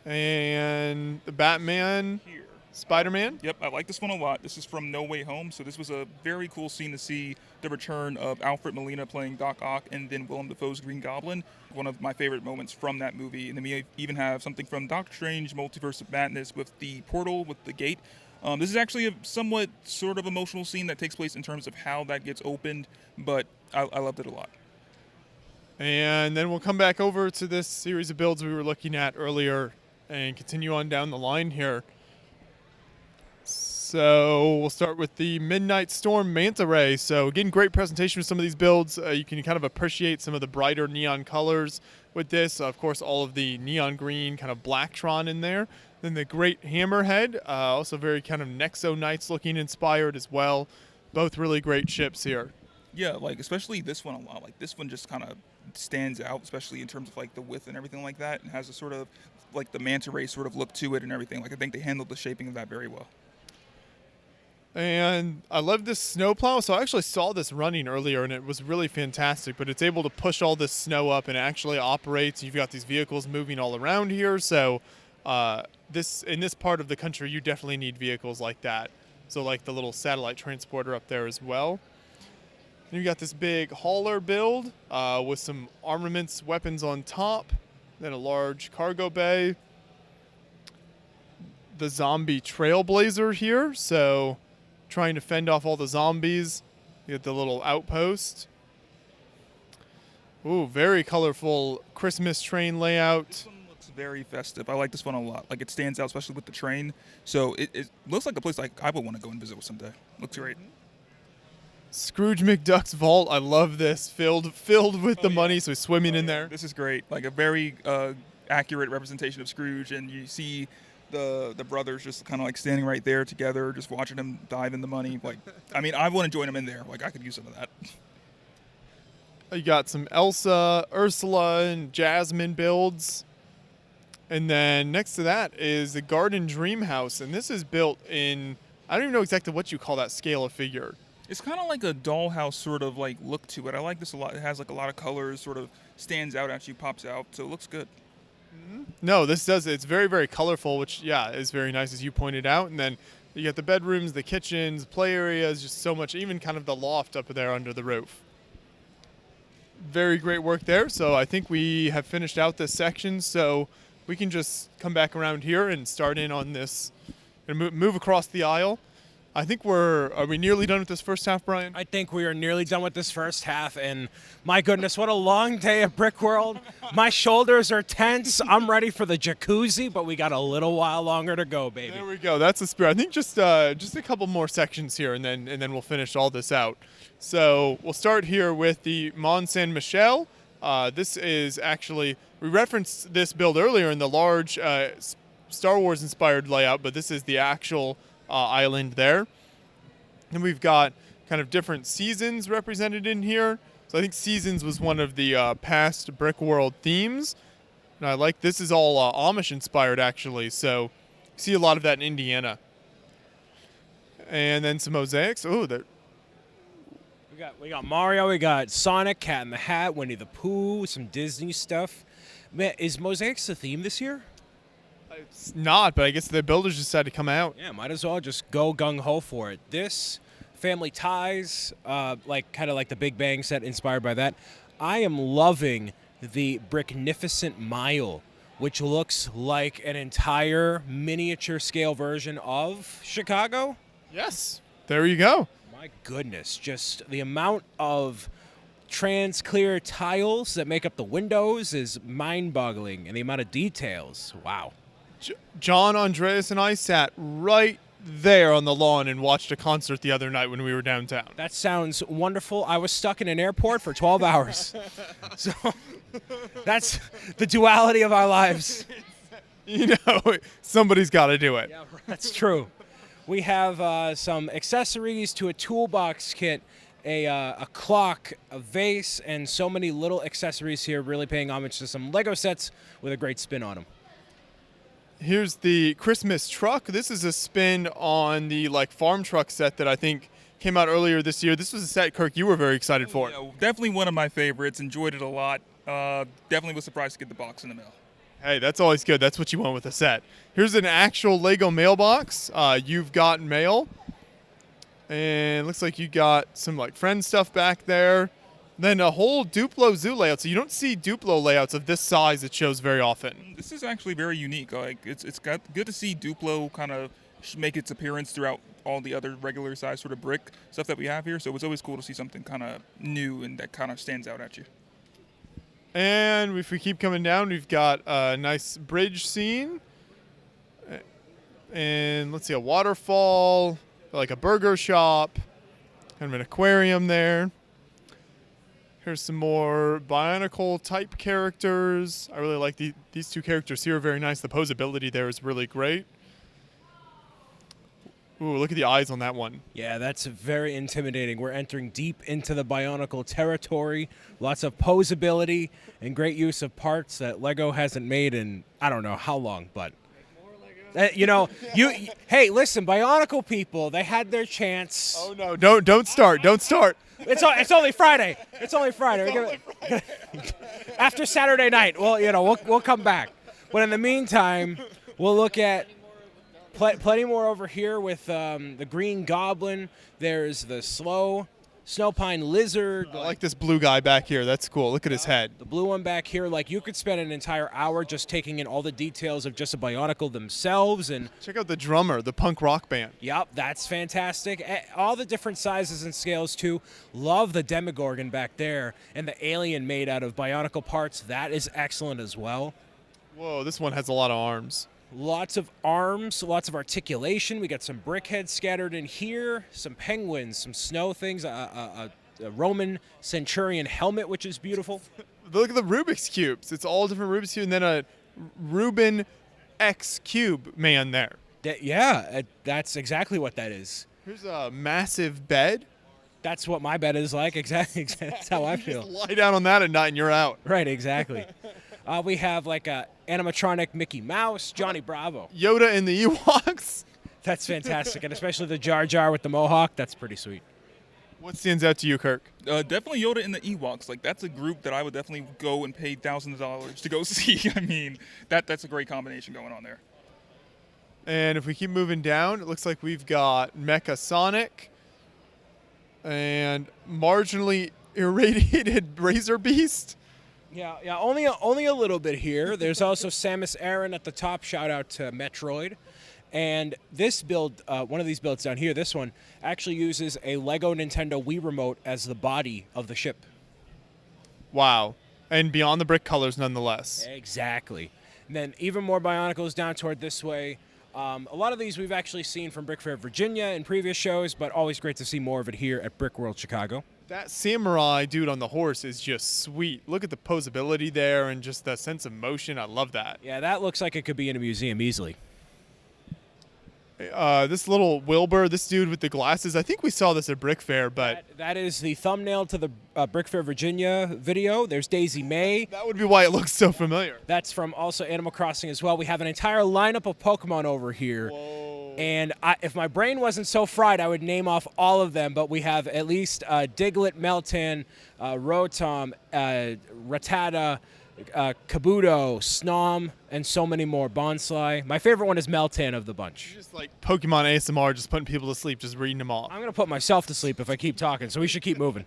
And the Batman. Here. Spider-Man. Yep, I like this one a lot. This is from No Way Home, so this was a very cool scene to see the return of Alfred Molina playing Doc Ock and then Willem Dafoe's Green Goblin. One of my favorite moments from that movie. And then we even have something from Doctor Strange Multiverse of Madness with the portal, with the gate. This is actually a somewhat sort of emotional scene that takes place in terms of how that gets opened, but I loved it a lot. And then we'll come back over to this series of builds we were looking at earlier and continue on down the line here. So we'll start with the Midnight Storm Manta Ray. So again, great presentation with some of these builds. You can kind of appreciate some of the brighter neon colors with this. Of course, all of the neon green kind of Blacktron in there. Then the Great Hammerhead, also very kind of Nexo Knights looking inspired as well. Both really great ships here. Yeah, like especially this one a lot. Like this one just kind of stands out, especially in terms of like the width and everything like that, and has a sort of like the manta ray sort of look to it and everything. Like, I think they handled the shaping of that very well. And I love this snowplow. So I actually saw this running earlier, and it was really fantastic. But it's able to push all this snow up, and it actually operates. You've got these vehicles moving all around here. So in this part of the country, you definitely need vehicles like that. So like the little satellite transporter up there as well. And you got this big hauler build with some armaments, weapons on top. Then a large cargo bay. The zombie trailblazer here. So trying to fend off all the zombies. You get the little outpost. Ooh, very colorful Christmas train layout. This one looks very festive. I like this one a lot. Like, it stands out, especially with the train. So it looks like a place like I would want to go and visit someday. Looks great. Scrooge McDuck's vault. I love this. Filled with the money, so he's swimming in there. This is great. Like a very accurate representation of Scrooge, and you see the brothers just kind of like standing right there together, just watching him dive in the money. Like, I mean, I want to join him in there. Like, I could use some of that. You got some Elsa, Ursula, and Jasmine builds. And then next to that is the Garden Dream House. And this is built in, I don't even know exactly what you call that scale of figure. It's kind of like a dollhouse sort of like look to it. I like this a lot. It has like a lot of colors, sort of stands out as you, pops out. So it looks good. No, this does. It's very, very colorful, which, yeah, is very nice, as you pointed out. And then you got the bedrooms, the kitchens, play areas, just so much, even kind of the loft up there under the roof. Very great work there. So I think we have finished out this section. So we can just come back around here and start in on this and move across the aisle. I think are we nearly done with this first half, Brian? I think we are nearly done with this first half, and my goodness, what a long day at Brickworld. My shoulders are tense. I'm ready for the jacuzzi, but we got a little while longer to go, baby. There we go. That's the spirit. I think just a couple more sections here, and then we'll finish all this out. So we'll start here with the Mont Saint Michel. This is actually, we referenced this build earlier in the large Star Wars inspired layout, but this is the actual island there. And we've got kind of different seasons represented in here. So I think seasons was one of the past Brickworld themes. And I like this is all Amish inspired actually. So you see a lot of that in Indiana. And then some mosaics. Oh, We got Mario, we got Sonic, Cat in the Hat, Winnie the Pooh, some Disney stuff. Man, is mosaics the theme this year? it's not, but I guess the builders decided to come out. Yeah, might as well just go gung-ho for it. This, Family Ties, kind of like the Big Bang set inspired by that. I am loving the Bricknificent Mile, which looks like an entire miniature scale version of Chicago. Yes, there you go. My goodness, just the amount of trans-clear tiles that make up the windows is mind-boggling, and the amount of details, wow. John, Andreas, and I sat right there on the lawn and watched a concert the other night when we were downtown. That sounds wonderful. I was stuck in an airport for 12 hours. So that's the duality of our lives. You know, somebody's got to do it. Yeah, that's true. We have some accessories to a toolbox kit, a clock, a vase, and so many little accessories here, really paying homage to some Lego sets with a great spin on them. Here's the Christmas truck. This is a spin on the farm truck set that I think came out earlier this year. This was a set, Kirk, you were very excited for. Yeah, definitely one of my favorites. Enjoyed it a lot. Definitely was surprised to get the box in the mail. Hey, that's always good. That's what you want with a set. Here's an actual Lego mailbox. You've got mail. And looks like you got some friend stuff back there. Then a whole Duplo zoo layout. So you don't see Duplo layouts of this size it shows very often. This is actually very unique. It's got good to see Duplo kind of make its appearance throughout all the other regular size sort of brick stuff that we have here. So it's always cool to see something kind of new and that kind of stands out at you. And if we keep coming down, we've got a nice bridge scene. And let's see, a waterfall, like a burger shop, kind of an aquarium there. Here's some more Bionicle type characters. I really like these two characters here, very nice. The posability there is really great. Ooh, look at the eyes on that one. Yeah, that's very intimidating. We're entering deep into the Bionicle territory. Lots of posability and great use of parts that Lego hasn't made in I don't know how long, but hey, listen, Bionicle people, they had their chance. Oh no, don't start. It's only Friday. It's only Friday. After Saturday night, we'll come back. But in the meantime, we'll look at plenty more over here with the Green Goblin. There's the Snowpine Lizard. I like this blue guy back here. That's cool. Look at his head. The blue one back here. You could spend an entire hour just taking in all the details of just a Bionicle themselves. And check out the drummer, the punk rock band. Yep, that's fantastic. All the different sizes and scales, too. Love the Demogorgon back there. And the alien made out of Bionicle parts. That is excellent as well. Whoa, this one has a lot of arms. Lots of arms, lots of articulation. We got some brickheads scattered in here, some penguins, some snow things, a Roman centurion helmet, which is beautiful. Look at the Rubik's Cubes. It's all different Rubik's Cubes, and then a Rubin X Cube man there. That's exactly what that is. Here's a massive bed. That's what my bed is like. Exactly. That's how I feel. Just lie down on that at night and you're out. Right, exactly. We have a animatronic Mickey Mouse, Johnny Bravo. Yoda and the Ewoks. That's fantastic, and especially the Jar Jar with the mohawk. That's pretty sweet. What stands out to you, Kirk? Definitely Yoda and the Ewoks. That's a group that I would definitely go and pay thousands of dollars to go see. I mean, that's a great combination going on there. And if we keep moving down, it looks like we've got Mecha Sonic and marginally irradiated Razor Beast. Yeah, only a little bit here. There's also Samus Aran at the top. Shout out to Metroid. And this build, one of these builds down here, this one, actually uses a Lego Nintendo Wii remote as the body of the ship. Wow. And beyond the brick colors, nonetheless. Exactly. And then even more Bionicles down toward this way. A lot of these we've actually seen from Brick Fair, Virginia in previous shows, but always great to see more of it here at Brickworld, Chicago. That samurai dude on the horse is just sweet. Look at the posability there and just the sense of motion. I love that. Yeah, that looks like it could be in a museum easily. This little Wilbur, this dude with the glasses, I think we saw this at Brick Fair, but... That is the thumbnail to the Brick Fair, Virginia video. There's Daisy May. That would be why it looks so familiar. That's from also Animal Crossing as well. We have an entire lineup of Pokemon over here. Whoa. And if my brain wasn't so fried, I would name off all of them, but we have at least Diglett, Meltan, Rotom, Rattata, Kabuto, Snom, and so many more. Bonsly. My favorite one is Meltan of the bunch. Just like Pokemon ASMR, just putting people to sleep, just reading them off. I'm going to put myself to sleep if I keep talking, so we should keep moving.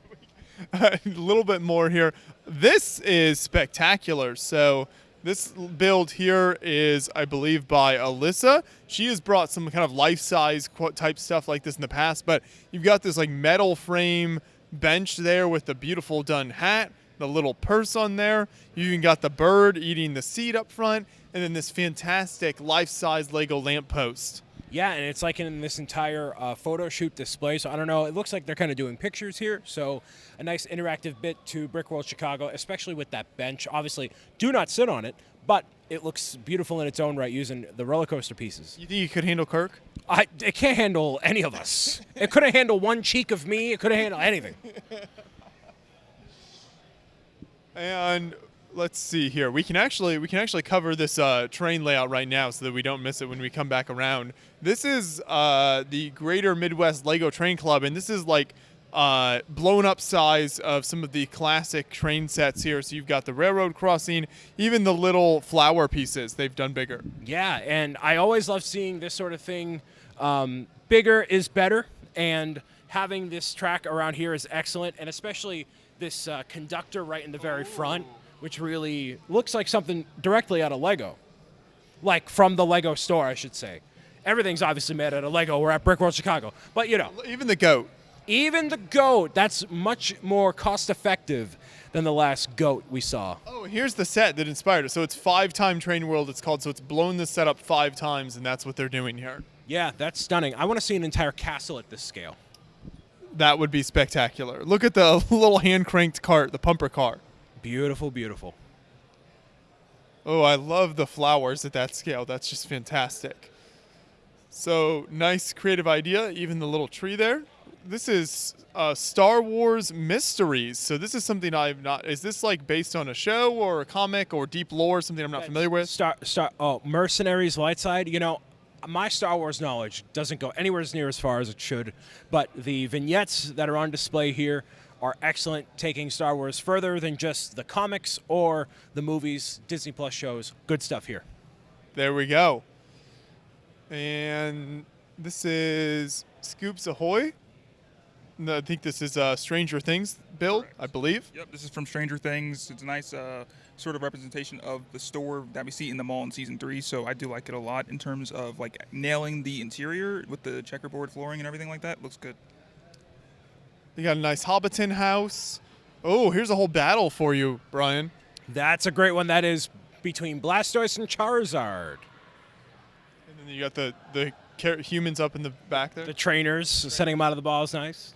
A little bit more here. This is spectacular. So this build here is, I believe, by Alyssa. She has brought some kind of life-size type stuff like this in the past, but you've got this like metal frame bench there with the beautiful done hat, the little purse on there. You even got the bird eating the seed up front, and then this fantastic life-size Lego lamppost. Yeah, and it's like in this entire photo shoot display. So I don't know. It looks like they're kind of doing pictures here. So a nice interactive bit to Brickworld Chicago, especially with that bench. Obviously, do not sit on it, but it looks beautiful in its own right using the roller coaster pieces. You think you could handle Kirk? It can't handle any of us. It couldn't handle one cheek of me. It couldn't handle anything. And let's see here. We can actually cover this train layout right now so that we don't miss it when we come back around. This is the Greater Midwest Lego Train Club, and this is like blown up size of some of the classic train sets here. So you've got the railroad crossing, even the little flower pieces they've done bigger. Yeah, and I always love seeing this sort of thing. Bigger is better, and having this track around here is excellent, and especially this conductor right in the very front, which really looks like something directly out of Lego. Like from the Lego store, I should say. Everything's obviously made out of Lego. We're at Brickworld Chicago. But, you know. Even the goat. Even the goat. That's much more cost-effective than the last goat we saw. Oh, here's the set that inspired it. So it's 5-time Train World, it's called. So it's blown this set up 5 times, and that's what they're doing here. Yeah, that's stunning. I want to see an entire castle at this scale. That would be spectacular. Look at the little hand-cranked cart, the pumper car. Beautiful, beautiful. Oh, I love the flowers at that scale. That's just fantastic. So, nice creative idea, even the little tree there. This is Star Wars Mysteries. So this is something I've not... Is this like based on a show or a comic or deep lore, something I'm not familiar with? Mercenaries Lightside. You know, my Star Wars knowledge doesn't go anywhere near as far as it should, but the vignettes that are on display here are excellent, taking Star Wars further than just the comics or the movies, Disney Plus shows. Good stuff here. There we go. And this is Scoops Ahoy. No, I think this is Stranger Things build, Correct. I believe. Yep, this is from Stranger Things. It's a nice sort of representation of the store that we see in the mall in season 3. So I do like it a lot in terms of like nailing the interior with the checkerboard flooring and everything like that. Looks good. You got a nice Hobbiton house. Oh, here's a whole battle for you, Brian. That's a great one. That is between Blastoise and Charizard. And then you got the humans up in the back there. The trainers setting them out of the balls. Nice.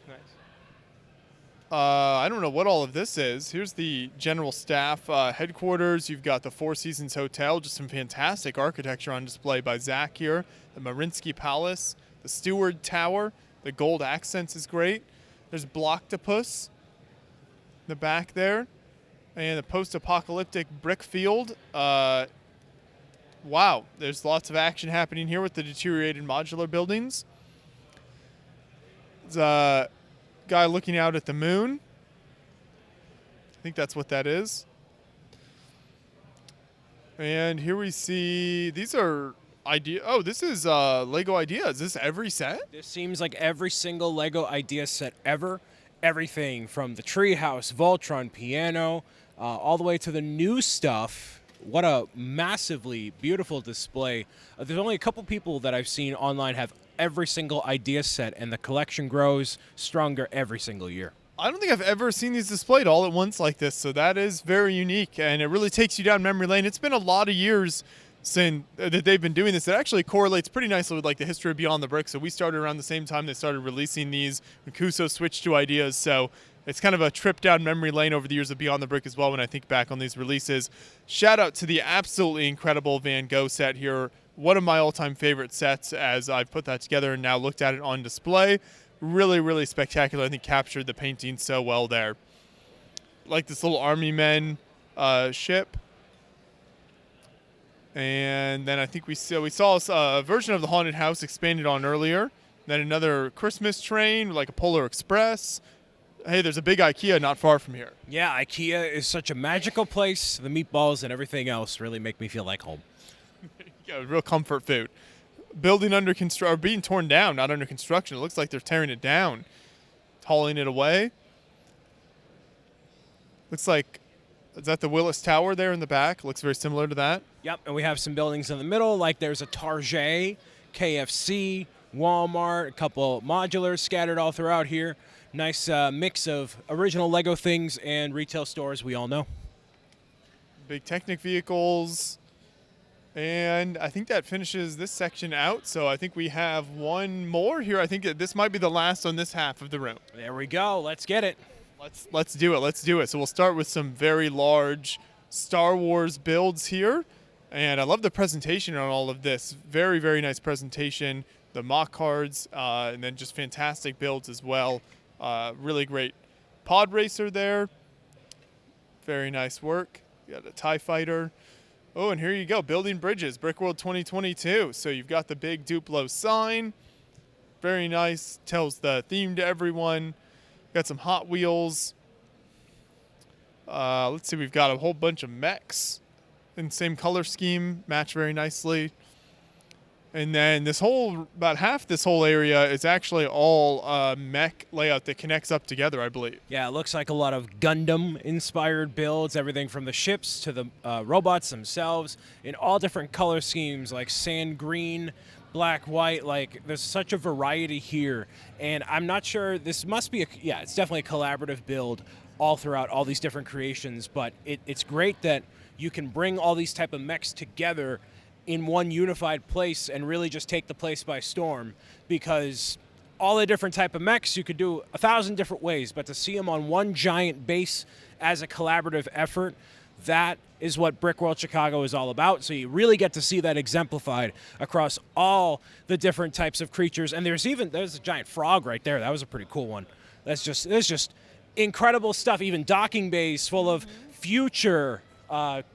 I don't know what all of this is. Here's the general staff headquarters. You've got the Four Seasons Hotel, just some fantastic architecture on display by Zach here. The Marinsky Palace, the Steward Tower, the gold accents is great. There's Blocktopus in the back there, and the post-apocalyptic brick field. Wow, there's lots of action happening here with the deteriorated modular buildings. There's a guy looking out at the moon. I think that's what that is. And here we see, these are idea. Oh, this is Lego Ideas. Is this every set? This seems like every single Lego Idea set ever. Everything from the Treehouse, Voltron, Piano, all the way to the new stuff. What a massively beautiful display. There's only a couple people that I've seen online have every single idea set, and the collection grows stronger every single year. I don't think I've ever seen these displayed all at once like this, so that is very unique, and it really takes you down memory lane. It's been a lot of years since that they've been doing this. It actually correlates pretty nicely with like the history of Beyond the Brick. So we started around the same time they started releasing these. When Kuso switched to ideas, so it's kind of a trip down memory lane over the years of Beyond the Brick as well when I think back on these releases. Shout out to the absolutely incredible Van Gogh set here. One of my all-time favorite sets as I've put that together and now looked at it on display. Really, really spectacular. I think captured the painting so well there. Like this little army men ship. And then I think we saw a version of the haunted house expanded on earlier. Then another Christmas train, like a Polar Express. Hey, there's a big IKEA not far from here. Yeah, IKEA is such a magical place. The meatballs and everything else really make me feel like home. Yeah, real comfort food. Building under construction, or being torn down, not under construction. It looks like they're tearing it down, hauling it away. Looks like, is that the Willis Tower there in the back? Looks very similar to that. Yep, and we have some buildings in the middle, like there's a Target, KFC, Walmart, a couple modulars scattered all throughout here. Nice mix of original Lego things and retail stores we all know. Big Technic vehicles. And I think that finishes this section out. So I think we have one more here. I think that this might be the last on this half of the room. There we go. Let's get it. Let's do it. Let's do it. So we'll start with some very large Star Wars builds here. And I love the presentation on all of this. Very, very nice presentation. The mock cards, and then just fantastic builds as well. Really great pod racer there. Very nice work. You got a TIE fighter. Oh, and here you go. Building bridges, Brickworld 2022. So you've got the big Duplo sign. Very nice. Tells the theme to everyone. Got some Hot Wheels. Let's see. We've got a whole bunch of mechs in the same color scheme. Match very nicely. And then this whole, about half this whole area is actually all mech layout that connects up together, I believe. Yeah, it looks like a lot of Gundam-inspired builds, everything from the ships to the robots themselves, in all different color schemes, like sand green, black, white. Like, there's such a variety here. And I'm not sure, this must be, it's definitely a collaborative build all throughout all these different creations. But it's great that you can bring all these type of mechs together in one unified place and really just take the place by storm, because all the different type of mechs you could do 1,000 different ways, but to see them on one giant base as a collaborative effort, that is what Brickworld Chicago is all about. So you really get to see that exemplified across all the different types of creatures. And there's a giant frog right there. That was a pretty cool one. There's just incredible stuff. Even docking bays full of future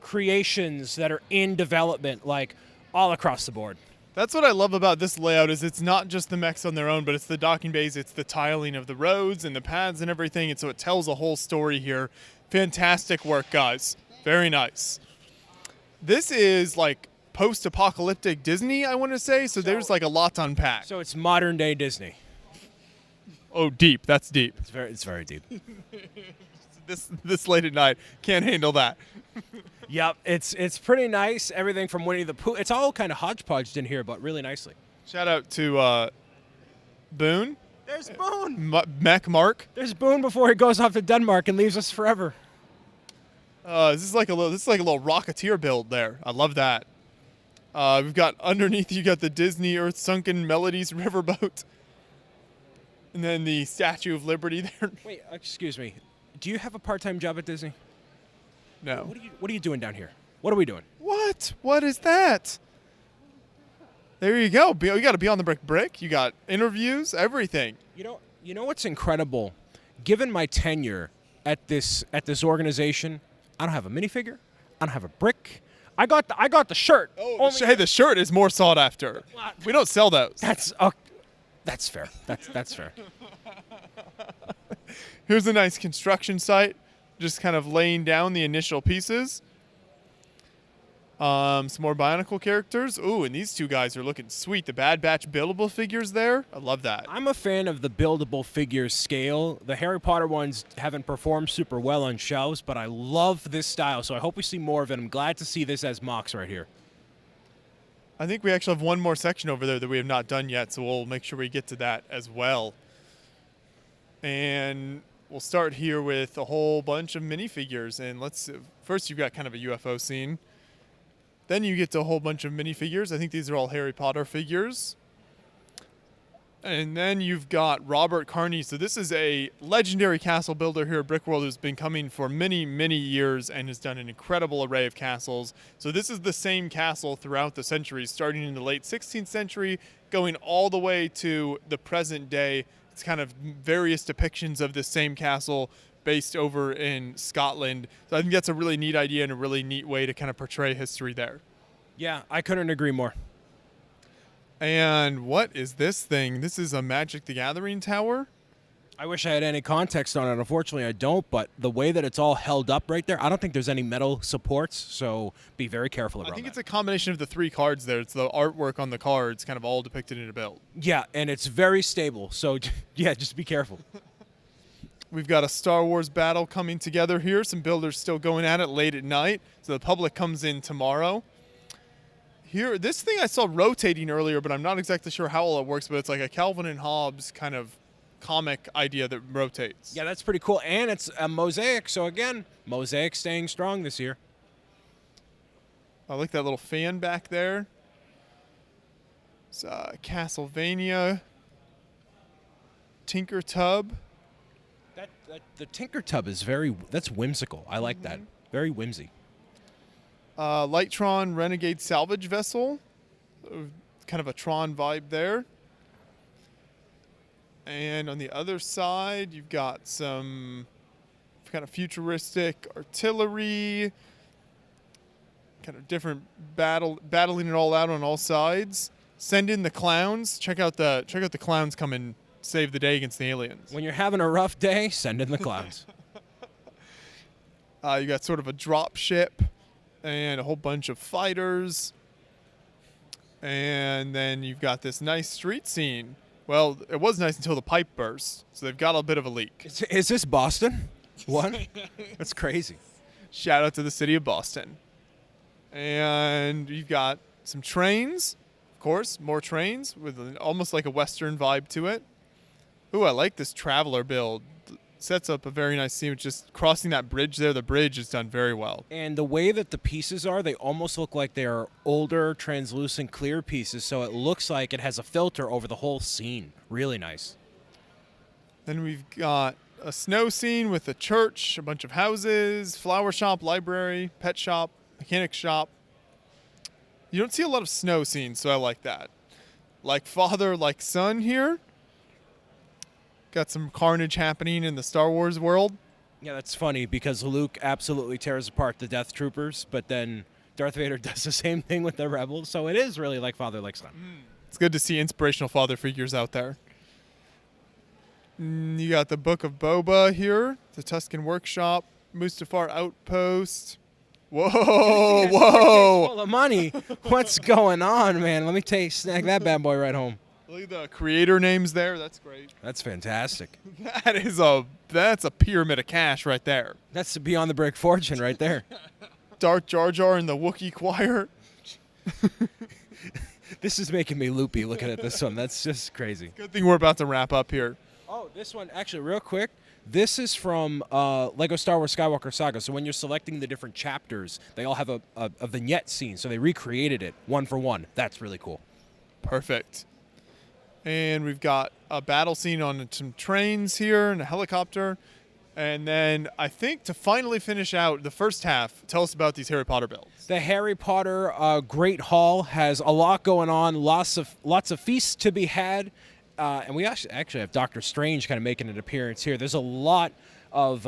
creations that are in development, like all across the board. That's what I love about this layout is it's not just the mechs on their own, but it's the docking bays, it's the tiling of the roads and the paths and everything, and so it tells a whole story here. Fantastic work, guys. Very nice. This is like post-apocalyptic Disney, I want to say, so there's like a lot to unpack. So it's modern day Disney. Oh, deep. That's deep. It's very deep. This late at night, can't handle that. Yep, it's pretty nice. Everything from Winnie the Pooh. It's all kind of hodgepodged in here, but really nicely. Shout out to Boone. There's Boone. Mech Mark. There's Boone before he goes off to Denmark and leaves us forever. This is like a little Rocketeer build there. I love that. We've got underneath you got the Disney Earth Sunken Melodies riverboat, and then the Statue of Liberty there. Wait, excuse me. Do you have a part-time job at Disney? No. What are you doing down here? What are we doing? What? What is that? There you go. You got to be on the brick. You got interviews, everything. You know what's incredible? Given my tenure at this organization, I don't have a minifigure. I don't have a brick. I got the shirt. Oh, hey, the shirt is more sought after. We don't sell those. That's fair. That's fair. Here's a nice construction site, just kind of laying down the initial pieces. Some more Bionicle characters. Ooh, and these two guys are looking sweet. The Bad Batch buildable figures there. I love that. I'm a fan of the buildable figures scale. The Harry Potter ones haven't performed super well on shelves, but I love this style, so I hope we see more of it. I'm glad to see this as mocks right here. I think we actually have one more section over there that we have not done yet, so we'll make sure we get to that as well. And we'll start here with a whole bunch of minifigures. And first you've got kind of a UFO scene. Then you get to a whole bunch of minifigures. I think these are all Harry Potter figures. And then you've got Robert Carney. So this is a legendary castle builder here at Brickworld who's been coming for many, many years and has done an incredible array of castles. So this is the same castle throughout the centuries, starting in the late 16th century, going all the way to the present day. It's kind of various depictions of this same castle based over in Scotland. So I think that's a really neat idea and a really neat way to kind of portray history there. Yeah, I couldn't agree more. And what is this thing? This is a Magic the Gathering tower? I wish I had any context on it. Unfortunately, I don't, but the way that it's all held up right there, I don't think there's any metal supports, so be very careful about that. I think it's a combination of the three cards there. It's the artwork on the cards kind of all depicted in a build. Yeah, and it's very stable, so yeah, just be careful. We've got a Star Wars battle coming together here. Some builders still going at it late at night. So the public comes in tomorrow. Here, this thing I saw rotating earlier, but I'm not exactly sure how well it works, but it's like a Calvin and Hobbes kind of comic idea that rotates. Yeah, that's pretty cool. And it's a mosaic, so again, mosaic staying strong this year. I like that little fan back there. It's Castlevania. Tinker Tub. The Tinker Tub is that's whimsical. I like that. Very whimsy. Lightron Renegade Salvage Vessel. Kind of a Tron vibe there. And on the other side, you've got some kind of futuristic artillery. Kind of different battling it all out on all sides. Send in the clowns. Check out the clowns come and save the day against the aliens. When you're having a rough day, send in the clowns. You got sort of a drop ship and a whole bunch of fighters. And then you've got this nice street scene. Well, it was nice until the pipe burst, so they've got a bit of a leak. Is this Boston? What? That's crazy. Shout out to the city of Boston. And you've got some trains, of course, more trains with almost like a Western vibe to it. Ooh, I like this traveler build. Sets up a very nice scene with just crossing that bridge there. The bridge is done very well. And the way that the pieces are, they almost look like they are older, translucent, clear pieces, so it looks like it has a filter over the whole scene. Really nice. Then we've got a snow scene with a church, a bunch of houses, flower shop, library, pet shop, mechanic shop. You don't see a lot of snow scenes, so I like that. Like father, like son here. Got some carnage happening in the Star Wars world. Yeah, that's funny because Luke absolutely tears apart the Death Troopers, but then Darth Vader does the same thing with the Rebels, so it is really like father, like son. It's good to see inspirational father figures out there. You got the Book of Boba here, the Tuscan Workshop, Mustafar Outpost. Whoa, whoa. Full of money. What's going on, man? Let me snag that bad boy right home. Look at the creator names there. That's great. That's fantastic. That's a pyramid of cash right there. That's beyond the brick fortune right there. Darth Jar Jar and the Wookiee Choir. This is making me loopy looking at this one. That's just crazy. Good thing we're about to wrap up here. Oh, this one, actually, real quick. This is from Lego Star Wars Skywalker Saga. So when you're selecting the different chapters, they all have a vignette scene. So they recreated it one for one. That's really cool. Perfect. And we've got a battle scene on some trains here and a helicopter. And then I think to finally finish out the first half, tell us about these Harry Potter builds. The Harry Potter Great Hall has a lot going on, lots of feasts to be had. And we actually have Doctor Strange kind of making an appearance here. There's a lot of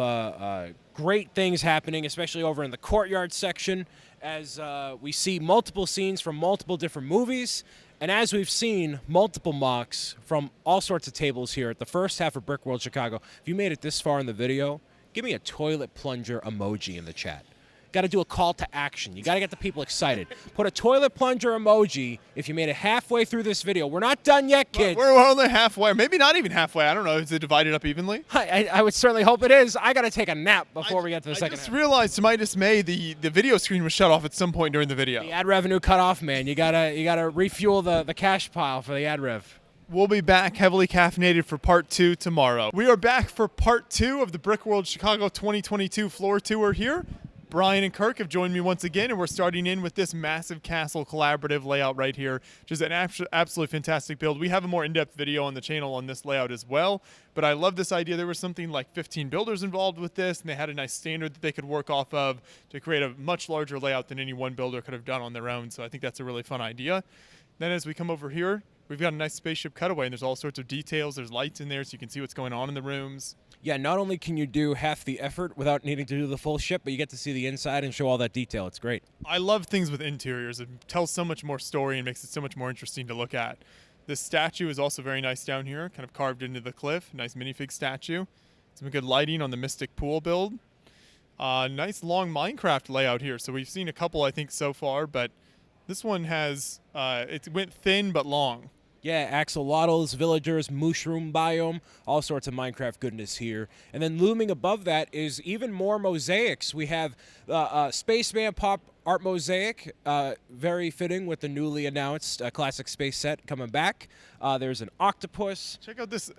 great things happening, especially over in the courtyard section, as we see multiple scenes from multiple different movies. And as we've seen, multiple mocks from all sorts of tables here at the first half of Brickworld Chicago. If you made it this far in the video, give me a toilet plunger emoji in the chat. got to do a call to action. You got to get the people excited. Put a toilet plunger emoji if you made it halfway through this video. We're not done yet, kids. We're only halfway, maybe not even halfway. I don't know. Is it divided up evenly? I would certainly hope it is. I got to take a nap before we get to the I second just half. realized, to my dismay, the video screen was shut off at some point during the video. The ad revenue cut off, man. You gotta refuel the cash pile for the ad rev. We'll be back heavily caffeinated for part 2 tomorrow. We are back for part 2 of the Brickworld Chicago 2022 floor tour here. Brian and Kirk have joined me once again, and we're starting in with this massive castle collaborative layout right here, which is an absolutely fantastic build. We have a more in-depth video on the channel on this layout as well, but I love this idea. There was something like 15 builders involved with this, and they had a nice standard that they could work off of to create a much larger layout than any one builder could have done on their own, so I think that's a really fun idea. Then as we come over here, we've got a nice spaceship cutaway, and there's all sorts of details. There's lights in there so you can see what's going on in the rooms. Yeah, not only can you do half the effort without needing to do the full ship, but you get to see the inside and show all that detail. It's great. I love things with interiors. It tells so much more story and makes it so much more interesting to look at. This statue is also very nice down here, kind of carved into the cliff. Nice minifig statue. Some good lighting on the Mystic Pool build. Nice long Minecraft layout here. So we've seen a couple, I think, so far, but this one has, it went thin but long. Yeah, axolotls, villagers, mushroom biome, all sorts of Minecraft goodness here. And then looming above that is even more mosaics. We have Spaceman Pop Art Mosaic, very fitting with the newly announced classic space set coming back. There's an octopus. Check out this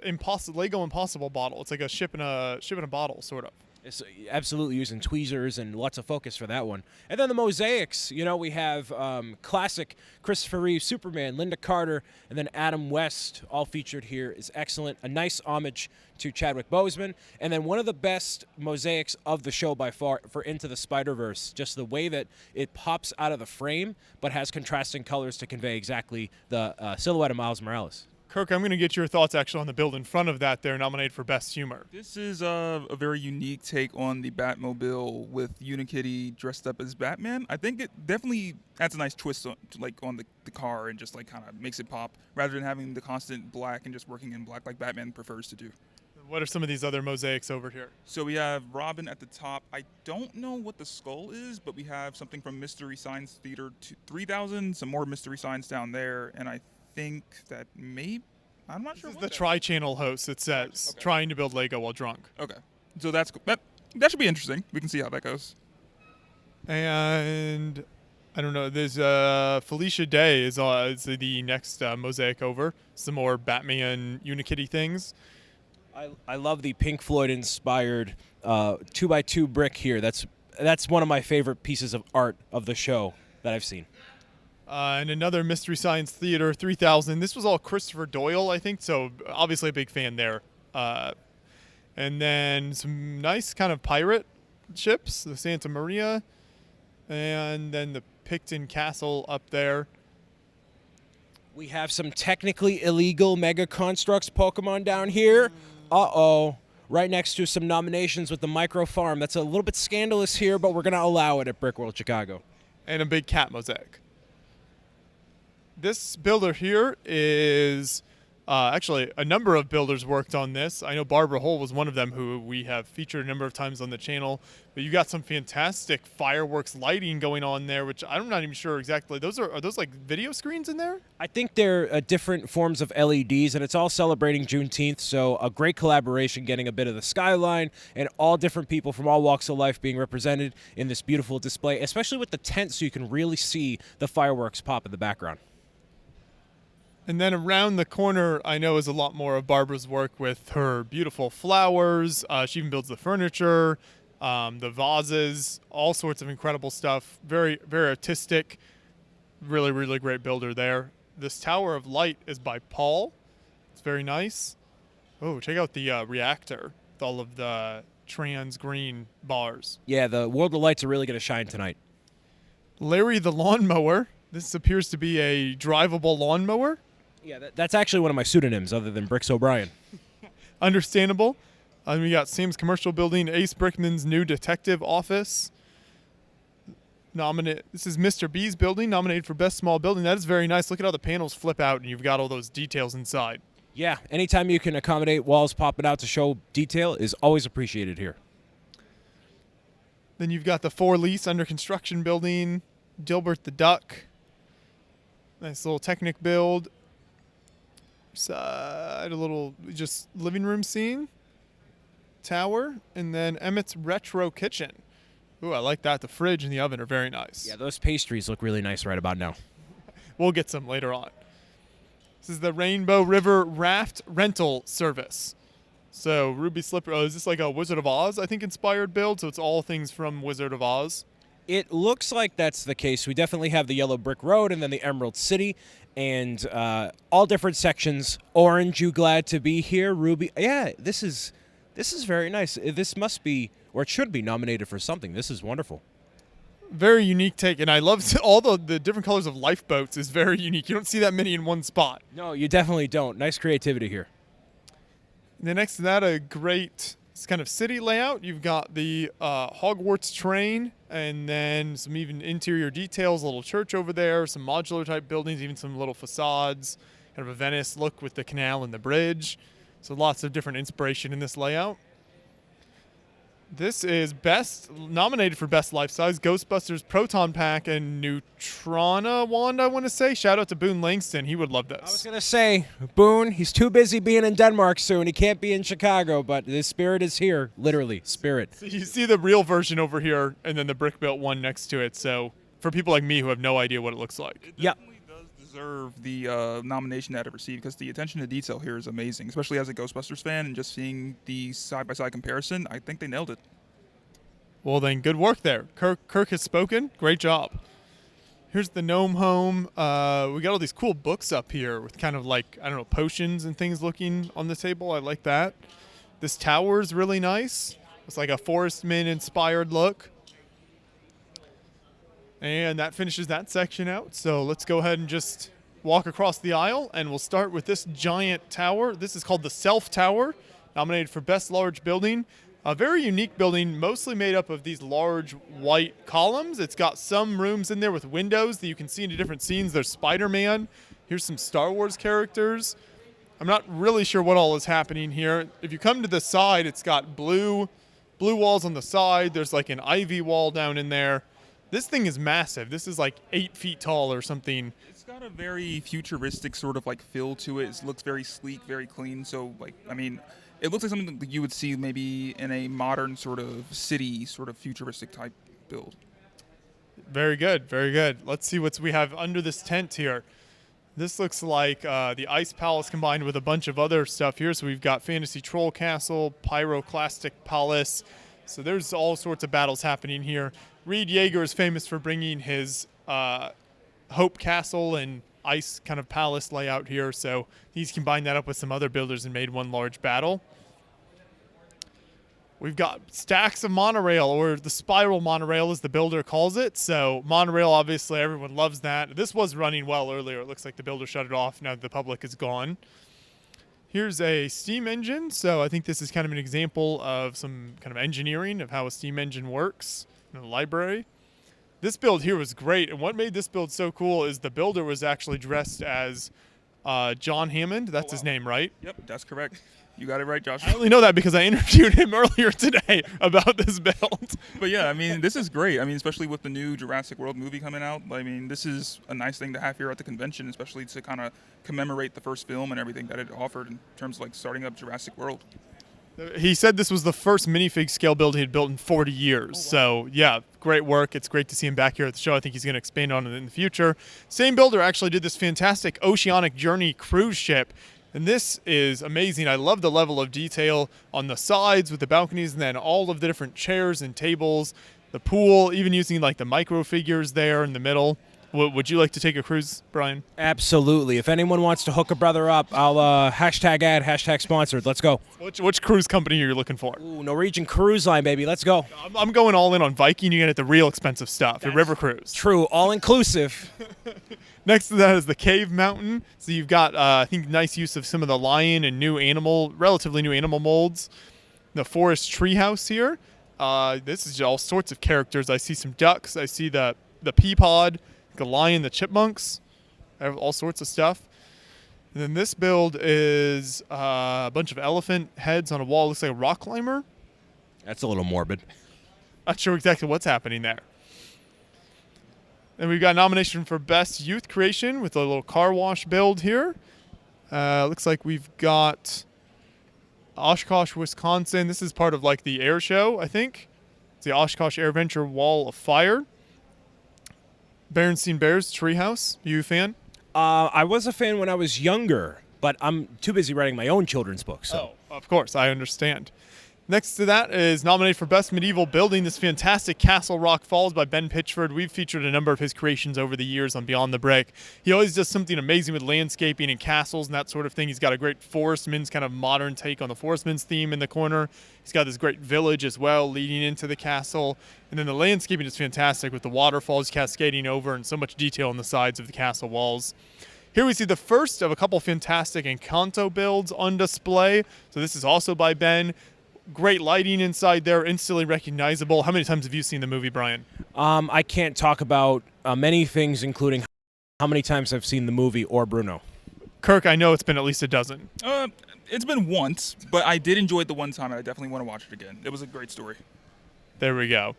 Lego Impossible bottle. It's like a ship in a bottle, sort of. It's absolutely using tweezers and lots of focus for that one. And then the mosaics, you know, we have classic Christopher Reeve Superman, Linda Carter, and then Adam West, all featured here, is excellent. A nice homage to Chadwick Boseman. And then one of the best mosaics of the show by far for Into the Spider-Verse, just the way that it pops out of the frame, but has contrasting colors to convey exactly the silhouette of Miles Morales. Kirk, I'm going to get your thoughts actually on the build in front of that there, nominated for Best Humor. This is a very unique take on the Batmobile with Unikitty dressed up as Batman. I think it definitely adds a nice twist on the car and just like kind of makes it pop rather than having the constant black and just working in black like Batman prefers to do. What are some of these other mosaics over here? So we have Robin at the top. I don't know what the skull is, but we have something from Mystery Science Theater 3000, some more Mystery Science down there, and I think that I'm not sure. This is the Tri-Channel host, it says, okay. Trying to build Lego while drunk. Okay, so that should be interesting. We can see how that goes. And I don't know. There's Felicia Day is the next mosaic over. Some more Batman Unikitty things. I love the Pink Floyd inspired 2x2 brick here. That's one of my favorite pieces of art of the show that I've seen. And another Mystery Science Theater 3000. This was all Christopher Doyle, I think, so obviously a big fan there. And then some nice kind of pirate ships, the Santa Maria, and then the Picton Castle up there. We have some technically illegal Mega Constructs Pokemon down here. Uh-oh. Right next to some nominations with the Micro Farm. That's a little bit scandalous here, but we're going to allow it at Brickworld Chicago. And a big cat mosaic. This builder here is actually a number of builders worked on this. I know Barbara Hull was one of them who we have featured a number of times on the channel. But you got some fantastic fireworks lighting going on there, which I'm not even sure exactly. Are those like video screens in there? I think they're different forms of LEDs, and it's all celebrating Juneteenth, so a great collaboration getting a bit of the skyline and all different people from all walks of life being represented in this beautiful display, especially with the tent so you can really see the fireworks pop in the background. And then around the corner, I know, is a lot more of Barbara's work with her beautiful flowers. She even builds the furniture, the vases, all sorts of incredible stuff. Very, very artistic. Really, really great builder there. This Tower of Light is by Paul. It's very nice. Oh, check out the reactor with all of the trans green bars. Yeah, the World of Lights are really going to shine tonight. Larry the Lawnmower. This appears to be a drivable lawnmower. Yeah, that's actually one of my pseudonyms other than Bricks O'Brien. Understandable. We got Sam's Commercial Building, Ace Brickman's new detective office. This is Mr. B's building, nominated for Best Small Building. That is very nice. Look at how the panels flip out and you've got all those details inside. Yeah, anytime you can accommodate walls popping out to show detail is always appreciated here. Then you've got the For Lease under construction building, Dilbert the Duck. Nice little Technic build. Side a little just living room scene. Tower, and then Emmett's Retro Kitchen. Ooh, I like that. The fridge and the oven are very nice. Yeah, those pastries look really nice right about now. We'll get some later on. This is the Rainbow River Raft Rental Service. So Ruby Slipper, is this like a Wizard of Oz, I think, inspired build? So it's all things from Wizard of Oz. It looks like that's the case. We definitely have the Yellow Brick Road and then the Emerald City and all different sections. Orange, you glad to be here? Ruby, yeah, this is very nice. This must be, or it should be, nominated for something. This is wonderful. Very unique take, and I love all the different colors of lifeboats is very unique. You don't see that many in one spot. No, you definitely don't. Nice creativity here. And then next to that, a great kind of city layout. You've got the Hogwarts train, and then some even interior details, a little church over there, some modular type buildings, even some little facades, kind of a Venice look with the canal and the bridge. So lots of different inspiration in this layout. This is nominated for Best Life Size, Ghostbusters Proton Pack and Neutrona Wand, I want to say. Shout out to Boone Langston. He would love this. I was going to say, Boone, he's too busy being in Denmark soon. He can't be in Chicago, but the spirit is here, literally, spirit. So you see the real version over here and then the brick-built one next to it. So for people like me who have no idea what it looks like. Yeah. Deserve the nomination that it received because the attention to detail here is amazing, especially as a Ghostbusters fan, and just seeing the side-by-side comparison, I think they nailed it. Well, then, good work there. Kirk has spoken. Great job. Here's the gnome home. We got all these cool books up here with kind of like, I don't know, potions and things looking on the table. I like that. This tower is really nice. It's like a Forest Man-inspired look. And that finishes that section out. So let's go ahead and just walk across the aisle, and we'll start with this giant tower. This is called the Self Tower, nominated for Best Large Building. A very unique building, mostly made up of these large white columns. It's got some rooms in there with windows that you can see into different scenes. There's Spider-Man. Here's some Star Wars characters. I'm not really sure what all is happening here. If you come to the side, it's got blue walls on the side. There's like an ivy wall down in there. This thing is massive. This is like 8 feet tall or something. It's got a very futuristic sort of like feel to it. It looks very sleek, very clean. So like, I mean, it looks like something that you would see maybe in a modern sort of city, sort of futuristic type build. Very good, very good. Let's see what we have under this tent here. This looks like the Ice Palace combined with a bunch of other stuff here. So we've got Fantasy Troll Castle, Pyroclastic Palace. So there's all sorts of battles happening here. Reed Yeager is famous for bringing his Hope Castle and ice kind of palace layout here. So he's combined that up with some other builders and made one large battle. We've got stacks of monorail, or the spiral monorail as the builder calls it. So monorail, obviously, everyone loves that. This was running well earlier. It looks like the builder shut it off now that the public is gone. Here's a steam engine. So I think this is kind of an example of some kind of engineering of how a steam engine works in the library. This build here was great. And what made this build so cool is the builder was actually dressed as John Hammond. That's his name, right? Yep, that's correct. You got it right, Josh. I only know that because I interviewed him earlier today about this build. But yeah, I mean, this is great. I mean, especially with the new Jurassic World movie coming out. I mean, this is a nice thing to have here at the convention, especially to kind of commemorate the first film and everything that it offered in terms of like starting up Jurassic World. He said this was the first minifig scale build he had built in 40 years. Oh, wow. So yeah, great work. It's great to see him back here at the show. I think he's going to expand on it in the future. Same builder actually did this fantastic Oceanic Journey cruise ship. And this is amazing. I love the level of detail on the sides with the balconies, and then all of the different chairs and tables, the pool, even using like the micro figures there in the middle. Would you like to take a cruise, Brian? Absolutely. If anyone wants to hook a brother up, I'll hashtag ad, hashtag sponsored. Let's go. Which cruise company are you looking for? Ooh, Norwegian Cruise Line, baby. Let's go. I'm going all in on Viking. You get the real expensive stuff, the river cruise. True, all inclusive. Next to that is the Cave Mountain. So you've got, I think, nice use of some of the lion and relatively new animal molds. The Forest Treehouse here. This is all sorts of characters. I see some ducks. I see the pea pod, the lion, the chipmunks. I have all sorts of stuff. And then this build is a bunch of elephant heads on a wall. Looks like a rock climber. That's a little morbid. Not sure exactly what's happening there. And we've got a nomination for Best Youth Creation with a little car wash build here. Looks like we've got Oshkosh, Wisconsin. This is part of like the air show, I think. It's the Oshkosh Air Venture Wall of Fire. Berenstein Bears Treehouse. You a fan? I was a fan when I was younger, but I'm too busy writing my own children's books. So. Oh, of course, I understand. Next to that is nominated for Best Medieval Building, this fantastic Castle Rock Falls by Ben Pitchford. We've featured a number of his creations over the years on Beyond the Break. He always does something amazing with landscaping and castles and that sort of thing. He's got a great Forestman's kind of modern take on the Forestman's theme in the corner. He's got this great village as well leading into the castle. And then the landscaping is fantastic with the waterfalls cascading over and so much detail on the sides of the castle walls. Here we see the first of a couple fantastic Encanto builds on display. So this is also by Ben. Great lighting inside there, instantly recognizable. How many times have you seen the movie, Brian? I can't talk about many things, including how many times I've seen the movie or Bruno. Kirk, I know it's been at least a dozen. It's been once, but I did enjoy it the one time, and I definitely want to watch it again. It was a great story. There we go.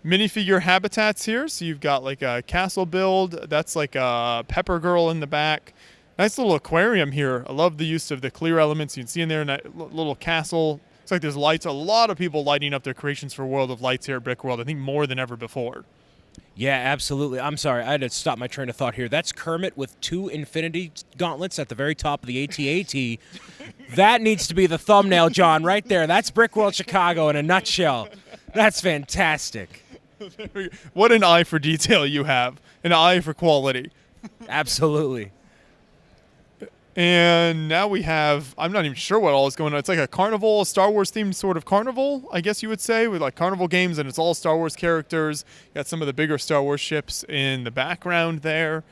Minifigure habitats here. So you've got like a castle build. That's like a Pepper Girl in the back. Nice little aquarium here. I love the use of the clear elements you can see in there in that little castle. Looks like there's lights. A lot of people lighting up their creations for World of Lights here at Brickworld. I think more than ever before. Yeah, absolutely. I'm sorry. I had to stop my train of thought here. That's Kermit with 2 infinity gauntlets at the very top of the AT-AT. That needs to be the thumbnail, John, right there. That's Brickworld Chicago in a nutshell. That's fantastic. What an eye for detail you have. An eye for quality. Absolutely. And now we have, I'm not even sure what all is going on. It's like a carnival, a Star Wars themed sort of carnival, I guess you would say, with like carnival games, and it's all Star Wars characters. Got some of the bigger Star Wars ships in the background there.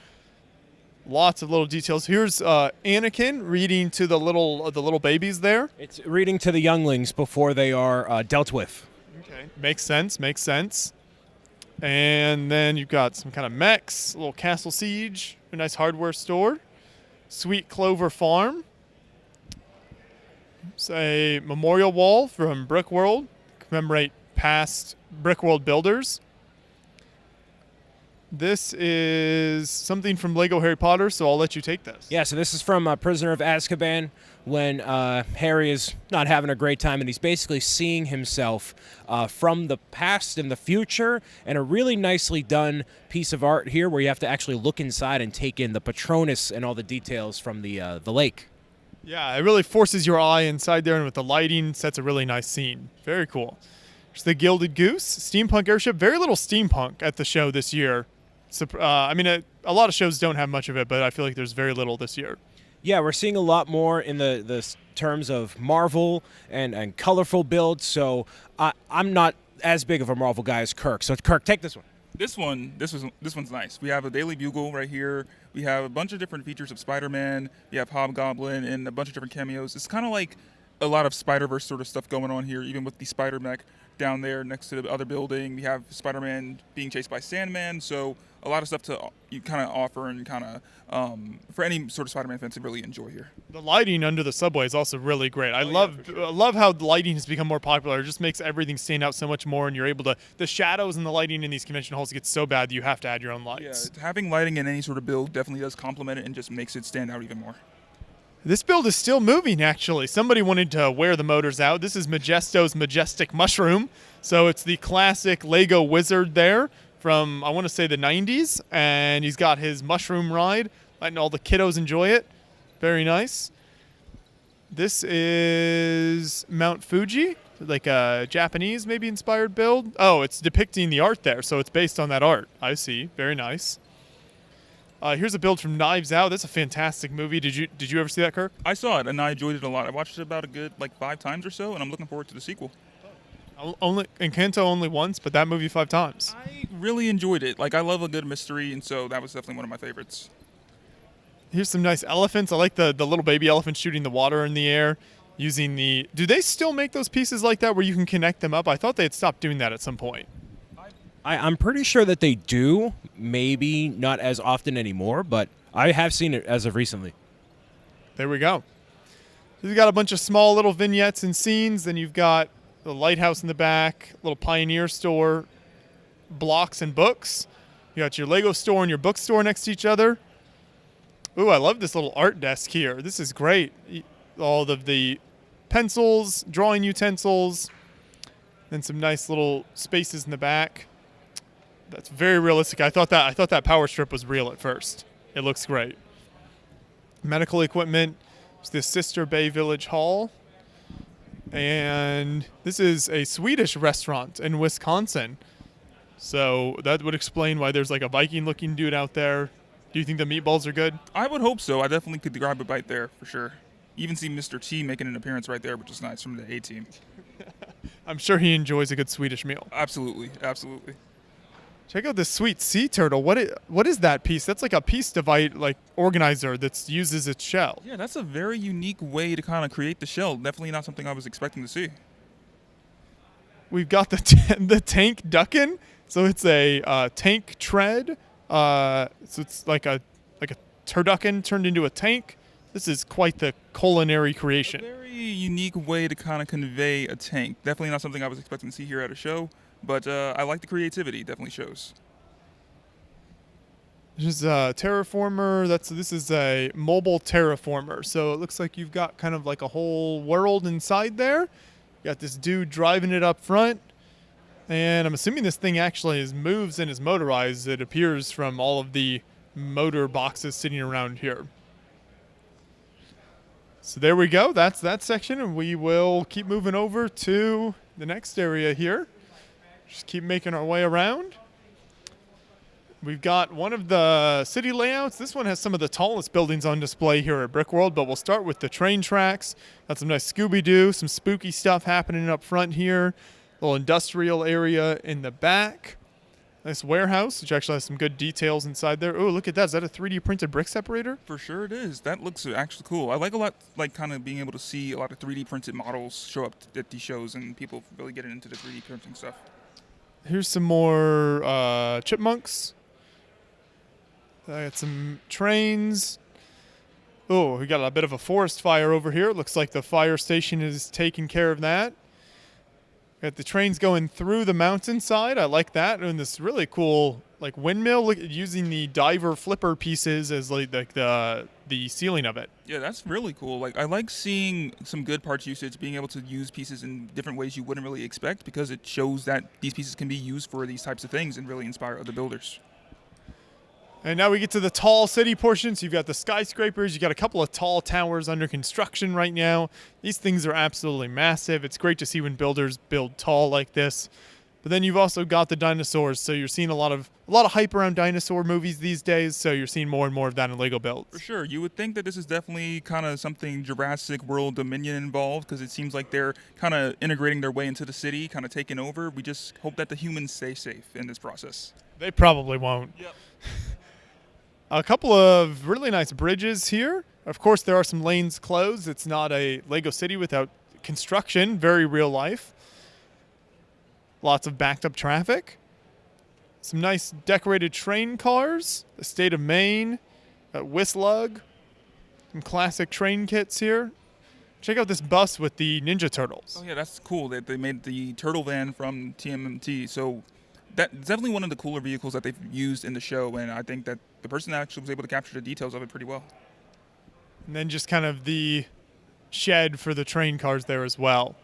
Lots of little details. Here's Anakin reading to the little babies there. It's reading to the younglings before they are dealt with. Okay, makes sense. And then you've got some kind of mechs, a little Castle Siege, a nice hardware store. Sweet Clover Farm. It's a memorial wall from Brickworld. Commemorate past Brickworld builders. This is something from Lego Harry Potter, so I'll let you take this. Yeah, so this is from Prisoner of Azkaban when Harry is not having a great time, and he's basically seeing himself from the past and the future, and a really nicely done piece of art here where you have to actually look inside and take in the Patronus and all the details from the lake. Yeah, it really forces your eye inside there, and with the lighting, sets a really nice scene. Very cool. There's the Gilded Goose, steampunk airship. Very little steampunk at the show this year. I mean, a lot of shows don't have much of it, but I feel like there's very little this year. Yeah, we're seeing a lot more in the terms of Marvel and colorful builds, so I'm not as big of a Marvel guy as Kirk. So, Kirk, take this one. This one's nice. We have a Daily Bugle right here. We have a bunch of different features of Spider-Man. We have Hobgoblin and a bunch of different cameos. It's kind of like a lot of Spider-Verse sort of stuff going on here, even with the Spider-Mech down there next to the other building. We have Spider-Man being chased by Sandman, so a lot of stuff to you kind of offer and kind of for any sort of Spider-Man fans to really enjoy here. The lighting under the subway is also really great. I love how the lighting has become more popular. It just makes everything stand out so much more, and you're able to, the shadows and the lighting in these convention halls get so bad that you have to add your own lights. Yeah, having lighting in any sort of build definitely does complement it and just makes it stand out even more. This build is still moving, actually. Somebody wanted to wear the motors out. This is Majesto's Majestic Mushroom. So it's the classic Lego wizard there from, I want to say, the 90s. And he's got his mushroom ride, letting all the kiddos enjoy it. Very nice. This is Mount Fuji, like a Japanese maybe inspired build. Oh, it's depicting the art there, so it's based on that art. I see. Very nice. Here's a build from Knives Out. That's a fantastic movie. Did you ever see that, Kirk? I saw it, and I enjoyed it a lot. I watched it about a good 5 times or so, and I'm looking forward to the sequel. Encanto only once, but that movie 5 times. I really enjoyed it. I love a good mystery, and so that was definitely one of my favorites. Here's some nice elephants. I like the little baby elephant shooting the water in the air using the... Do they still make those pieces like that where you can connect them up? I thought they had stopped doing that at some point. I'm pretty sure that they do, maybe not as often anymore, but I have seen it as of recently. There we go. You've got a bunch of small little vignettes and scenes, then you've got the lighthouse in the back, little Pioneer store, blocks and books. You got your Lego store and your bookstore next to each other. Ooh, I love this little art desk here. This is great. All of the pencils, drawing utensils, and some nice little spaces in the back. That's very realistic. I thought that power strip was real at first. It looks great. Medical equipment. It's the Sister Bay Village Hall. And this is a Swedish restaurant in Wisconsin. So that would explain why there's like a Viking-looking dude out there. Do you think the meatballs are good? I would hope so. I definitely could grab a bite there for sure. Even see Mr. T making an appearance right there, which is nice from the A team. I'm sure he enjoys a good Swedish meal. Absolutely, absolutely. Check out this sweet sea turtle. What is that piece? That's like a piece divide like organizer that uses its shell. Yeah, that's a very unique way to kind of create the shell. Definitely not something I was expecting to see. We've got the the tank duckin'. So it's a tank tread. So it's like a turducken turned into a tank. This is quite the culinary creation. A very unique way to kind of convey a tank. Definitely not something I was expecting to see here at a show, but I like the creativity. Definitely shows. There's a terraformer. This is a mobile terraformer. So it looks like you've got kind of like a whole world inside there. You got this dude driving it up front. And I'm assuming this thing actually moves and is motorized. It appears from all of the motor boxes sitting around here. So there we go. That's that section, and we will keep moving over to the next area here. Just keep making our way around. We've got one of the city layouts. This one has some of the tallest buildings on display here at Brickworld, but we'll start with the train tracks. Got some nice Scooby-Doo, some spooky stuff happening up front here. Little industrial area in the back. Nice warehouse, which actually has some good details inside there. Oh, look at that. Is that a 3D printed brick separator? For sure it is. That looks actually cool. I like a lot, like kind of being able to see a lot of 3D printed models show up at these shows and people really getting into the 3D printing stuff. Here's some more chipmunks. I got some trains. Oh, we got a bit of a forest fire over here. Looks like the fire station is taking care of that. Got the trains going through the mountainside. I like that. And this really cool like windmill using the diver flipper pieces as like the ceiling of it. Yeah, that's really cool. Like I like seeing some good parts usage, being able to use pieces in different ways you wouldn't really expect because it shows that these pieces can be used for these types of things and really inspire other builders. And now we get to the tall city portion. So you've got the skyscrapers. You've got a couple of tall towers under construction right now. These things are absolutely massive. It's great to see when builders build tall like this. But then you've also got the dinosaurs. So you're seeing a lot of hype around dinosaur movies these days. So you're seeing more and more of that in Lego builds. For sure. You would think that this is definitely kind of something Jurassic World Dominion involved because it seems like they're kind of integrating their way into the city, kind of taking over. We just hope that the humans stay safe in this process. They probably won't. Yep. A couple of really nice bridges here. Of course, there are some lanes closed. It's not a Lego city without construction, very real life. Lots of backed up traffic. Some nice decorated train cars. The state of Maine, Whistler. Some classic train kits here. Check out this bus with the Ninja Turtles. Oh yeah, that's cool. They made the turtle van from TMNT. So that's definitely one of the cooler vehicles that they've used in the show, and I think that the person actually was able to capture the details of it pretty well. And then just kind of the shed for the train cars there as well.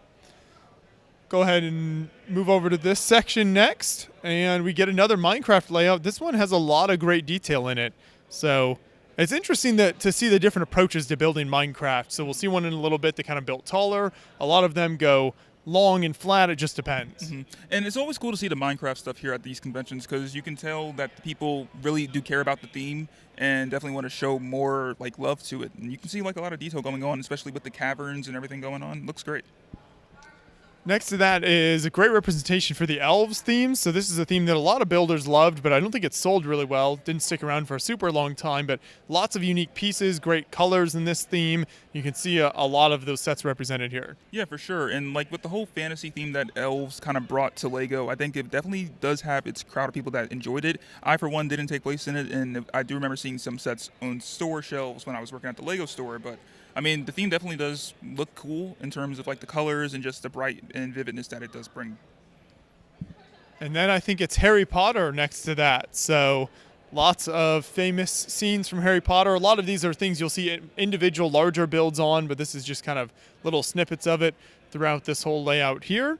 Go ahead and move over to this section next, and we get another Minecraft layout. This one has a lot of great detail in it. So it's interesting to see the different approaches to building Minecraft. So we'll see one in a little bit that kind of built taller. A lot of them go long and flat. It just depends. Mm-hmm. And it's always cool to see the Minecraft stuff here at these conventions because you can tell that people really do care about the theme and definitely want to show more like love to it. And you can see like a lot of detail going on, especially with the caverns and everything going on. It looks great. Next to that is a great representation for the elves theme. So this is a theme that a lot of builders loved, but I don't think it sold really well. Didn't stick around for a super long time, but lots of unique pieces, great colors in this theme. You can see a lot of those sets represented here. Yeah, for sure. And like with the whole fantasy theme that elves kind of brought to Lego, I think it definitely does have its crowd of people that enjoyed it. I, for one, didn't take place in it, and I do remember seeing some sets on store shelves when I was working at the Lego store, but I mean, the theme definitely does look cool in terms of like the colors and just the bright and vividness that it does bring. And then I think it's Harry Potter next to that. So lots of famous scenes from Harry Potter. A lot of these are things you'll see individual larger builds on, but this is just kind of little snippets of it throughout this whole layout here.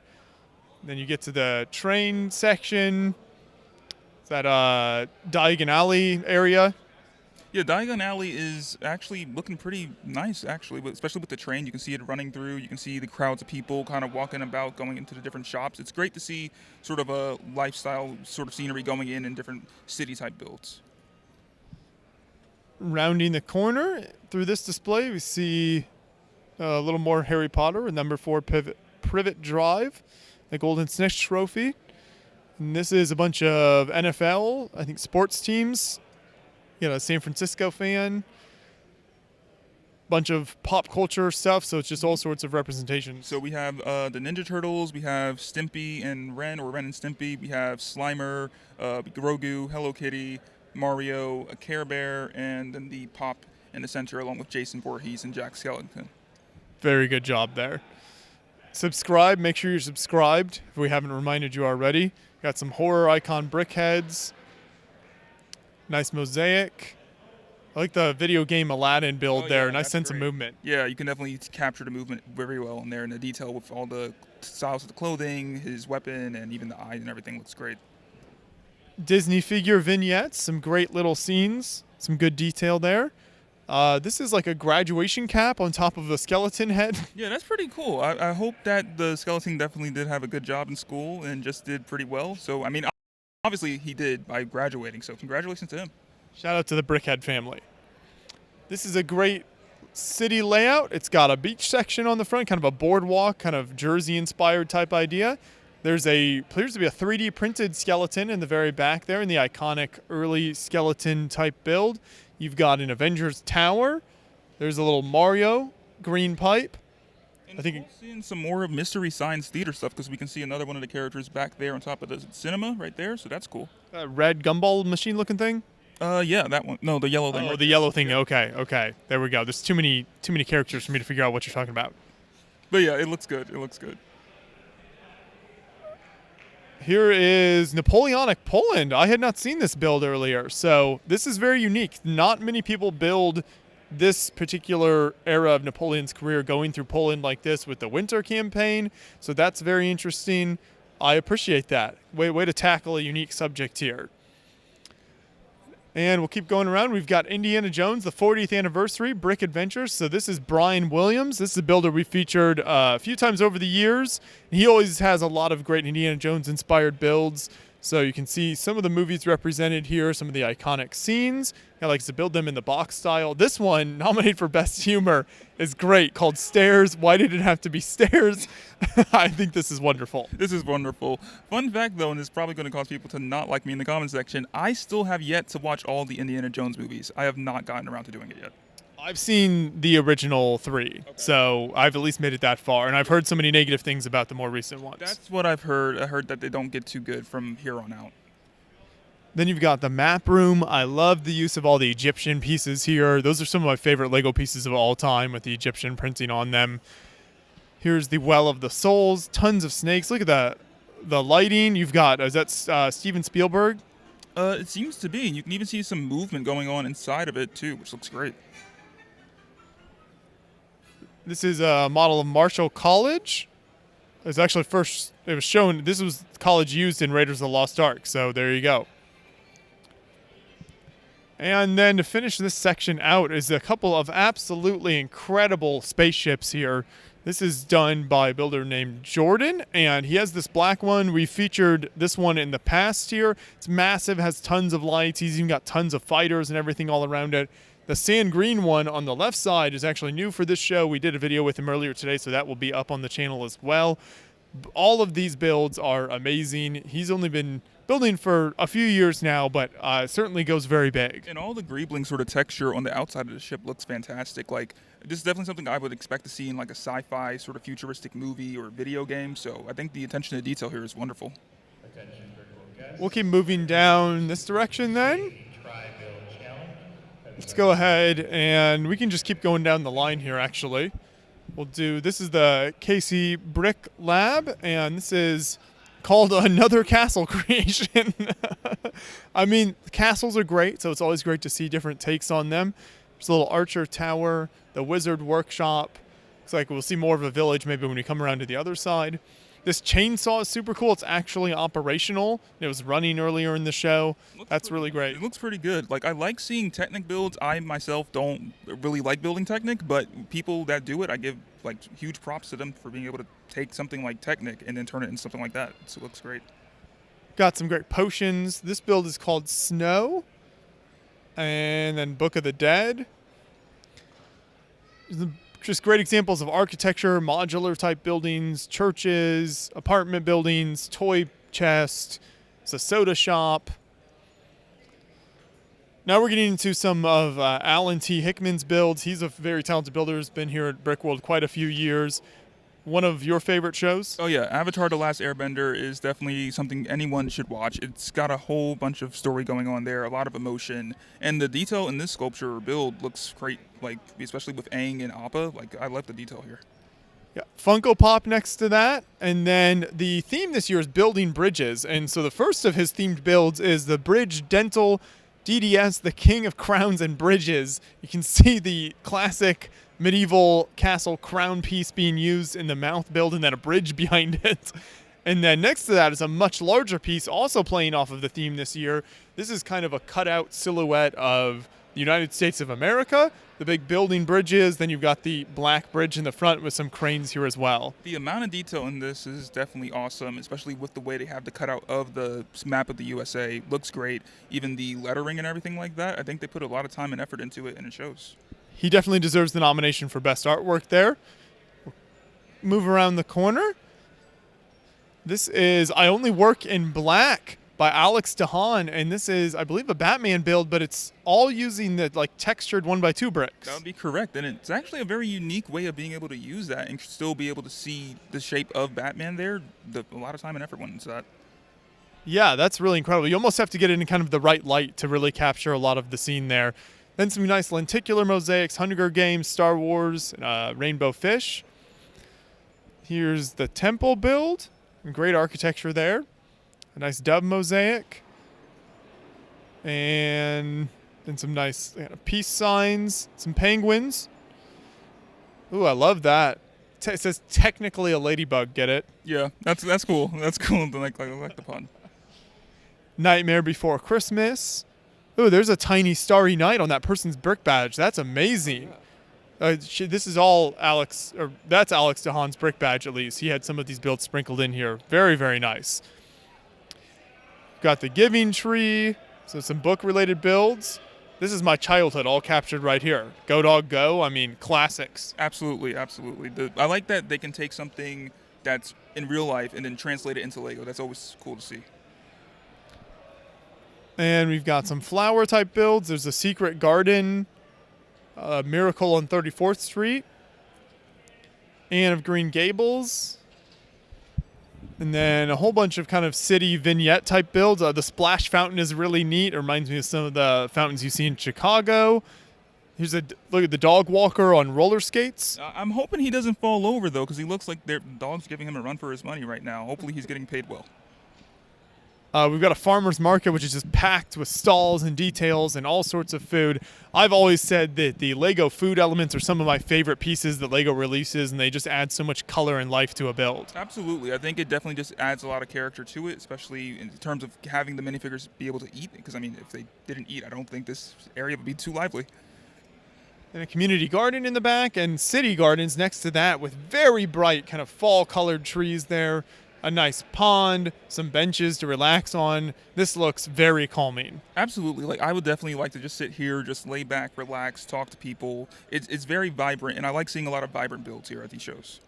Then you get to the train section. It's that Diagon Alley area. Yeah, Diagon Alley is actually looking pretty nice, actually, but especially with the train. You can see it running through. You can see the crowds of people kind of walking about, going into the different shops. It's great to see sort of a lifestyle sort of scenery going in different city-type builds. Rounding the corner through this display, we see a little more Harry Potter, number 4 Privet Drive, the Golden Snitch Trophy. And this is a bunch of NFL, I think, sports teams. You know, San Francisco fan. Bunch of pop culture stuff, so it's just all sorts of representations. So we have the Ninja Turtles, we have Stimpy and Ren, or Ren and Stimpy. We have Slimer, Grogu, Hello Kitty, Mario, a Care Bear, and then the Pop in the center, along with Jason Voorhees and Jack Skellington. Very good job there. Subscribe. Make sure you're subscribed if we haven't reminded you already. Got some horror icon brickheads. Nice mosaic. I like the video game Aladdin build there. Nice sense of movement. Yeah, you can definitely capture the movement very well in there, and the detail with all the styles of the clothing, his weapon, and even the eyes and everything looks great. Disney figure vignettes. Some great little scenes. Some good detail there. This is like a graduation cap on top of a skeleton head. Yeah, that's pretty cool. I hope that the skeleton definitely did have a good job in school and just did pretty well. So, I mean, obviously he did by graduating, so congratulations to him. Shout out to the Brickhead family. This is a great city layout. It's got a beach section on the front, kind of a boardwalk, kind of Jersey-inspired type idea. There's appears to be a 3D printed skeleton in the very back there in the iconic early skeleton type build. You've got an Avengers Tower. There's a little Mario green pipe. And I think we're seeing some more of Mystery Science Theater stuff because we can see another one of the characters back there on top of the cinema right there, so that's cool. Red gumball machine looking thing? Yeah, that one. No, the yellow thing. Oh, right the yellow thing. Okay. There we go. There's too many characters for me to figure out what you're talking about. But yeah, it looks good. It looks good. Here is Napoleonic Poland. I had not seen this build earlier, so this is very unique. Not many people build this particular era of Napoleon's career going through Poland like this with the winter campaign, so that's very interesting. I appreciate that. Way to tackle a unique subject here. And we'll keep going around. We've got Indiana Jones, the 40th anniversary, Brick Adventures. So this is Brian Williams. This is a builder we featured a few times over the years. He always has a lot of great Indiana Jones inspired builds. So you can see some of the movies represented here, some of the iconic scenes. He likes to build them in the box style. This one, nominated for Best Humor, is great, called Stairs. Why did it have to be stairs? I think this is wonderful. This is wonderful. Fun fact, though, and it's probably going to cause people to not like me in the comment section, I still have yet to watch all the Indiana Jones movies. I have not gotten around to doing it yet. I've seen the original 3, so I've at least made it that far, and I've heard so many negative things about the more recent ones. That's what I've heard. I heard that they don't get too good from here on out. Then you've got the map room. I love the use of all the Egyptian pieces here. Those are some of my favorite Lego pieces of all time with the Egyptian printing on them. Here's the Well of the Souls. Tons of snakes. Look at the lighting. You've got, is that Steven Spielberg? It seems to be. You can even see some movement going on inside of it, too, which looks great. This is a model of Marshall College. It was actually it was shown, this was college used in Raiders of the Lost Ark, so there you go. And then to finish this section out is a couple of absolutely incredible spaceships here. This is done by a builder named Jordan, and he has this black one. We featured this one in the past here. It's massive, has tons of lights. He's even got tons of fighters and everything all around it. The sand green one on the left side is actually new for this show. We did a video with him earlier today, so that will be up on the channel as well. All of these builds are amazing. He's only been building for a few years now, but certainly goes very big. And all the greebling sort of texture on the outside of the ship looks fantastic. Like, this is definitely something I would expect to see in like a sci-fi sort of futuristic movie or video game. So I think the attention to detail here is wonderful. We'll keep moving down this direction then. Let's go ahead and we can just keep going down the line here, actually. This is the Casey Brick Lab, and this is called Another Castle Creation. I mean, castles are great, so it's always great to see different takes on them. There's a little Archer Tower, the Wizard Workshop. Looks like we'll see more of a village maybe when we come around to the other side. This chainsaw is super cool. It's actually operational. It was running earlier in the show. That's really great. It looks pretty good. Like, I like seeing Technic builds. I myself don't really like building Technic, but people that do it, I give like huge props to them for being able to take something like Technic and then turn it into something like that. So it looks great. Got some great potions. This build is called Snow. And then Book of the Dead. Just great examples of architecture, modular type buildings, churches, apartment buildings, toy chest. It's a soda shop. Now we're getting into some of Alan T. Hickman's builds. He's a very talented builder. He's been here at Brickworld quite a few years. One of your favorite shows? Oh yeah, Avatar: The Last Airbender is definitely something anyone should watch. It's got a whole bunch of story going on there, a lot of emotion, and the detail in this sculpture or build looks great. Like, especially with Aang and Appa, like, I love the detail here. Yeah, Funko Pop next to that, and then the theme this year is building bridges, and so the first of his themed builds is the Bridge Dental DDS, the King of Crowns and Bridges. You can see the classic medieval castle crown piece being used in the mouth build and then a bridge behind it. And then next to that is a much larger piece also playing off of the theme this year. This is kind of a cutout silhouette of the United States of America, the big building bridges, then you've got the black bridge in the front with some cranes here as well. The amount of detail in this is definitely awesome, especially with the way they have the cutout of the map of the USA. Looks great. Even the lettering and everything like that, I think they put a lot of time and effort into it, and it shows. He definitely deserves the nomination for Best Artwork there. Move around the corner. This is I Only Work in Black by Alex DeHaan, and this is, I believe, a Batman build, but it's all using the like textured 1x2 bricks. That would be correct, and it's actually a very unique way of being able to use that and still be able to see the shape of Batman there. A lot of time and effort went into that. Yeah, that's really incredible. You almost have to get it in kind of the right light to really capture a lot of the scene there. Then some nice lenticular mosaics, Hunger Games, Star Wars, Rainbow Fish. Here's the temple build. Great architecture there. A nice dove mosaic. And then some nice peace signs, some penguins. Ooh, I love that. It says technically a ladybug, get it? Yeah, that's cool. That's cool. I like the pun. Nightmare Before Christmas. Ooh, there's a tiny starry night on that person's brick badge. That's amazing. This is all Alex, or that's Alex DeHaan's brick badge at least. He had some of these builds sprinkled in here. Very, very nice. Got the Giving Tree, so some book-related builds. This is my childhood all captured right here. Go Dog Go, I mean, classics. Absolutely, absolutely. I like that they can take something that's in real life and then translate it into Lego. That's always cool to see. And we've got some flower type builds. There's a Secret Garden, Miracle on 34th Street, Anne of Green Gables, and then a whole bunch of kind of city vignette type builds. The splash fountain is really neat. It reminds me of some of the fountains you see in Chicago. Here's a look at the dog walker on roller skates. I'm hoping he doesn't fall over though, because he looks like the dog's giving him a run for his money right now. Hopefully he's getting paid well. We've got a farmer's market, which is just packed with stalls and details and all sorts of food. I've always said that the Lego food elements are some of my favorite pieces that Lego releases, and they just add so much color and life to a build. Absolutely. I think it definitely just adds a lot of character to it, especially in terms of having the minifigures be able to eat. Because, I mean, if they didn't eat, I don't think this area would be too lively. And a community garden in the back, and city gardens next to that with very bright kind of fall-colored trees there. A nice pond, some benches to relax on. This looks very calming. Absolutely. Like, I would definitely like to just sit here, just lay back, relax, talk to people. It's very vibrant, and I like seeing a lot of vibrant builds here at these shows.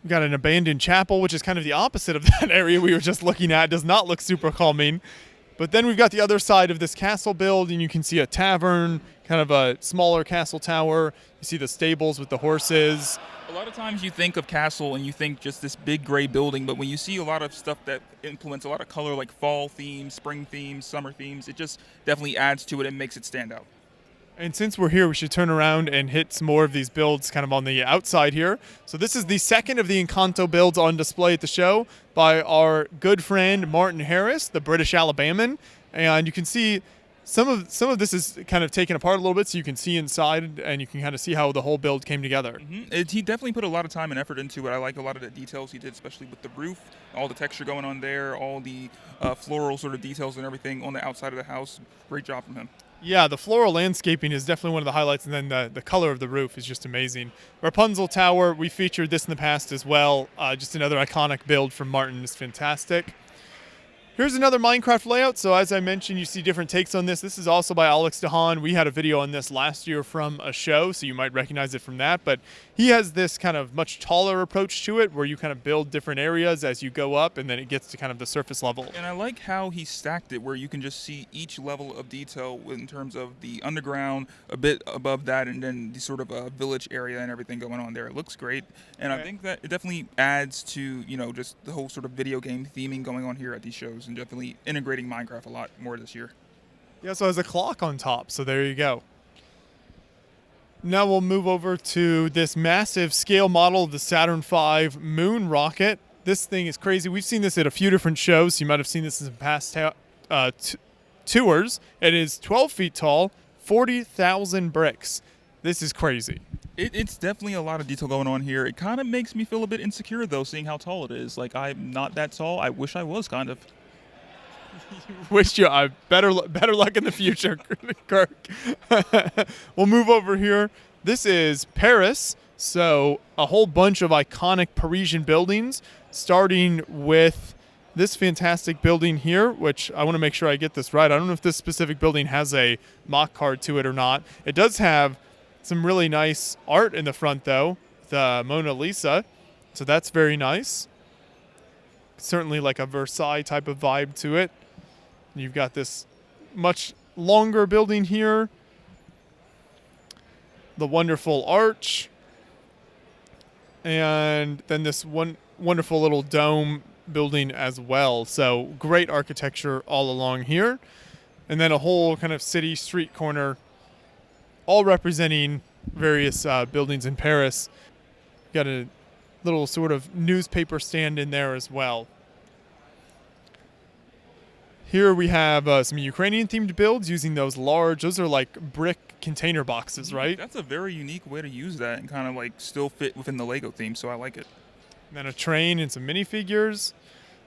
We've got an abandoned chapel, which is kind of the opposite of that area we were just looking at. It does not look super calming. But then we've got the other side of this castle build, and you can see a tavern, kind of a smaller castle tower. You see the stables with the horses. A lot of times you think of castle and you think just this big gray building, but when you see a lot of stuff that implements a lot of color, like fall themes, spring themes, summer themes, it just definitely adds to it and makes it stand out. And since we're here, we should turn around and hit some more of these builds kind of on the outside here. So this is the second of the Encanto builds on display at the show by our good friend Martin Harris, the British Alabaman. And you can see some of this is kind of taken apart a little bit, so you can see inside and you can kind of see how the whole build came together. He definitely put a lot of time and effort into it. I like a lot of the details he did, especially with the roof, all the texture going on there, all the floral sort of details and everything on the outside of the house. Great job from him. Yeah, the floral landscaping is definitely one of the highlights, and then the color of the roof is just amazing. Rapunzel Tower, we featured this in the past as well. Just another iconic build from Martin. It's fantastic. Here's another Minecraft layout. So as I mentioned, you see different takes on this. This is also by Alex DeHaan. We had a video on this last year from a show, so you might recognize it from that. But he has this kind of much taller approach to it, where you kind of build different areas as you go up, and then it gets to kind of the surface level. And I like how he stacked it, where you can just see each level of detail in terms of the underground, a bit above that, and then the sort of village area and everything going on there. It looks great, and I think that it definitely adds to, you know, just the whole sort of video game theming going on here at these shows, and definitely integrating Minecraft a lot more this year. Yeah, so it has a clock on top, so there you go. Now we'll move over to this massive scale model of the Saturn V moon rocket. This thing is crazy. We've seen this at a few different shows. You might have seen this in past tours. It is 12 feet tall, 40,000 bricks. This is crazy. It's definitely a lot of detail going on here. It kind of makes me feel a bit insecure, though, seeing how tall it is. Like, I'm not that tall. I wish I was, kind of. Wish you better luck in the future, Kirk. We'll move over here. This is Paris, so a whole bunch of iconic Parisian buildings, starting with this fantastic building here, which I want to make sure I get this right. I don't know if this specific building has a mock card to it or not. It does have some really nice art in the front, though, the Mona Lisa, so that's very nice. Certainly like a Versailles type of vibe to it. You've got this much longer building here. The wonderful arch. And then this one wonderful little dome building as well. So great architecture all along here. And then a whole kind of city street corner, all representing various buildings in Paris. Got a little sort of newspaper stand in there as well. Here we have some Ukrainian-themed builds using those are like brick container boxes, right? That's a very unique way to use that and kind of like still fit within the Lego theme, so I like it. And then a train and some minifigures.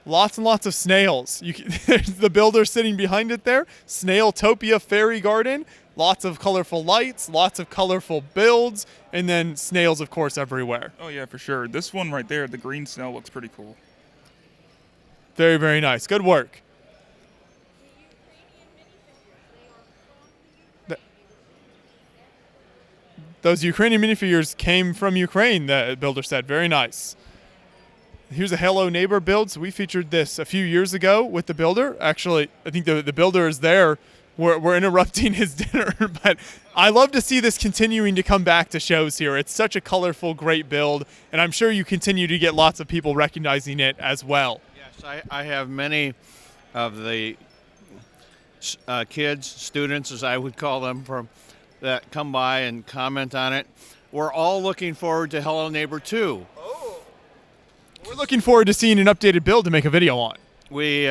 Lots and lots of snails. There's the builder sitting behind it there. Snailtopia Fairy Garden. Lots of colorful lights, lots of colorful builds, and then snails, of course, everywhere. Oh, yeah, for sure. This one right there, the green snail, looks pretty cool. Very, very nice. Good work. Those Ukrainian minifigures came from Ukraine, the builder said. Very nice. Here's a Hello Neighbor build. So we featured this a few years ago with the builder. Actually, I think the builder is there. We're interrupting his dinner, but I love to see this continuing to come back to shows here. It's such a colorful, great build, and I'm sure you continue to get lots of people recognizing it as well. Yes, I have many of the kids, students, as I would call them, that come by and comment on it. We're all looking forward to Hello Neighbor 2. Oh. We're looking forward to seeing an updated build to make a video on. We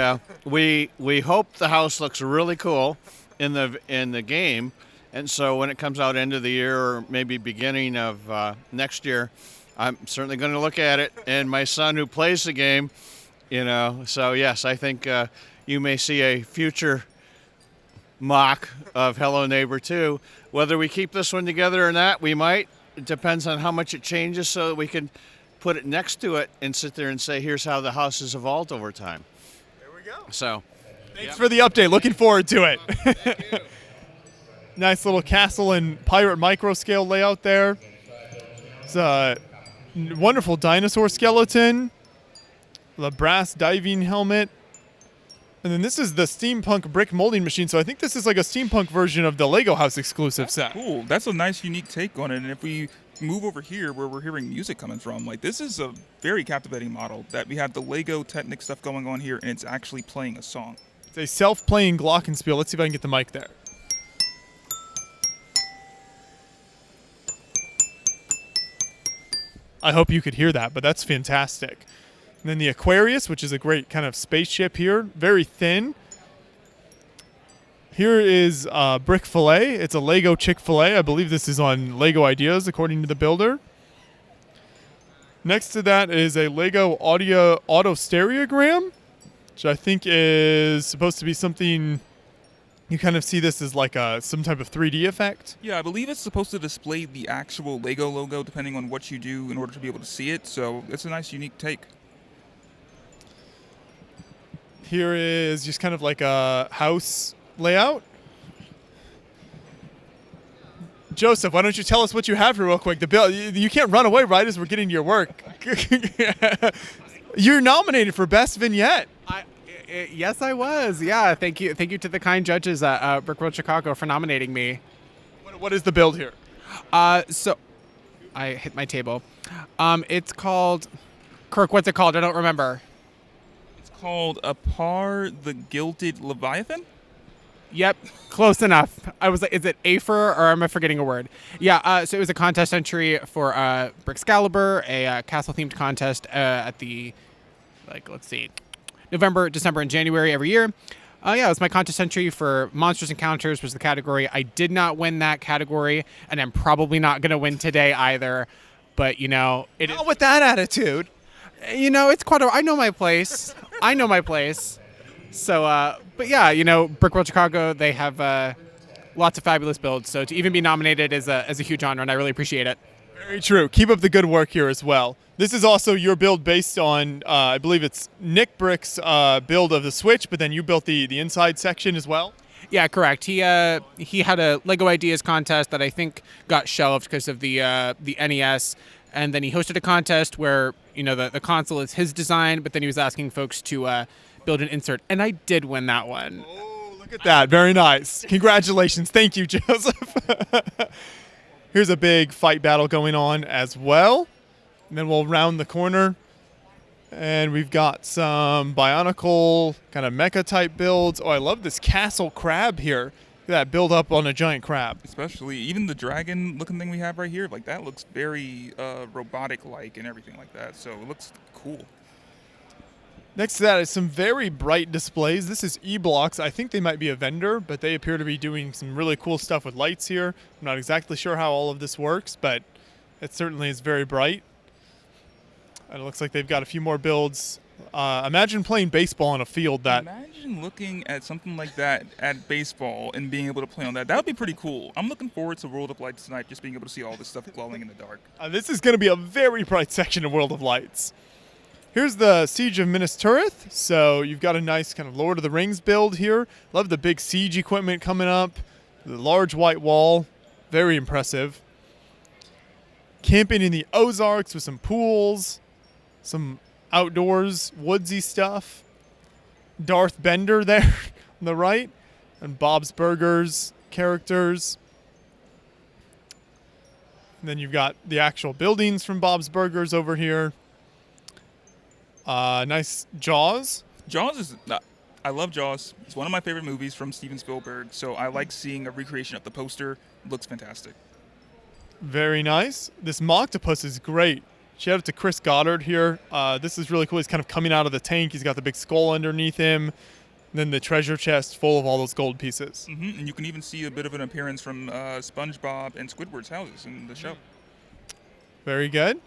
hope the house looks really cool in the game, and so when it comes out end of the year or maybe beginning of next year, I'm certainly going to look at it. And my son, who plays the game, so yes, I think you may see a future mock of Hello Neighbor 2. Whether we keep this one together or not, we might. It depends on how much it changes, so that we can put it next to it and sit there and say, here's how the house has evolved over time. There we go. So, thanks for the update. Looking forward to it. Thank you. Nice little castle and pirate micro scale layout there. It's a wonderful dinosaur skeleton. The brass diving helmet. And then this is the steampunk brick molding machine. So I think this is like a steampunk version of the Lego House exclusive set. Cool. That's a nice, unique take on it. And if we move over here where we're hearing music coming from, like, this is a very captivating model that we have the Lego Technic stuff going on here, and it's actually playing a song. It's a self-playing glockenspiel. Let's see if I can get the mic there. I hope you could hear that, but that's fantastic. And then the Aquarius, which is a great kind of spaceship here, very thin. Here is Brick Filet. It's a Lego Chick-fil-A. I believe this is on Lego Ideas, according to the builder. Next to that is a Lego auto stereogram, which I think is supposed to be something. You kind of see this as like some type of 3D effect. Yeah, I believe it's supposed to display the actual Lego logo depending on what you do in order to be able to see it. So it's a nice, unique take. Here is just kind of like a house layout. Joseph, why don't you tell us what you have here real quick? The bill, you can't run away right as we're getting to your work. You're nominated for Best Vignette. Yes, I was. Yeah, thank you to the kind judges at Brickworld Chicago for nominating me. What is the build here? So I hit my table. It's called Kirk. What's it called? I don't remember. It's called Apar the Gilded Leviathan. Yep, close enough. I was like, is it Afer or am I forgetting a word? Yeah, so it was a contest entry for Brickscalibur, a castle-themed contest at the, let's see, November, December, and January every year. Yeah, it was my contest entry for Monsters Encounters was the category. I did not win that category, and I'm probably not going to win today either. But, not with that attitude. It's I know my place. I know my place. So, but yeah, Brickworld Chicago, they have lots of fabulous builds. So to even be nominated is a huge honor, and I really appreciate it. Very true. Keep up the good work here as well. This is also your build based on, I believe it's Nick Brick's build of the Switch, but then you built the inside section as well? Yeah, correct. He had a Lego Ideas contest that I think got shelved because of the NES, and then he hosted a contest where, the console is his design, but then he was asking folks to build an insert, and I did win that one. Oh, look at that. Very nice. Congratulations. Thank you, Joseph. Here's a big fight battle going on as well. And then we'll round the corner. And we've got some Bionicle kind of mecha type builds. Oh, I love this castle crab here. Look at that build up on a giant crab. Especially even the dragon looking thing we have right here. Like that looks very robotic like and everything like that. So it looks cool. Next to that is some very bright displays. This is E-Blocks. I think they might be a vendor, but they appear to be doing some really cool stuff with lights here. I'm not exactly sure how all of this works, but it certainly is very bright. And it looks like they've got a few more builds. Imagine playing baseball on a field that... Imagine looking at something like that at baseball and being able to play on that. That would be pretty cool. I'm looking forward to World of Lights tonight, just being able to see all this stuff glowing in the dark. This is going to be a very bright section of World of Lights. Here's the Siege of Minas Tirith. So you've got a nice kind of Lord of the Rings build here. Love the big siege equipment coming up. The large white wall. Very impressive. Camping in the Ozarks with some pools. Some outdoors woodsy stuff. Darth Bender there on the right. And Bob's Burgers characters. And then you've got the actual buildings from Bob's Burgers over here. Nice Jaws. Jaws is... I love Jaws. It's one of my favorite movies from Steven Spielberg, so I like seeing a recreation of the poster. It looks fantastic. Very nice. This Moctopus is great. Shout out to Chris Goddard here. This is really cool. He's kind of coming out of the tank. He's got the big skull underneath him. And then the treasure chest full of all those gold pieces. Mm-hmm. And you can even see a bit of an appearance from SpongeBob and Squidward's houses in the show. Very good.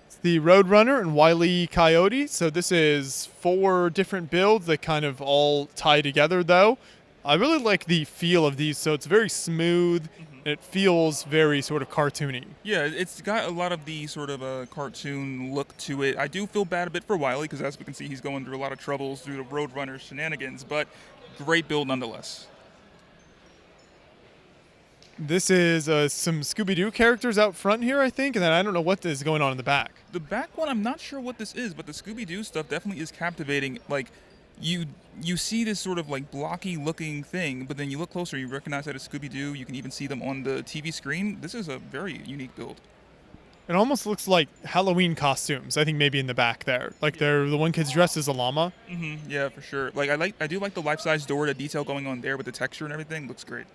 It's the Roadrunner and Wile E. Coyote. So this is 4 different builds that kind of all tie together, though. I really like the feel of these. So it's very smooth. And it feels very sort of cartoony. Yeah, it's got a lot of the sort of a cartoon look to it. I do feel bad a bit for Wile E. because as we can see, he's going through a lot of troubles through the Roadrunner shenanigans. But great build nonetheless. This is some Scooby-Doo characters out front here, I think, and then I don't know what is going on in the back. The back one, I'm not sure what this is, but the Scooby-Doo stuff definitely is captivating. Like, you see this sort of like blocky looking thing, but then you look closer, you recognize that it's Scooby-Doo. You can even see them on the TV screen. This is a very unique build. It almost looks like Halloween costumes, I think maybe in the back there. Like they're the one kid's dressed as a llama. Mm-hmm. Yeah, for sure. Like I do like the life-size door, the detail going on there with the texture and everything. Looks great.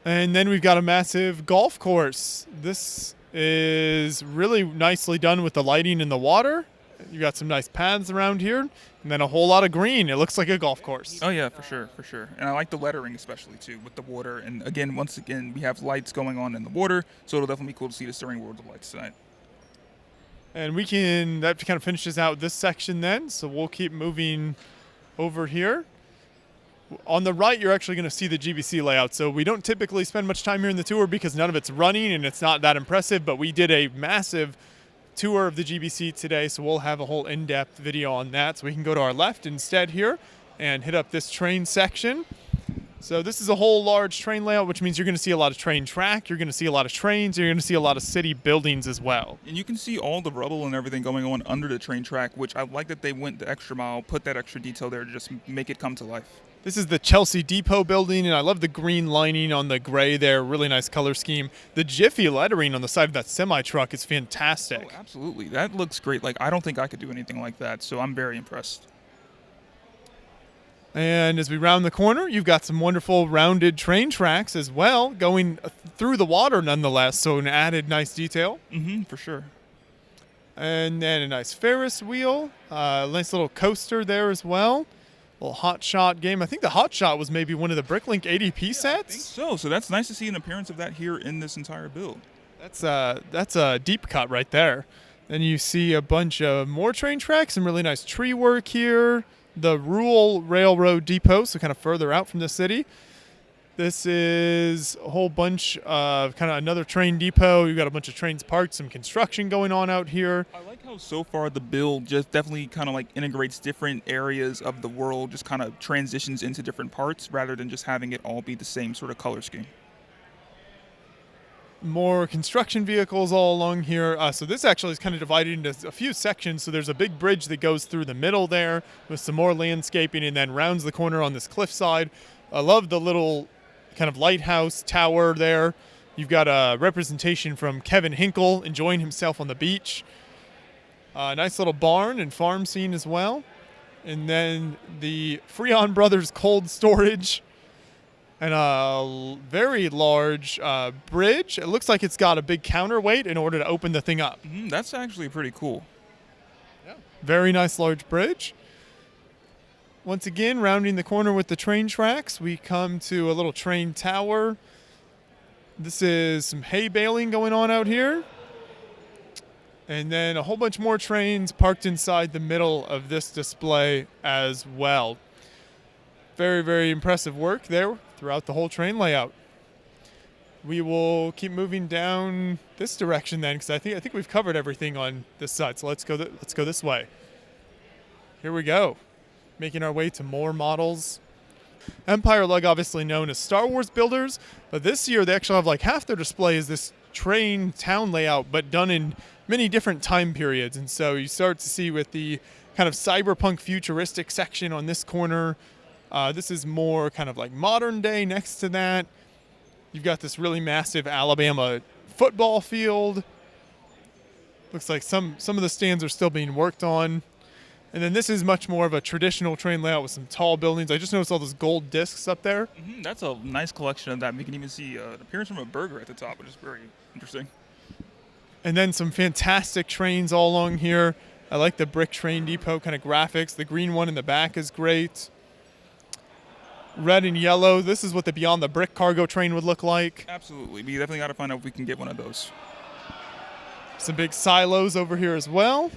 And then we've got a massive golf course. This is really nicely done with the lighting in the water. You got some nice paths around here, and then a whole lot of green. It looks like a golf course. Oh yeah, for sure, for sure. And I like the lettering especially too with the water. And again, once again, we have lights going on in the water, so it'll definitely be cool to see the stirring world of lights tonight. And that kind of finishes out this section then, so we'll keep moving over here. On the right, you're actually going to see the GBC layout. So we don't typically spend much time here in the tour because none of it's running and it's not that impressive, but we did a massive tour of the GBC today, so we'll have a whole in-depth video on that. So we can go to our left instead here and hit up this train section. So this is a whole large train layout, which means you're going to see a lot of train track, you're going to see a lot of trains, you're going to see a lot of city buildings as well. And you can see all the rubble and everything going on under the train track, which I like that they went the extra mile, put that extra detail there to just make it come to life. This is the Chelsea Depot building, and I love the green lining on the gray there. Really nice color scheme. The Jiffy lettering on the side of that semi-truck is fantastic. Oh, absolutely. That looks great. Like, I don't think I could do anything like that, so I'm very impressed. And as we round the corner, you've got some wonderful rounded train tracks as well, going through the water nonetheless, so an added nice detail. Mm-hmm, for sure. And then a nice Ferris wheel, nice little coaster there as well. Little hot shot game. I think the hot shot was maybe one of the Bricklink ADP sets. I think so that's nice to see an appearance of that here in this entire build. That's a deep cut right there. Then you see a bunch of more train tracks, some really nice tree work here. The Rural Railroad Depot, so kind of further out from the city. This is a whole bunch of kind of another train depot. You've got a bunch of trains parked, some construction going on out here. I like how so far the build just definitely kind of like integrates different areas of the world, just kind of transitions into different parts rather than just having it all be the same sort of color scheme. More construction vehicles all along here. So this actually is kind of divided into a few sections. So there's a big bridge that goes through the middle there with some more landscaping and then rounds the corner on this cliffside. I love the little kind of lighthouse tower there. You've got a representation from Kevin Hinkle enjoying himself on the beach. Nice little barn and farm scene as well. And then the Freon Brothers cold storage and a very large bridge. It looks like it's got a big counterweight in order to open the thing up. Mm-hmm, that's actually pretty cool. Yeah. Very nice large bridge. Once again, rounding the corner with the train tracks, we come to a little train tower. This is some hay baling going on out here. And then a whole bunch more trains parked inside the middle of this display as well. Very, very impressive work there throughout the whole train layout. We will keep moving down this direction then, because I think we've covered everything on this side. So let's go this way. Here we go. Making our way to more models. Empire Lug, obviously known as Star Wars builders, but this year they actually have like half their display is this train town layout, but done in many different time periods. And so you start to see with the kind of cyberpunk futuristic section on this corner. This is more kind of like modern day next to that. You've got this really massive Alabama football field. Looks like some of the stands are still being worked on. And then this is much more of a traditional train layout with some tall buildings. I just noticed all those gold discs up there. Mm-hmm, that's a nice collection of that. We can even see an appearance from a burger at the top, which is very interesting. And then some fantastic trains all along here. I like the brick train depot kind of graphics. The green one in the back is great. Red and yellow. This is what the Beyond the Brick cargo train would look like. Absolutely. We definitely got to find out if we can get one of those. Some big silos over here as well.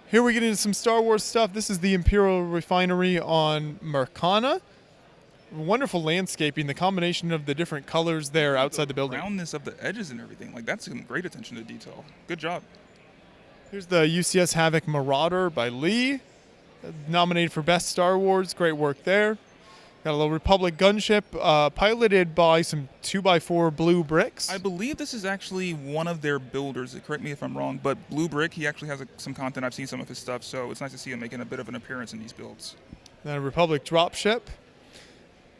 Here we get into some Star Wars stuff. This is the Imperial Refinery on Mercana. Wonderful landscaping, the combination of the different colors there outside the building. The roundness of the edges and everything. Like, that's some great attention to detail. Good job. Here's the UCS Havoc Marauder by Lee. Nominated for Best Star Wars. Great work there. Got a little Republic gunship piloted by some 2x4 blue bricks. I believe this is actually one of their builders. Correct me if I'm wrong, but Blue Brick, he actually has some content. I've seen some of his stuff, so it's nice to see him making a bit of an appearance in these builds. Then a Republic dropship.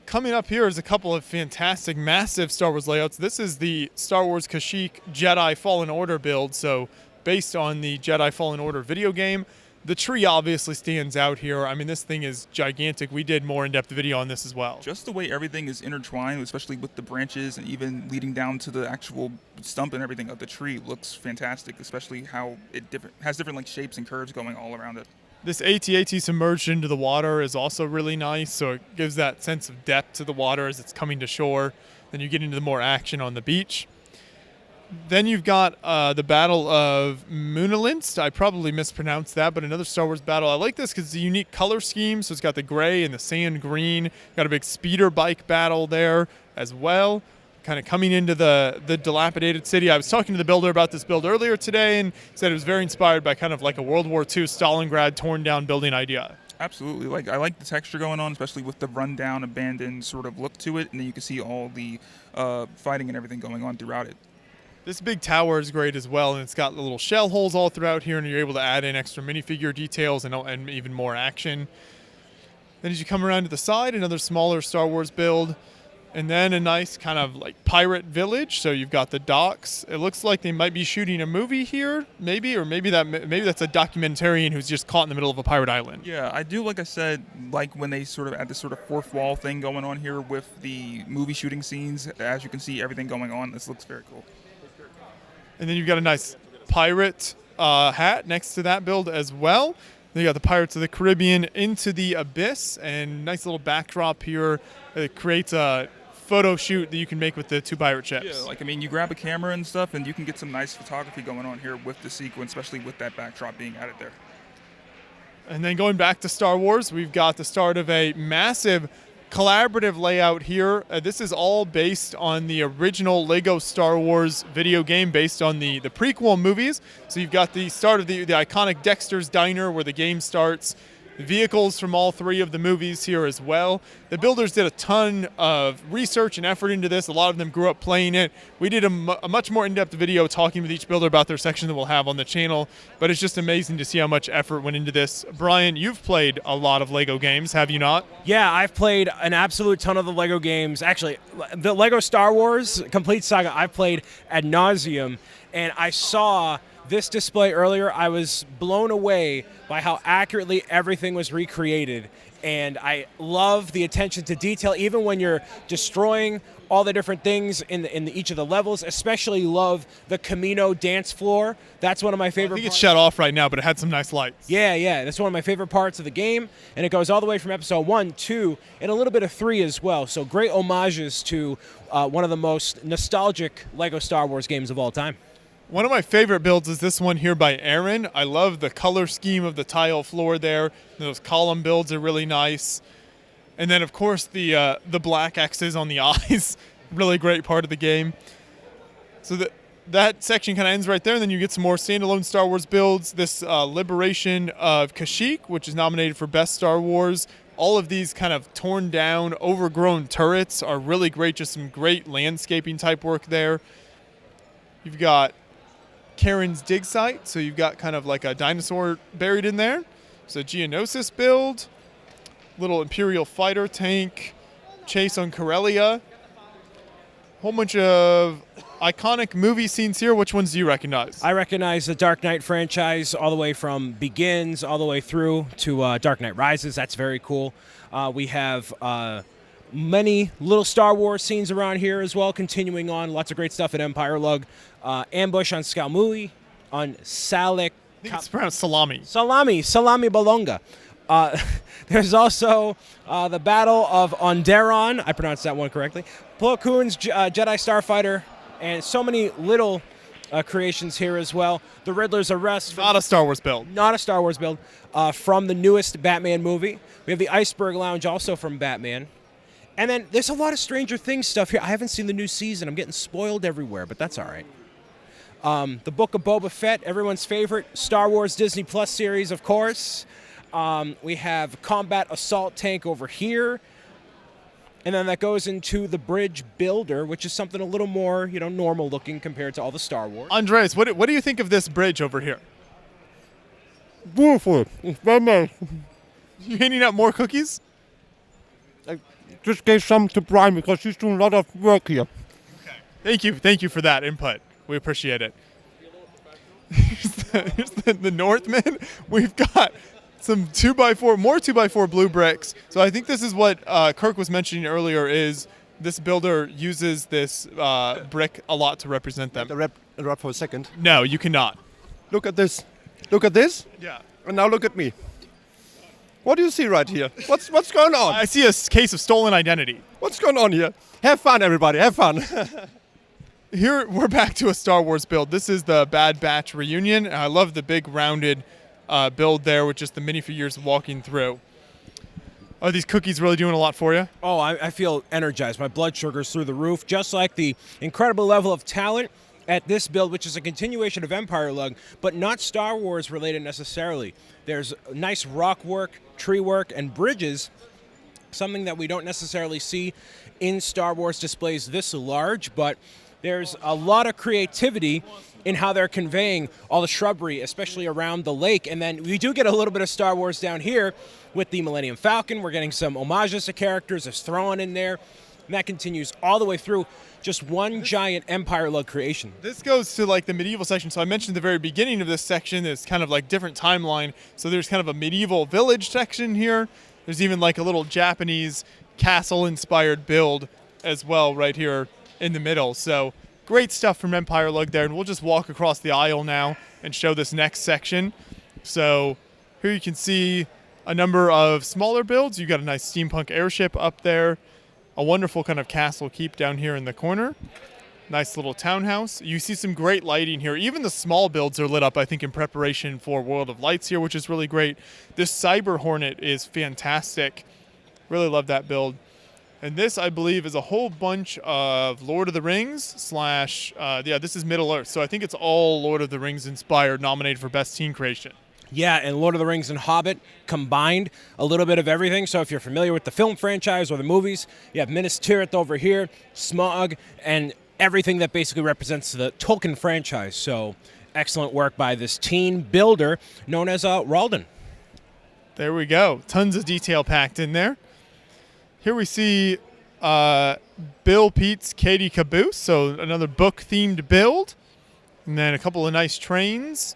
Coming up here is a couple of fantastic, massive Star Wars layouts. This is the Star Wars Kashyyyk Jedi Fallen Order build, so based on the Jedi Fallen Order video game. The tree obviously stands out here. I mean, this thing is gigantic. We did more in-depth video on this as well. Just the way everything is intertwined, especially with the branches and even leading down to the actual stump and everything of the tree, looks fantastic, especially how it has different like shapes and curves going all around it. This AT-AT submerged into the water is also really nice, so it gives that sense of depth to the water as it's coming to shore. Then you get into the more action on the beach. Then you've got the Battle of Moonalinst. I probably mispronounced that, but another Star Wars battle. I like this because it's a unique color scheme, so it's got the gray and the sand green. Got a big speeder bike battle there as well, kind of coming into the dilapidated city. I was talking to the builder about this build earlier today and said it was very inspired by kind of like a World War II Stalingrad torn down building idea. Absolutely. I like the texture going on, especially with the rundown, abandoned sort of look to it, and then you can see all the fighting and everything going on throughout it. This big tower is great as well, and it's got the little shell holes all throughout here, and you're able to add in extra minifigure details and even more action. Then as you come around to the side, another smaller Star Wars build, and then a nice kind of like pirate village. So you've got the docks. It looks like they might be shooting a movie here, maybe that's a documentarian who's just caught in the middle of a pirate island. Yeah, I do, like I said, like when they sort of add this sort of fourth wall thing going on here with the movie shooting scenes. As you can see, everything going on. This looks very cool. And then you've got a nice pirate hat next to that build as well. Then you got the Pirates of the Caribbean Into the Abyss, and nice little backdrop here. It creates a photo shoot that you can make with the two pirate ships. Yeah, like, I mean, you grab a camera and stuff, and you can get some nice photography going on here with the sequence, especially with that backdrop being added there. And then going back to Star Wars, we've got the start of a massive collaborative layout here. This is all based on the original Lego Star Wars video game based on the prequel movies. So you've got the start of the iconic Dexter's Diner where the game starts. Vehicles from all three of the movies here as well. The builders did a ton of research and effort into this. A lot of them grew up playing it. We did a much more in-depth video talking with each builder about their section that we'll have on the channel, but it's just amazing to see how much effort went into this. Brian, you've played a lot of Lego games, have you not? Yeah, I've played an absolute ton of the Lego games. Actually, the Lego Star Wars Complete Saga I've played ad nauseum, and I saw this display earlier. I was blown away by how accurately everything was recreated, and I love the attention to detail, even when you're destroying all the different things in each of the levels. Especially love the Camino dance floor. That's one of my favorite. I think it's shut off right now, but it had some nice lights. Yeah, that's one of my favorite parts of the game, and it goes all the way from episode 1, 2, and a little bit of 3 as well. So great homages to one of the most nostalgic Lego Star Wars games of all time. One of my favorite builds is this one here by Aaron. I love the color scheme of the tile floor there. Those column builds are really nice. And then, of course, the black X's on the eyes. Really great part of the game. So that section kind of ends right there, and then you get some more standalone Star Wars builds. This Liberation of Kashyyyk, which is nominated for Best Star Wars. All of these kind of torn down, overgrown turrets are really great. Just some great landscaping type work there. You've got Karen's dig site, so you've got kind of like a dinosaur buried in there. So Geonosis build, little Imperial fighter tank, chase on Corellia, whole bunch of iconic movie scenes here. Which ones do you recognize? I recognize the Dark Knight franchise all the way from Begins all the way through to Dark Knight Rises. That's very cool. We have many little Star Wars scenes around here as well, continuing on. Lots of great stuff at Empire Lug. Ambush on Skalmui, on Salak. I think it's pronounced Salami. Salami Balonga. There's also the Battle of Onderon. I pronounced that one correctly. Plo Koon's Jedi Starfighter, and so many little creations here as well. The Riddler's Arrest. Not a Star Wars build. Not a Star Wars build. From the newest Batman movie. We have the Iceberg Lounge, also from Batman. And then there's a lot of Stranger Things stuff here. I haven't seen the new season. I'm getting spoiled everywhere, but that's all right. The Book of Boba Fett, everyone's favorite. Star Wars Disney Plus series, of course. We have Combat Assault Tank over here. And then that goes into the Bridge Builder, which is something a little more, normal looking compared to all the Star Wars. Andres, what do you think of this bridge over here? Beautiful. It's very nice. You handing out more cookies? I just gave some to Brian because she's doing a lot of work here. Okay. Thank you for that input. We appreciate it. here's the Northman. We've got some 2x4, more 2x4 blue bricks. So I think this is what Kirk was mentioning earlier, is this builder uses this brick a lot to represent them. Interrupt for a second. No, you cannot. Look at this. Look at this. Yeah. And now look at me. What do you see right here? What's going on? I see a case of stolen identity. What's going on here? Have fun, everybody. Have fun. Here we're back to a Star Wars build. This is the Bad Batch reunion. I love the big rounded build there with just the minifigures walking through. Are these cookies really doing a lot for you? Oh, I feel energized. My blood sugar's through the roof, just like the incredible level of talent at this build, which is a continuation of Empire Lug, but not Star Wars related necessarily. There's nice rock work, tree work, and bridges, something that we don't necessarily see in Star Wars displays this large, but there's a lot of creativity in how they're conveying all the shrubbery, especially around the lake. And then we do get a little bit of Star Wars down here with the Millennium Falcon. We're getting some homages to characters, there's Thrawn in there, and that continues all the way through. Just one giant Empire Lug creation. This goes to like the medieval section. So I mentioned at the very beginning of this section, it's kind of like different timeline. So there's kind of a medieval village section here. There's even like a little Japanese castle-inspired build as well right here in the middle. So great stuff from Empire Lug there. And we'll just walk across the aisle now and show this next section. So here you can see a number of smaller builds. You've got a nice steampunk airship up there. A wonderful kind of castle keep down here in the corner. Nice little townhouse. You see some great lighting here. Even the small builds are lit up, I think, in preparation for World of Lights here, which is really great. This Cyber Hornet is fantastic. Really love that build. And this, I believe, is a whole bunch of Lord of the Rings / this is Middle Earth. So I think it's all Lord of the Rings inspired, nominated for Best Teen Creation. Yeah, and Lord of the Rings and Hobbit combined, a little bit of everything. So if you're familiar with the film franchise or the movies, you have Minas Tirith over here, Smaug, and everything that basically represents the Tolkien franchise. So excellent work by this teen builder known as Ralden. There we go. Tons of detail packed in there. Here we see Bill Pete's Katie Caboose, so another book-themed build. And then a couple of nice trains.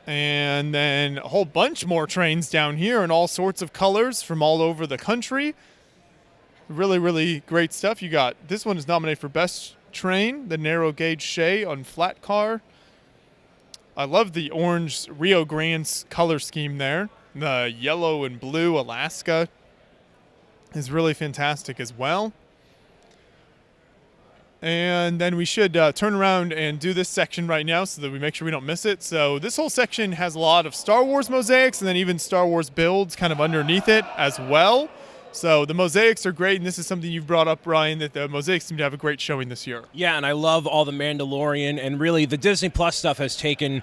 And then a whole bunch more trains down here in all sorts of colors from all over the country. Really, really great stuff. You got, this one is nominated for Best Train, the narrow gauge Shay on flat car. I love the orange Rio Grande color scheme there. The yellow and blue Alaska is really fantastic as well. And then we should turn around and do this section right now so that we make sure we don't miss it. So this whole section has a lot of Star Wars mosaics and then even Star Wars builds kind of underneath it as well. So the mosaics are great, and this is something you've brought up, Ryan, that the mosaics seem to have a great showing this year. Yeah, and I love all the Mandalorian, and really the Disney Plus stuff has taken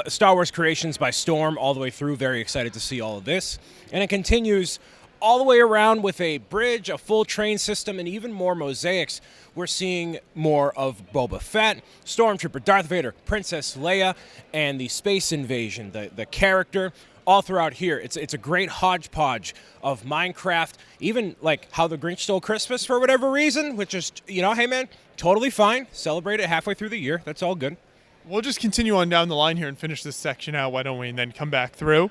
Star Wars creations by storm all the way through. Very excited to see all of this. And it continues all the way around with a bridge, a full train system, and even more mosaics. We're seeing more of Boba Fett, Stormtrooper Darth Vader, Princess Leia, and the space invasion, the character, all throughout here. It's a great hodgepodge of Minecraft, even like How the Grinch Stole Christmas for whatever reason, which is, hey man, totally fine. Celebrate it halfway through the year. That's all good. We'll just continue on down the line here and finish this section out, why don't we, and then come back through.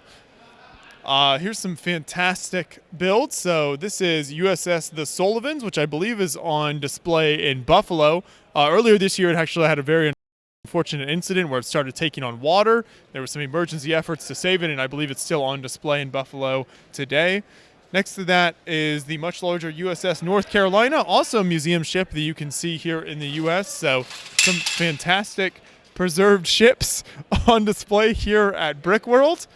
Here's some fantastic builds. So this is USS The Sullivans, which I believe is on display in Buffalo. Earlier this year, it actually had a very unfortunate incident where it started taking on water. There were some emergency efforts to save it, and I believe it's still on display in Buffalo today. Next to that is the much larger USS North Carolina, also a museum ship that you can see here in the U.S. So some fantastic preserved ships on display here at Brickworld.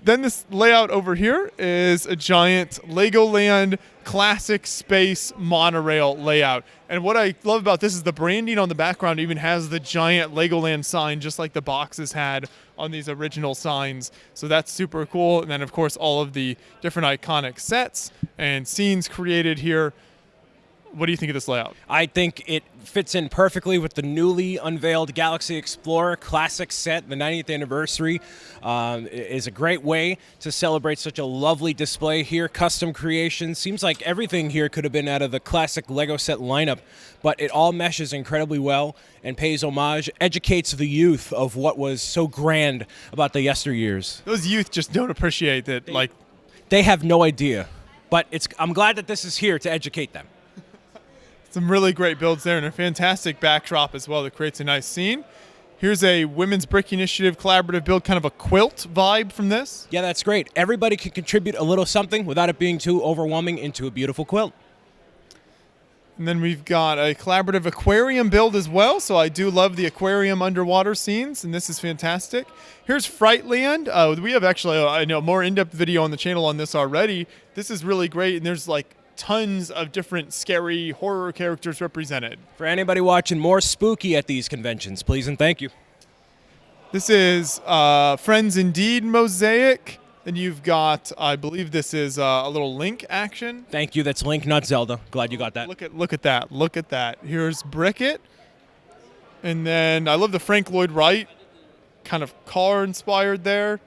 Then this layout over here is a giant Legoland classic space monorail layout. And what I love about this is the branding on the background even has the giant Legoland sign, just like the boxes had on these original signs. So that's super cool. And then, of course, all of the different iconic sets and scenes created here What do you think of this layout? I think it fits in perfectly with the newly unveiled Galaxy Explorer Classic set. The 90th anniversary is a great way to celebrate such a lovely display here. Custom creation. Seems like everything here could have been out of the classic Lego set lineup, but it all meshes incredibly well and pays homage, educates the youth of what was so grand about the yesteryears. Those youth just don't appreciate that, They have no idea, but I'm glad that this is here to educate them. Some really great builds there and a fantastic backdrop as well that creates a nice scene. Here's a Women's Brick Initiative collaborative build, kind of a quilt vibe from this. Yeah, that's great. Everybody can contribute a little something without it being too overwhelming into a beautiful quilt. And then we've got a collaborative aquarium build as well, so I do love the aquarium underwater scenes, and this is fantastic. Here's Frightland. We have actually I know more in-depth video on the channel on this already. This is really great, and there's tons of different scary horror characters represented. For anybody watching more spooky at these conventions, please and thank you. This is Friends Indeed Mosaic. Then you've got, I believe this is a little Link action. Thank you. That's Link, not Zelda. Glad you got that. Look at that. Look at that. Here's Brickit. And then I love the Frank Lloyd Wright kind of car inspired there.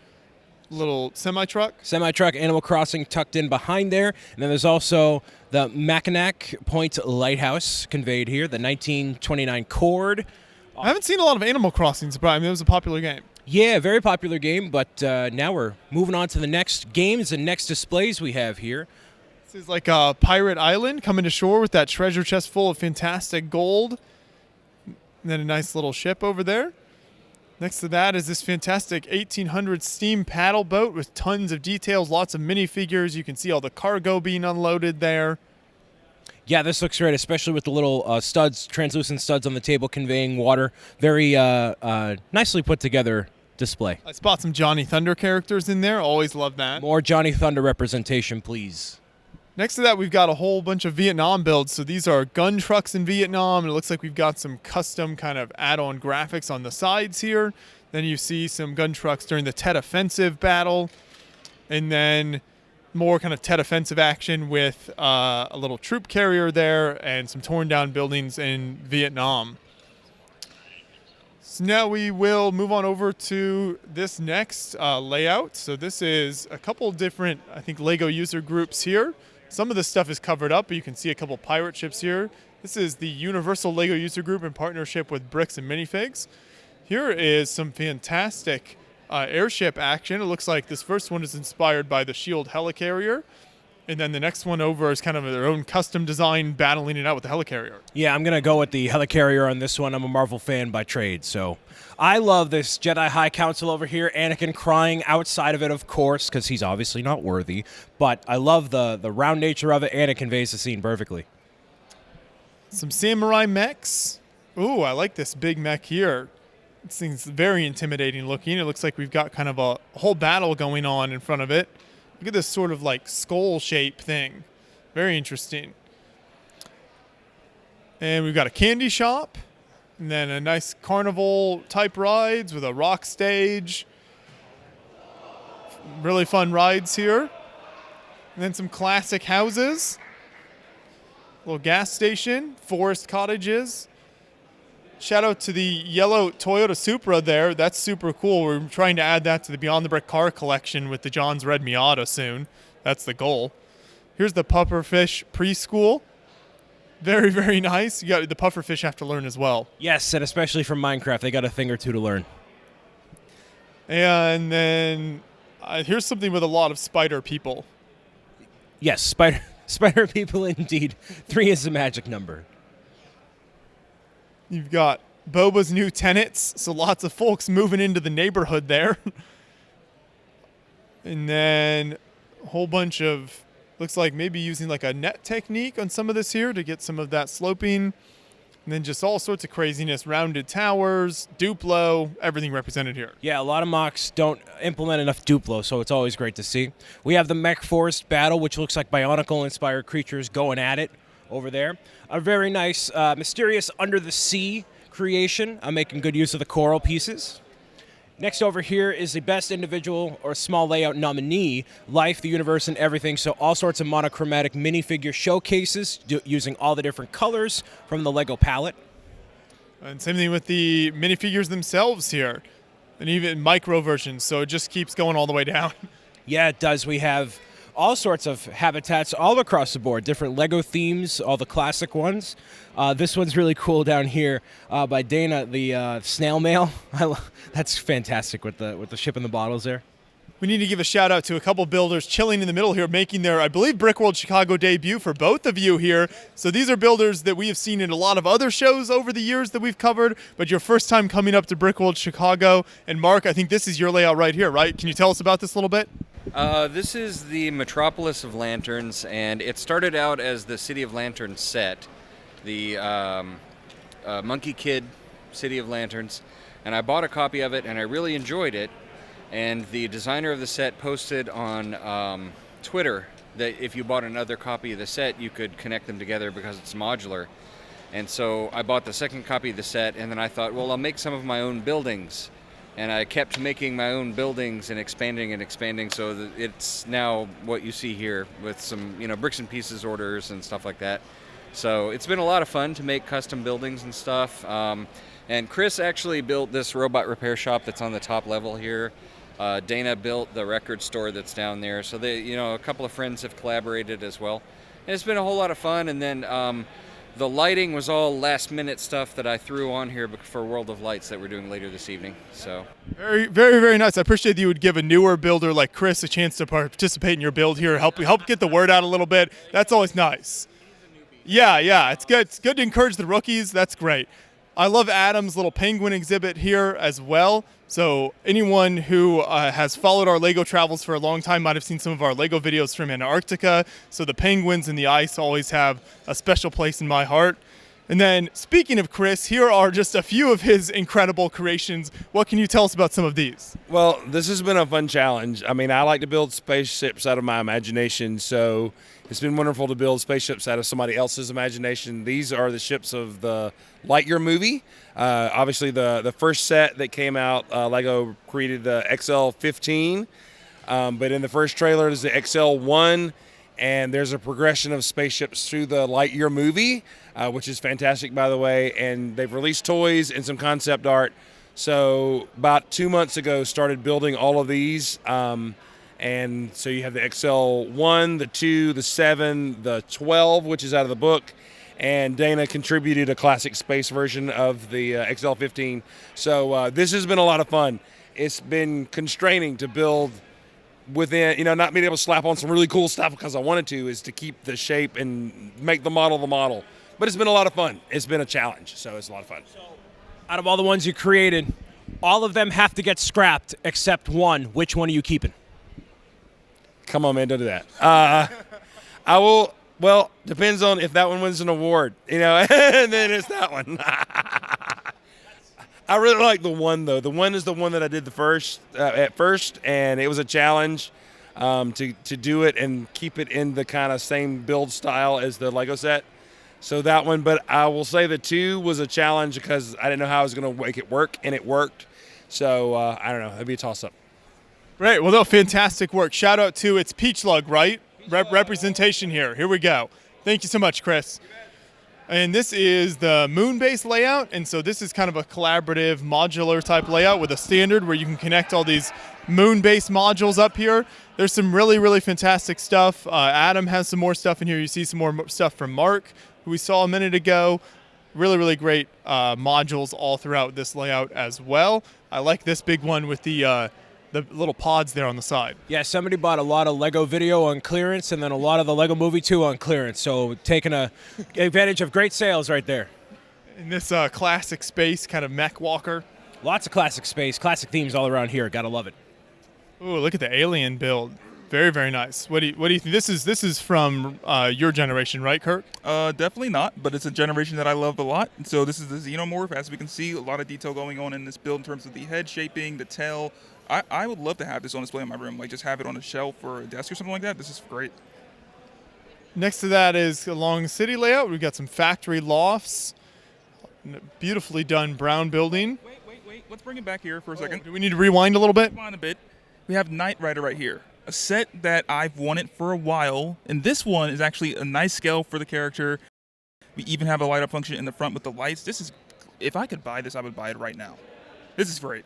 Little semi-truck. Semi-truck, Animal Crossing tucked in behind there. And then there's also the Mackinac Point Lighthouse conveyed here, the 1929 Cord. I haven't seen a lot of Animal Crossings, but it was a popular game. Yeah, very popular game, but now we're moving on to the next games and next displays we have here. This is like a pirate island coming to shore with that treasure chest full of fantastic gold. And then a nice little ship over there. Next to that is this fantastic 1800 steam paddle boat with tons of details, lots of minifigures. You can see all the cargo being unloaded there. Yeah, this looks great, especially with the little studs, translucent studs on the table conveying water. Very nicely put together display. I spot some Johnny Thunder characters in there. Always love that. More Johnny Thunder representation, please. Next to that, we've got a whole bunch of Vietnam builds. So these are gun trucks in Vietnam. And it looks like we've got some custom kind of add-on graphics on the sides here. Then you see some gun trucks during the Tet Offensive battle. And then more kind of Tet Offensive action with a little troop carrier there and some torn down buildings in Vietnam. So now we will move on over to this next layout. So this is a couple different, I think, LEGO user groups here. Some of this stuff is covered up, but you can see a couple pirate ships here. This is the Universal LEGO user group in partnership with Bricks and Minifigs. Here is some fantastic airship action. It looks like this first one is inspired by the Shield helicarrier. And then the next one over is kind of their own custom design, battling it out with the helicarrier. Yeah, I'm going to go with the helicarrier on this one. I'm a Marvel fan by trade, so I love this Jedi High Council over here. Anakin crying outside of it, of course, because he's obviously not worthy. But I love the round nature of it, and it conveys the scene perfectly. Some samurai mechs. Ooh, I like this big mech here. This thing's very intimidating looking. It looks like we've got kind of a whole battle going on in front of it. Look at this sort of like skull shape thing. Very interesting. And we've got a candy shop. And then a nice carnival type rides with a rock stage. Really fun rides here. And then some classic houses. Little gas station, forest cottages. Shout out to the yellow Toyota Supra there. That's super cool. We're trying to add that to the Beyond the Brick car collection with the John's Red Miata soon. That's the goal. Here's the pufferfish preschool. Very, very nice. You got the pufferfish have to learn as well. Yes, and especially from Minecraft, they got a thing or two to learn. And then here's something with a lot of spider people. Yes, spider people indeed. 3 is the magic number. You've got Boba's new tenants, so lots of folks moving into the neighborhood there. And then a whole bunch of, looks like maybe using like a net technique on some of this here to get some of that sloping. And then just all sorts of craziness, rounded towers, Duplo, everything represented here. Yeah, a lot of mocks don't implement enough Duplo, so it's always great to see. We have the Mech Forest battle, which looks like Bionicle-inspired creatures going at it over there. A very nice, mysterious under-the-sea creation. I'm making good use of the coral pieces. Next over here is the best individual or small layout nominee, Life, the Universe, and Everything. So all sorts of monochromatic minifigure showcases using all the different colors from the Lego palette. And same thing with the minifigures themselves here, and even micro versions. So it just keeps going all the way down. Yeah, it does. We have all sorts of habitats all across the board, different Lego themes, all the classic ones. This one's really cool down here by Dana, the snail mail. That's fantastic with the ship in the bottles there. We need to give a shout out to a couple builders chilling in the middle here, making their, I believe, Brickworld Chicago debut for both of you here. So these are builders that we have seen in a lot of other shows over the years that we've covered, but your first time coming up to Brickworld Chicago. And Mark, I think this is your layout right here, right? Can you tell us about this a little bit? This is the Metropolis of Lanterns, and it started out as the City of Lanterns set, the Monkey Kid City of Lanterns, and I bought a copy of it, and I really enjoyed it. And the designer of the set posted on Twitter that if you bought another copy of the set, you could connect them together because it's modular. And so I bought the second copy of the set, and then I thought, well, I'll make some of my own buildings. And I kept making my own buildings and expanding, so that it's now what you see here with some, bricks and pieces orders and stuff like that. So it's been a lot of fun to make custom buildings and stuff. And Chris actually built this robot repair shop that's on the top level here. Dana built the record store that's down there. So they, a couple of friends have collaborated as well. And it's been a whole lot of fun. And then the lighting was all last-minute stuff that I threw on here for World of Lights that we're doing later this evening. So very, very, very nice. I appreciate that you would give a newer builder like Chris a chance to participate in your build here, help get the word out a little bit. That's always nice. Yeah, it's good. It's good to encourage the rookies. That's great. I love Adam's little penguin exhibit here as well. So anyone who has followed our Lego travels for a long time might have seen some of our Lego videos from Antarctica. So the penguins and the ice always have a special place in my heart. And then speaking of Chris, here are just a few of his incredible creations. What can you tell us about some of these? Well, this has been a fun challenge. I mean, I like to build spaceships out of my imagination, so it's been wonderful to build spaceships out of somebody else's imagination. These are the ships of the Lightyear movie. Obviously, the first set that came out, Lego created the XL-15, but in the first trailer, there's the XL-1, and there's a progression of spaceships through the Lightyear movie, which is fantastic, by the way, and they've released toys and some concept art. So about 2 months ago, started building all of these, and so you have the XL-1, the 2, the 7, the 12, which is out of the book, and Dana contributed a classic space version of the XL-15. So this has been a lot of fun. It's been constraining to build within, not being able to slap on some really cool stuff because I wanted to, is to keep the shape and make the model the model. But it's been a lot of fun. It's been a challenge, so it's a lot of fun. Out of all the ones you created, all of them have to get scrapped except one. Which one are you keeping? Come on, man, don't do that. I will. Well, depends on if that one wins an award, and then it's that one. I really like the one, though. The one is the one that I did at first, and it was a challenge to do it and keep it in the kind of same build style as the Lego set. So that one, but I will say the 2 was a challenge because I didn't know how I was going to make it work, and it worked. So I don't know. It'd be a toss-up. Great. Well, no, fantastic work. Shout out to it's Peach Lug, right? Representation here. Here we go. Thank you so much, Chris. And this is the moon base layout. And so this is kind of a collaborative modular type layout with a standard where you can connect all these moon base modules up here. There's some really, really fantastic stuff. Adam has some more stuff in here. You see some more stuff from Mark, who we saw a minute ago. Really, really great modules all throughout this layout as well. I like this big one with the little pods there on the side. Yeah, somebody bought a lot of Lego video on clearance and then a lot of the Lego Movie 2 on clearance. So taking advantage of great sales right there. In this classic space kind of mech walker. Lots of classic space, classic themes all around here. Gotta love it. Ooh, look at the alien build. Very, very nice. What do you think? This is from your generation, right, Kirk? Definitely not, but it's a generation that I love a lot. So this is the Xenomorph. As we can see, a lot of detail going on in this build in terms of the head shaping, the tail. I would love to have this on display in my room, like just have it on a shelf or a desk or something like that. This is great. Next to that is along city layout. We've got some factory lofts, beautifully done brown building. Wait. let's bring it back here for a second. Do we need to rewind a little bit? Rewind a bit. We have Knight Rider right here, a set that I've wanted for a while, and this one is actually a nice scale for the character. We even have a light up function in the front with the lights. This is, if I could buy this, I would buy it right now. This is great.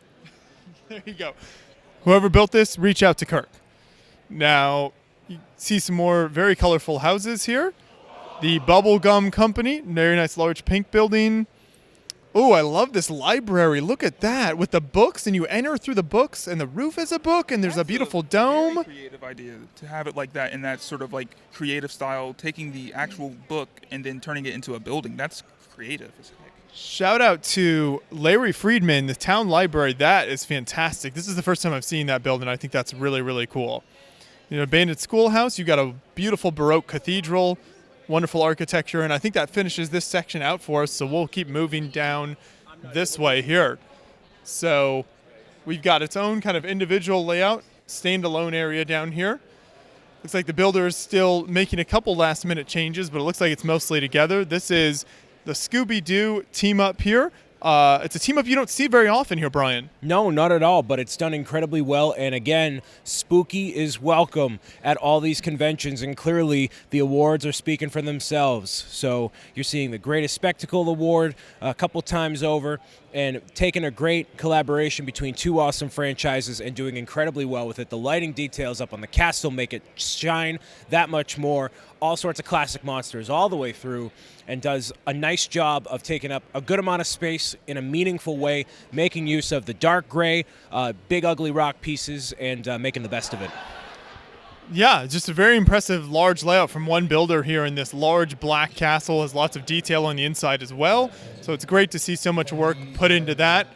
There you go. Whoever built this, reach out to Kirk. Now, you see some more very colorful houses here. The Bubblegum Company, very nice large pink building. Oh, I love this library. Look at that with the books, and you enter through the books, and the roof is a book, and there's a beautiful dome. Very creative idea to have it like that in that sort of like creative style, taking the actual book and then turning it into a building. That's creative as heck. Shout out to Larry Friedman, the town library. That is fantastic. This is the first time I've seen that building. I think that's really, really cool. You know, abandoned schoolhouse. You got a beautiful Baroque cathedral. Wonderful architecture, and I think that finishes this section out for us, so we'll keep moving down this way here. So we've got its own kind of individual layout, standalone area down here. Looks like the builder is still making a couple last-minute changes, but it looks like it's mostly together. This is the Scooby-Doo team-up here. It's a team-up you don't see very often here, Brian. No, not at all, but it's done incredibly well. And again, Spooky is welcome at all these conventions, and clearly the awards are speaking for themselves. So you're seeing the Greatest Spectacle Award a couple times over, and taking a great collaboration between two awesome franchises and doing incredibly well with it. The lighting details up on the castle make it shine that much more. All sorts of classic monsters all the way through, and does a nice job of taking up a good amount of space in a meaningful way, making use of the dark gray, big ugly rock pieces, and making the best of it. Yeah, just a very impressive large layout from one builder here, in this large black castle. Has lots of detail on the inside as well, so it's great to see so much work put into that.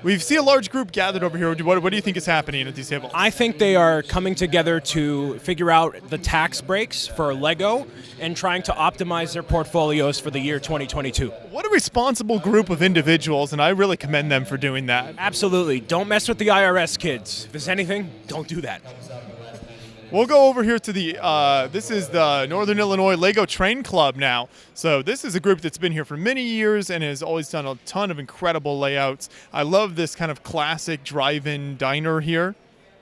We see a large group gathered over here. What do you think is happening at these tables? I think they are coming together to figure out the tax breaks for Lego and trying to optimize their portfolios for the year 2022. What a responsible group of individuals, and I really commend them for doing that. Absolutely. Don't mess with the IRS, kids. If there's anything, don't do that. We'll go over here to the, this is the Northern Illinois Lego Train Club now. So this is a group that's been here for many years and has always done a ton of incredible layouts. I love this kind of classic drive-in diner here.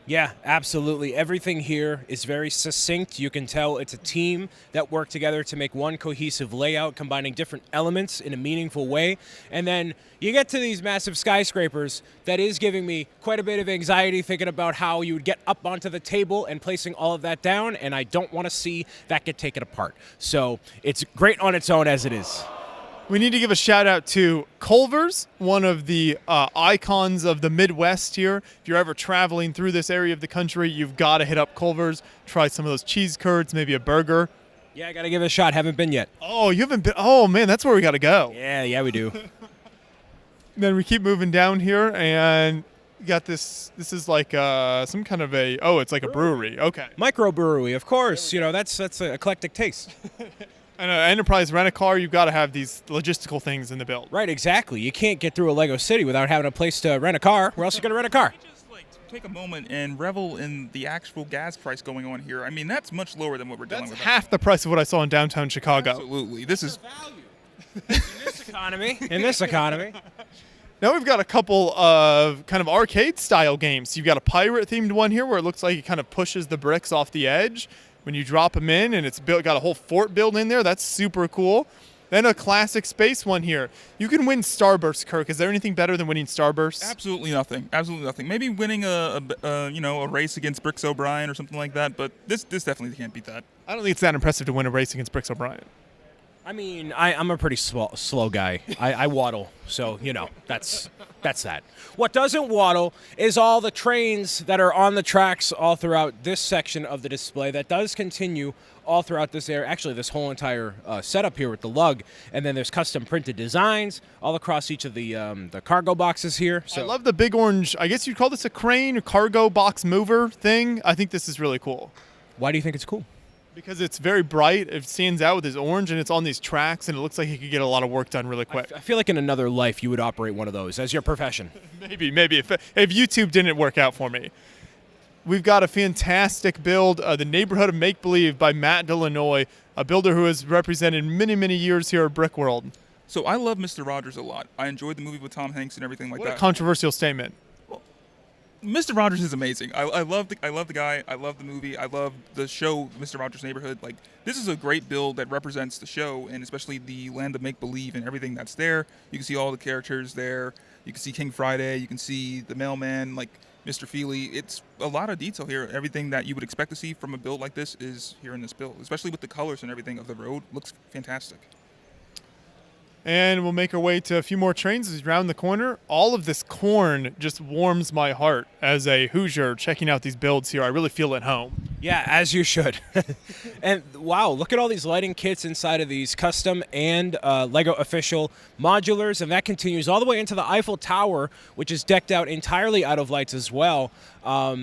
Yeah, absolutely. Everything here is very succinct. You can tell it's a team that worked together to make one cohesive layout, combining different elements in a meaningful way. And then you get to these massive skyscrapers that is giving me quite a bit of anxiety thinking about how you would get up onto the table and placing all of that down, and I don't want to see that get taken apart. So it's great on its own as it is. We need to give a shout out to Culver's, one of the icons of the Midwest here. If you're ever traveling through this area of the country, you've got to hit up Culver's, try some of those cheese curds, maybe a burger. Yeah, I got to give it a shot. Haven't been yet. Oh, you haven't been? Oh, man, that's where we got to go. Yeah, we do. Then we keep moving down here, and you got this. This is like some kind of a, it's like a brewery. Okay. Microbrewery, of course. You know, that's an eclectic taste. And an Enterprise rent-a-car, you've got to have these logistical things in the build. Right, exactly. You can't get through a Lego City without having a place to rent a car. Where else are you going to rent a car? Just take a moment and revel in the actual gas price going on here. I mean, that's much lower than what we're dealing with. That's half the price of what I saw in downtown Chicago. Absolutely. This is in this economy. Now we've got a couple of kind of arcade-style games. You've got a pirate-themed one here where it looks like it kind of pushes the bricks off the edge when you drop them in, and it's got a whole fort built in there. That's super cool. Then a classic space one here. You can win Starburst, Kirk. Is there anything better than winning Starburst? absolutely nothing. Absolutely nothing. Maybe winning a race against Bricks O'Brien or something like that, but this definitely can't beat that. I don't think it's that impressive to win a race against Bricks O'Brien. I mean, I'm a pretty slow guy. I waddle, so, that's that. What doesn't waddle is all the trains that are on the tracks all throughout this section of the display. That does continue all throughout this area. Actually, this whole entire setup here with the lug, and then there's custom printed designs all across each of the cargo boxes here. So I love the big orange, I guess you'd call this a crane or cargo box mover thing. I think this is really cool. Why do you think it's cool? Because it's very bright, it stands out with its orange, and it's on these tracks, and it looks like it could get a lot of work done really quick. I feel like in another life you would operate one of those as your profession. Maybe if YouTube didn't work out for me. We've got a fantastic build, the Neighborhood of Make-Believe by Matt Delanoy, a builder who has represented many, many years here at Brickworld. So I love Mr. Rogers a lot. I enjoyed the movie with Tom Hanks and everything like What that. a controversial statement. Mr. Rogers is amazing. I love the guy. I love the movie. I love the show, Mr. Rogers' Neighborhood. Like, this is a great build that represents the show, and especially the land of make believe and everything that's there. You can see all the characters there. You can see King Friday. You can see the mailman, like Mr. Feely. It's a lot of detail here. Everything that you would expect to see from a build like this is here in this build, especially with the colors and everything of the road. Looks fantastic. And we'll make our way to a few more trains as we round the corner. All of this corn just warms my heart as a Hoosier checking out these builds here. I really feel at home. Yeah, as you should. And wow, look at all these lighting kits inside of these custom and Lego official modulars, and that continues all the way into the Eiffel Tower, which is decked out entirely out of lights as well. All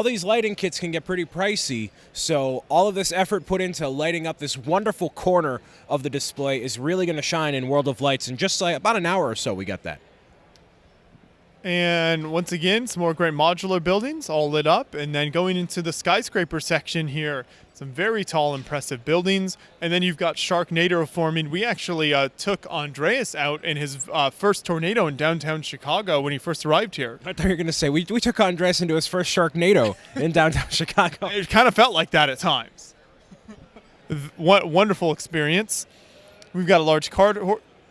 these lighting kits can get pretty pricey, so all of this effort put into lighting up this wonderful corner of the display is really going to shine in World of Lights. In just like about an hour or so, we got that. And once again, some more great modular buildings all lit up. And then going into the skyscraper section here, some very tall, impressive buildings. And then you've got Sharknado forming. We actually took Andreas out in his first tornado in downtown Chicago when he first arrived here. I thought you were going to say, we took Andres into his first Sharknado in downtown Chicago. It kind of felt like that at times. What wonderful experience. We've got a large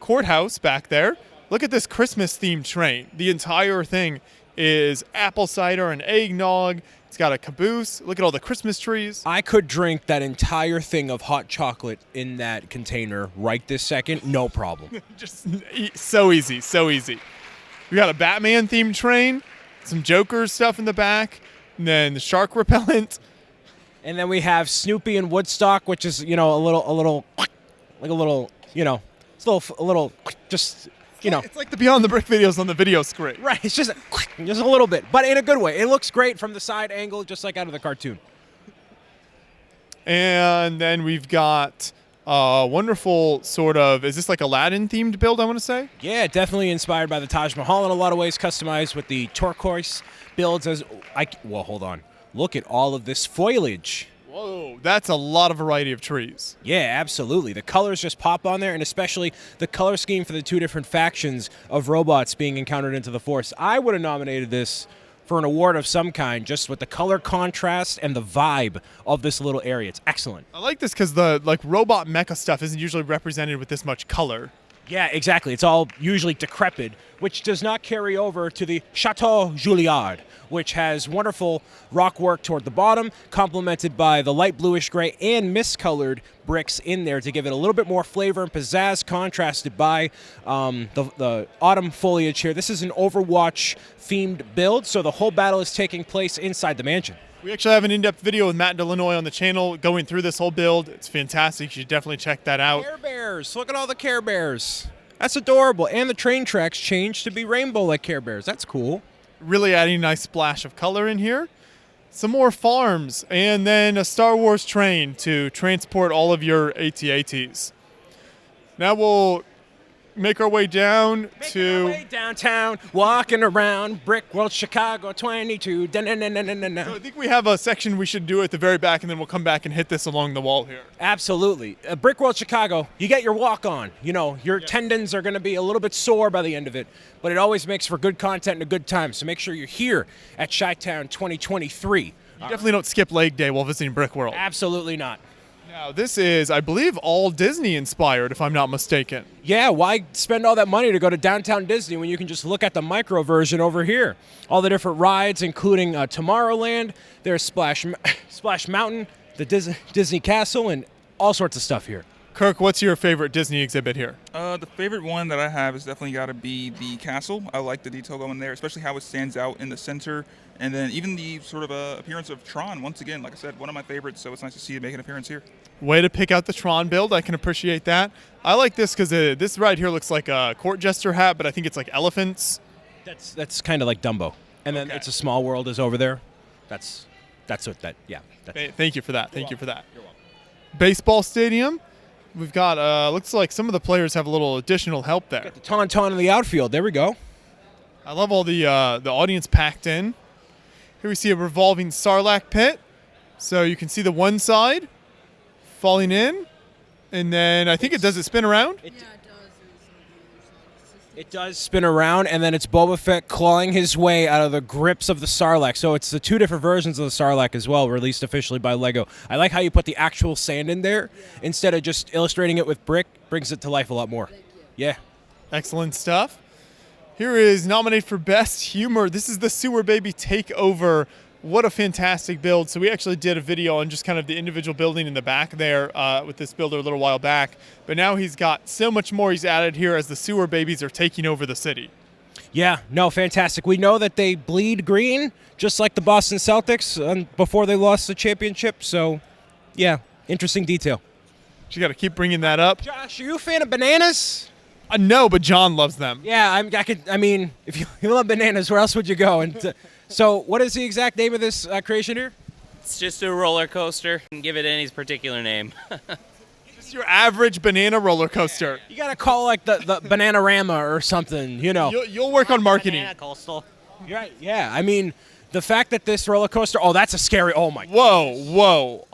courthouse back there. Look at this Christmas-themed train. The entire thing is apple cider and eggnog. It's got a caboose. Look at all the Christmas trees. I could drink that entire thing of hot chocolate in that container right this second, no problem. Just so easy, so easy. We got a Batman-themed train, some Joker stuff in the back, and then the shark repellent. And then we have Snoopy and Woodstock, which is, it's a little, just... It's like the Beyond the Brick videos on the video screen. Right, it's just a little bit, but in a good way. It looks great from the side angle, just like out of the cartoon. And then we've got a wonderful sort of, is this like Aladdin-themed build, I want to say? Yeah, definitely inspired by the Taj Mahal in a lot of ways, customized with the turquoise builds. Well, hold on. Look at all of this foliage. Whoa, that's a lot of variety of trees. Yeah, absolutely. The colors just pop on there, and especially the color scheme for the two different factions of robots being encountered into the Force. I would have nominated this for an award of some kind, just with the color contrast and the vibe of this little area. It's excellent. I like this because the robot mecha stuff isn't usually represented with this much color. Yeah, exactly. It's all usually decrepit, which does not carry over to the Chateau Juilliard, which has wonderful rock work toward the bottom, complemented by the light bluish gray and mist-colored bricks in there to give it a little bit more flavor and pizzazz, contrasted by the autumn foliage here. This is an Overwatch-themed build, so the whole battle is taking place inside the mansion. We actually have an in-depth video with Matt Delanoy on the channel going through this whole build. It's fantastic. You should definitely check that out. Care Bears. Look at all the Care Bears. That's adorable. And the train tracks changed to be rainbow like Care Bears. That's cool. Really adding a nice splash of color in here. Some more farms, and then a Star Wars train to transport all of your AT-ATs. Now we'll make our way down downtown, walking around Brickworld, Chicago 22. So I think we have a section we should do at the very back, and then we'll come back and hit this along the wall here. Absolutely. Brickworld, Chicago, you get your walk on. Your tendons are going to be a little bit sore by the end of it, but it always makes for good content and a good time. So make sure you're here at Chi-Town 2023. You definitely don't skip leg day while visiting Brickworld. Absolutely not. Now, this is, I believe, all Disney-inspired, if I'm not mistaken. Yeah, why spend all that money to go to downtown Disney when you can just look at the micro version over here? All the different rides, including Tomorrowland, there's Splash Mountain, the Disney Castle, and all sorts of stuff here. Kirk, what's your favorite Disney exhibit here? The favorite one that I have is definitely got to be the castle. I like the detail going there, especially how it stands out in the center. And then even the sort of appearance of Tron, once again, like I said, one of my favorites, so it's nice to see it make an appearance here. Way to pick out the Tron build. I can appreciate that. I like this because this right here looks like a court jester hat, but I think it's like elephants. That's kind of like Dumbo. And then It's a Small World is over there. That's what that, yeah. Thank you for that. Thank you for that. You're welcome. Baseball stadium. We've got, looks like some of the players have a little additional help there. Got the Tauntaun in the outfield. There we go. I love all the audience packed in. Here we see a revolving Sarlacc pit. So you can see the one side falling in. And then I think does it spin around? Yeah, it does. It does spin around, and then it's Boba Fett clawing his way out of the grips of the Sarlacc. So it's the two different versions of the Sarlacc as well, released officially by LEGO. I like how you put the actual sand in there instead of just illustrating it with brick. Brings it to life a lot more. Yeah. Excellent stuff. Here is nominated for Best Humor. This is the Sewer Baby Takeover. What a fantastic build. So we actually did a video on just kind of the individual building in the back there with this builder a little while back. But now he's got so much more he's added here as the Sewer Babies are taking over the city. Yeah, no, fantastic. We know that they bleed green, just like the Boston Celtics before they lost the championship. So, yeah, interesting detail. You got to keep bringing that up. Josh, are you a fan of bananas? No, but John loves them. Yeah, I mean, if you love bananas, where else would you go? And so, what is the exact name of this creation here? It's just a roller coaster. And give it any particular name. Just your average banana roller coaster. You gotta call it like the Bananarama or something, you know. You'll work on marketing. Banana coastal. Right? Yeah. I mean, the fact that this roller coaster. Oh, that's a scary. Oh my. Whoa!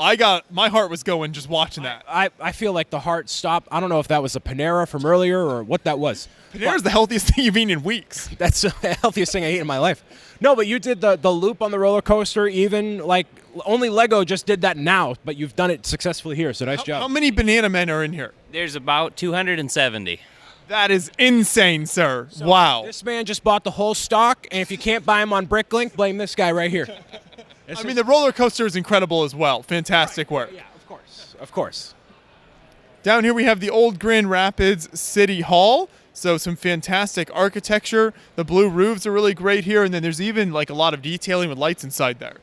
My heart was going just watching that. I feel like the heart stopped. I don't know if that was a Panera from earlier or what that was. Panera's the healthiest thing you've eaten in weeks. That's the healthiest thing I ate in my life. No, but you did the loop on the roller coaster. Even like only Lego just did that now, but you've done it successfully here. So nice job. How many banana men are in here? There's about 270. That is insane, sir. Wow. This man just bought the whole stock, and if you can't buy him on Bricklink, blame this guy right here. I mean, the roller coaster is incredible as well. Fantastic work. Yeah, of course. Down here we have the old Grand Rapids City Hall. So some fantastic architecture. The blue roofs are really great here, and then there's even like a lot of detailing with lights inside there.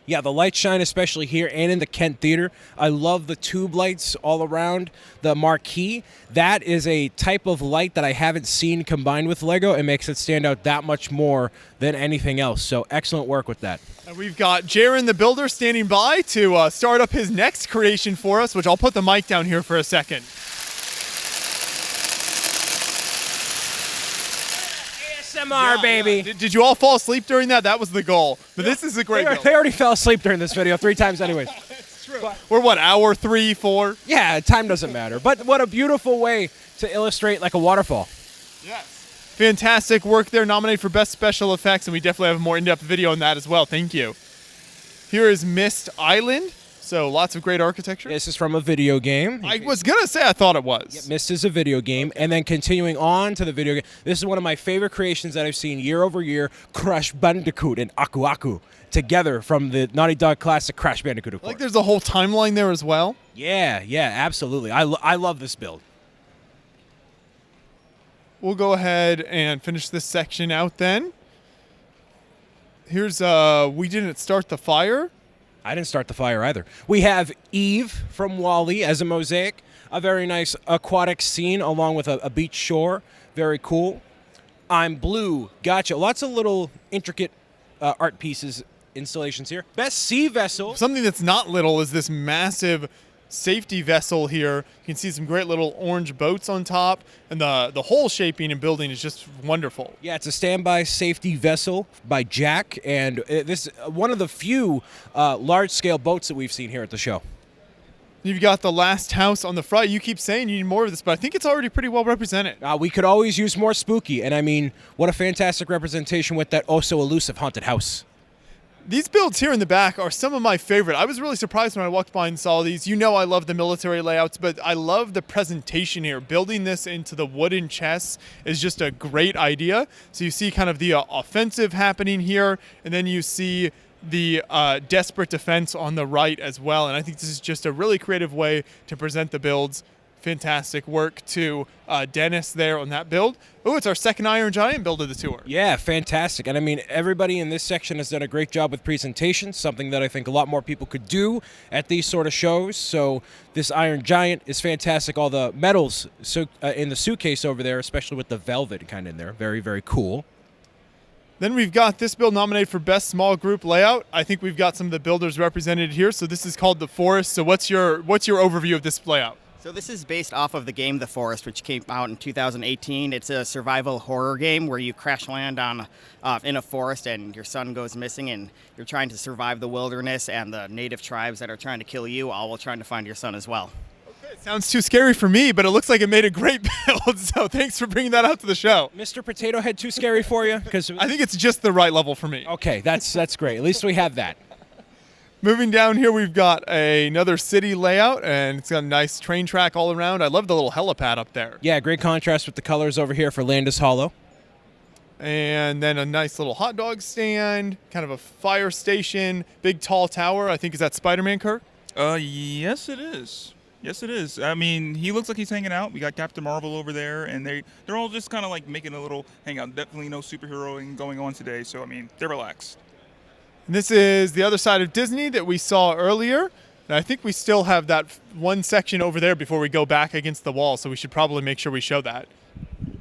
Yeah, the lights shine especially here and in the Kent Theater. I love the tube lights all around the marquee. That is a type of light that I haven't seen combined with Lego. It makes it stand out that much more than anything else. So excellent work with that. And we've got Jaron the Builder standing by to start up his next creation for us, which I'll put the mic down here for a second. ASMR, baby. Did you all fall asleep during that? That was the goal. But this is a great build. They already fell asleep during this video 3 times anyways. We're what, hour 3, 4? Yeah, time doesn't matter. But what a beautiful way to illustrate like a waterfall. Yes. Fantastic work there. Nominated for Best Special Effects, and we definitely have a more in-depth video on that as well. Thank you. Here is Mist Island. So lots of great architecture. This is from a video game. I was going to say I thought it was. Yeah, Myst is a video game. And then continuing on to the video game, this is one of my favorite creations that I've seen year over year, Crash Bandicoot and Aku Aku together from the Naughty Dog classic Crash Bandicoot, of course. Like there's a whole timeline there as well. Yeah, absolutely. I love this build. We'll go ahead and finish this section out then. Here's, we didn't start the fire. I didn't start the fire either. We have Eve from WALL-E as a mosaic. A very nice aquatic scene along with a beach shore. Very cool. I'm Blue. Gotcha. Lots of little intricate art pieces, installations here. Best sea vessel. Something that's not little is this massive safety vessel here. You can see some great little orange boats on top, and the whole shaping and building is just wonderful. Yeah, it's a standby safety vessel by Jack, and this is one of the few large-scale boats that we've seen here at the show. You've got the last house on the front. You keep saying you need more of this, but I think it's already pretty well represented. We could always use more spooky, and I mean, what a fantastic representation with that oh-so-elusive haunted house. These builds here in the back are some of my favorite. I was really surprised when I walked by and saw these. You know I love the military layouts, but I love the presentation here. Building this into the wooden chests is just a great idea. So you see kind of the offensive happening here, and then you see the desperate defense on the right as well. And I think this is just a really creative way to present the builds. Fantastic work to Dennis there on that build. Oh, it's our second Iron Giant build of the tour. Yeah, fantastic. And I mean, everybody in this section has done a great job with presentation, something that I think a lot more people could do at these sort of shows. So this Iron Giant is fantastic. All the metals in the suitcase over there, especially with the velvet kind of in there. Very, very cool. Then we've got this build nominated for Best Small Group Layout. I think we've got some of the builders represented here. So this is called The Forest. So what's your overview of this layout? So this is based off of the game The Forest, which came out in 2018. It's a survival horror game where you crash land on in a forest and your son goes missing and you're trying to survive the wilderness and the native tribes that are trying to kill you, all while trying to find your son as well. Okay, It sounds too scary for me, but it looks like it made a great build. So thanks for bringing that out to the show. Mr. Potato Head, too scary for you? Because I think it's just the right level for me. Okay, that's great. At least we have that. Moving down here, we've got another city layout, and it's got a nice train track all around. I love the little helipad up there. Yeah, great contrast with the colors over here for Landis Hollow. And then a nice little hot dog stand, kind of a fire station, big tall tower. I think, is that Spider-Man, Kirk? Yes, it is. Yes, it is. I mean, he looks like he's hanging out. We got Captain Marvel over there, and they're all just kind of like making a little hangout. Definitely no superheroing going on today, so I mean, they're relaxed. And this is the other side of Disney that we saw earlier. And I think we still have that one section over there before we go back against the wall, so we should probably make sure we show that.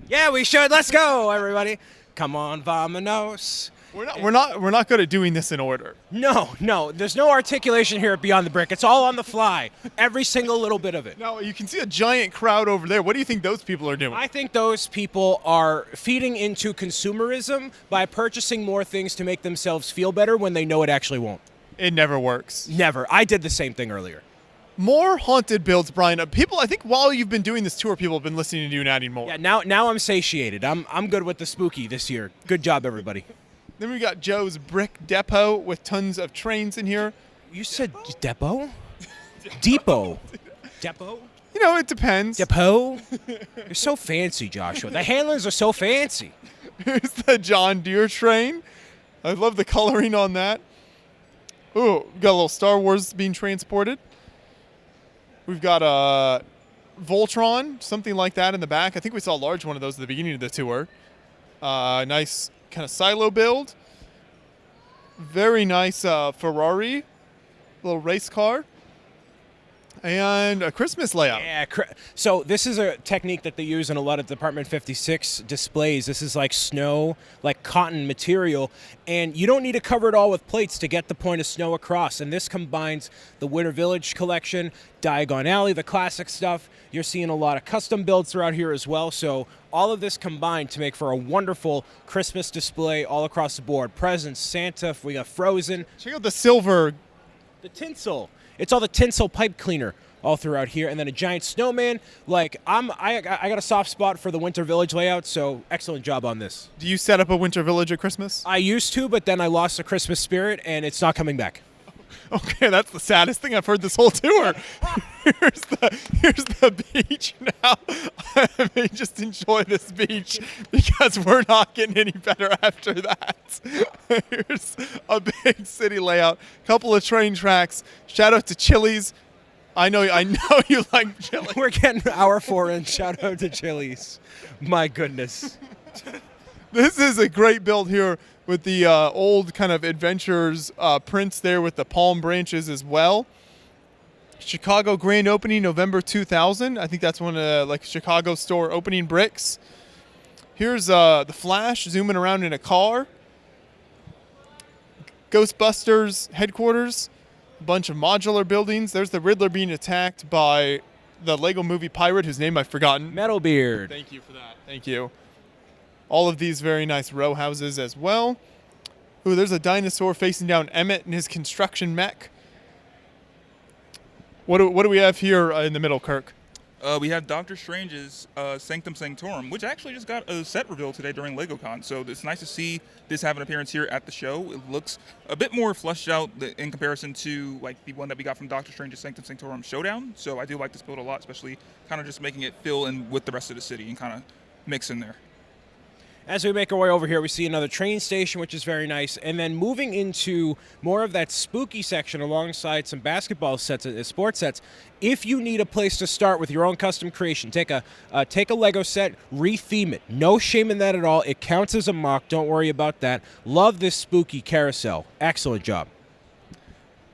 Yeah, we should. Let's go, everybody. Come on, vamonos. We're not good at doing this in order. No. There's no articulation here at Beyond the Brick. It's all on the fly. Every single little bit of it. No, you can see a giant crowd over there. What do you think those people are doing? I think those people are feeding into consumerism by purchasing more things to make themselves feel better when they know it actually won't. It never works. Never. I did the same thing earlier. More haunted builds, Brian. People, I think while you've been doing this tour, people have been listening to you and adding more. Yeah, now I'm satiated. I'm good with the spooky this year. Good job, everybody. Then we got Joe's Brick Depot with tons of trains in here. You said depot? Depot. Depot? You know, it depends. Depot? You're so fancy, Joshua. The handlers are so fancy. Here's the John Deere train. I love the coloring on that. Ooh, we got a little Star Wars being transported. We've got a Voltron, something like that in the back. I think we saw a large one of those at the beginning of the tour. Nice kind of silo build. Very nice Ferrari, little race car. And a Christmas layout. Yeah, so this is a technique that they use in a lot of Department 56 displays. This is like snow, like cotton material, and you don't need to cover it all with plates to get the point of snow across. And this combines the Winter Village collection, Diagon Alley, the classic stuff. You're seeing a lot of custom builds throughout here as well. So all of this combined to make for a wonderful Christmas display all across the board. Presents, Santa, we got Frozen. Check out the silver. The tinsel. It's all the tinsel pipe cleaner all throughout here, and then a giant snowman. Like I got a soft spot for the Winter Village layout, so excellent job on this. Do you set up a Winter Village at Christmas? I used to, but then I lost the Christmas spirit, and it's not coming back. Okay, that's the saddest thing I've heard this whole tour. Here's the beach now. I may just enjoy this beach because we're not getting any better after that. Here's a big city layout, couple of train tracks. Shout out to Chili's. I know you like chili. We're getting hour 4 in. Shout out to Chili's. My goodness. This is a great build here with the old kind of adventures prints there with the palm branches as well. Chicago grand opening November 2000. I think that's one of like Chicago store opening bricks. Here's the Flash zooming around in a car. Ghostbusters headquarters. A bunch of modular buildings. There's the Riddler being attacked by the Lego movie pirate whose name I've forgotten. Metalbeard. Thank you for that. Thank you. All of these very nice row houses as well. Ooh, there's a dinosaur facing down Emmett in his construction mech. What do we have here in the middle, Kirk? We have Doctor Strange's Sanctum Sanctorum, which actually just got a set reveal today during LegoCon. So it's nice to see this have an appearance here at the show. It looks a bit more fleshed out in comparison to like the one that we got from Doctor Strange's Sanctum Sanctorum Showdown. So I do like this build a lot, especially kind of just making it fill in with the rest of the city and kind of mix in there. As we make our way over here, we see another train station, which is very nice. And then moving into more of that spooky section alongside some basketball sets, sports sets. If you need a place to start with your own custom creation, take a Lego set, retheme it. No shame in that at all. It counts as a mock. Don't worry about that. Love this spooky carousel. Excellent job.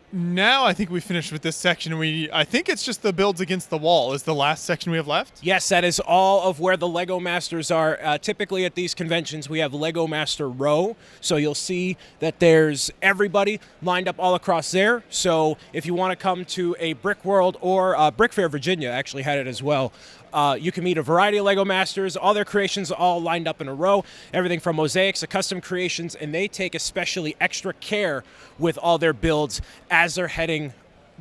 Now I think we finished with this section. I think it's just the builds against the wall is the last section we have left. Yes, that is all of where the Lego Masters are. Typically at these conventions, we have Lego Master Row. So you'll see that there's everybody lined up all across there. So if you want to come to a Brickworld or Brick Fair Virginia actually had it as well. You can meet a variety of Lego Masters, all their creations all lined up in a row, everything from mosaics to custom creations, and they take especially extra care with all their builds as they're heading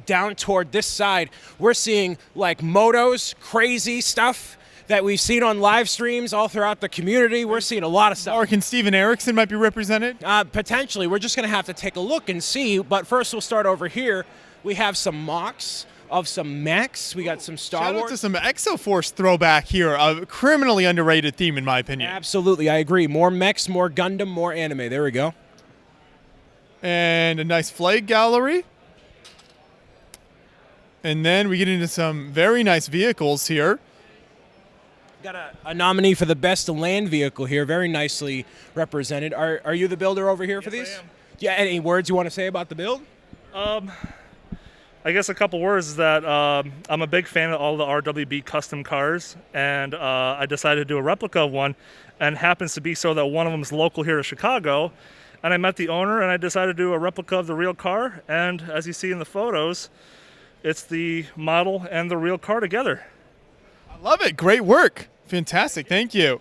down toward this side, we're seeing like motos, crazy stuff that we've seen on live streams all throughout the community. We're seeing a lot of stuff. Mark and Steven Erickson might be represented? Potentially. We're just going to have to take a look and see. But first, we'll start over here. We have some mocks of some mechs. We got some Star Shout Wars. out to some Exoforce throwback here. A criminally underrated theme, in my opinion. Absolutely, I agree. More mechs, more Gundam, more anime. There we go. And a nice flag gallery. And then we get into some very nice vehicles here. Got a nominee for the best land vehicle here, very nicely represented. Are you the builder over here for these? I am. Yeah, any words you want to say about the build? I guess a couple words is that I'm a big fan of all the RWB custom cars, and I decided to do a replica of one, and happens to be so that one of them is local here to Chicago. And I met the owner, and I decided to do a replica of the real car, and as you see in the photos, it's the model and the real car together. I love it. Great work. Fantastic. Thank you.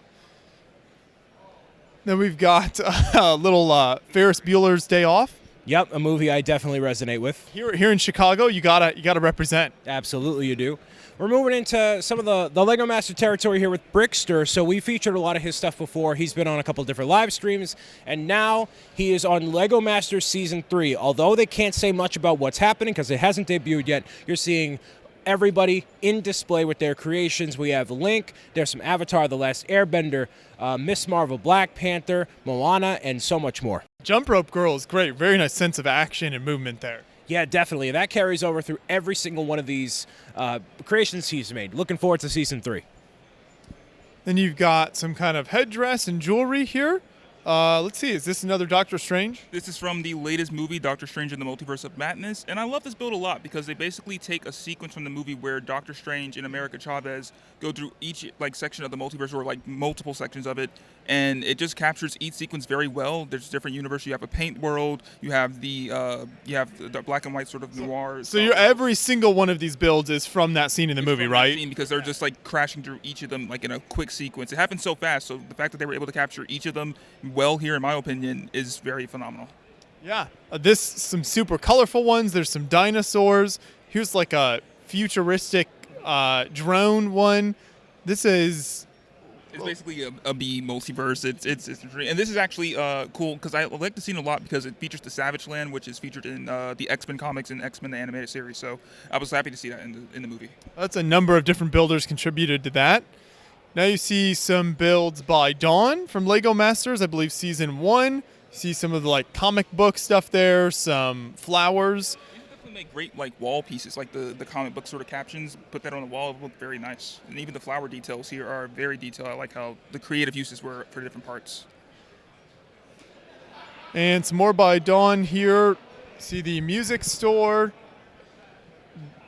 Then we've got a little Ferris Bueller's Day Off. Yep, a movie I definitely resonate with. Here in Chicago, you gotta represent. Absolutely, you do. We're moving into some of the Lego Master territory here with Brickster. So we featured a lot of his stuff before. He's been on a couple different live streams, and now he is on Lego Master Season 3. Although they can't say much about what's happening because it hasn't debuted yet, you're seeing everybody in display with their creations. We have Link, there's some Avatar, The Last Airbender, Miss Marvel, Black Panther, Moana, and so much more. Jump Rope Girl is great. Very nice sense of action and movement there. Yeah, definitely. That carries over through every single one of these creations he's made. Looking forward to Season 3. Then you've got some kind of headdress and jewelry here. Let's see, is this another Doctor Strange? This is from the latest movie, Doctor Strange in the Multiverse of Madness, and I love this build a lot because they basically take a sequence from the movie where Doctor Strange and America Chavez go through each section of the multiverse, or multiple sections of it, and it just captures each sequence very well. There's different universes. You have a paint world. You have the black and white sort of noir. So every single one of these builds is from that scene in the movie, right? Because they're just crashing through each of them in a quick sequence. It happened so fast, so the fact that they were able to capture each of them well here, in my opinion, is very phenomenal. Yeah, some super colorful ones. There's some dinosaurs. Here's like a futuristic drone one. This is... It's basically a B multiverse. It's and this is actually cool because I like the scene a lot because it features the Savage Land, which is featured in the X-Men comics and X-Men the animated series. So I was happy to see that in the movie. That's a number of different builders contributed to that. Now you see some builds by Dawn from Lego Masters, I believe Season 1. You see some of the comic book stuff there, some flowers. Make great wall pieces, the comic book sort of captions. Put that on the wall, it looked very nice. And even the flower details here are very detailed. I like how the creative uses were for different parts. And some more by Dawn here. See the music store.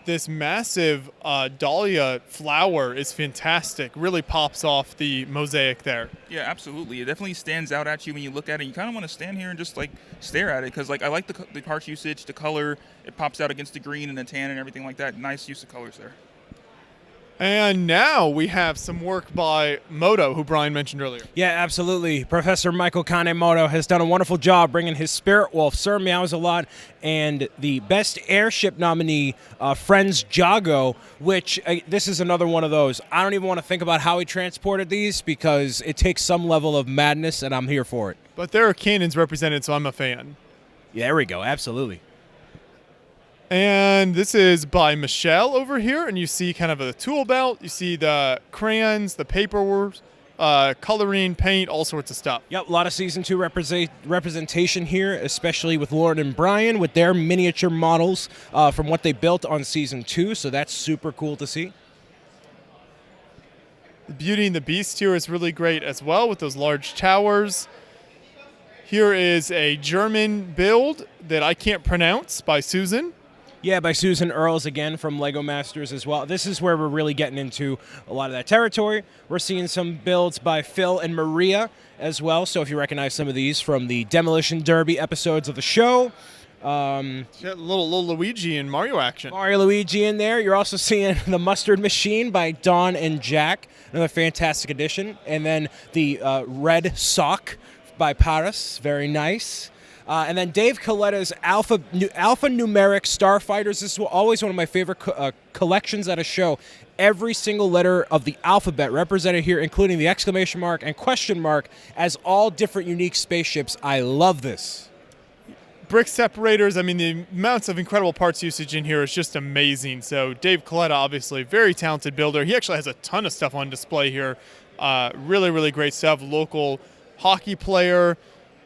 This massive dahlia flower is fantastic. Really pops off the mosaic there. Yeah, absolutely. It definitely stands out at you when you look at it. You kind of want to stand here and just stare at it because I like the parts usage, the color. It pops out against the green and the tan and everything like that. Nice use of colors there. And now we have some work by Moto, who Brian mentioned earlier. Yeah, absolutely. Professor Michael Kanemoto has done a wonderful job bringing his Spirit Wolf, Sir Meows-a-Lot, and the Best Airship nominee, Friends Jago, which this is another one of those. I don't even want to think about how he transported these because it takes some level of madness, and I'm here for it. But there are cannons represented, so I'm a fan. Yeah, there we go. Absolutely. And this is by Michelle over here, and you see kind of a tool belt. You see the crayons, the paperwork, coloring, paint, all sorts of stuff. Yep, a lot of Season 2 representation here, especially with Lauren and Brian with their miniature models from what they built on Season 2, so that's super cool to see. The Beauty and the Beast here is really great as well with those large towers. Here is a German build that I can't pronounce by Susan. Yeah, by Susan Earls again from Lego Masters as well. This is where we're really getting into a lot of that territory. We're seeing some builds by Phil and Maria as well. So if you recognize some of these from the Demolition Derby episodes of the show. Little Luigi and Mario action. Mario Luigi in there. You're also seeing the Mustard Machine by Dawn and Jack. Another fantastic addition. And then the Red Sock by Paris. Very nice. And then Dave Coletta's alphanumeric starfighters. This is always one of my favorite collections at a show. Every single letter of the alphabet represented here, including the exclamation mark and question mark, as all different unique spaceships. I love this. Brick separators, I mean, the amounts of incredible parts usage in here is just amazing. So Dave Coletta, obviously, very talented builder. He actually has a ton of stuff on display here. Really, really great stuff. Local hockey player.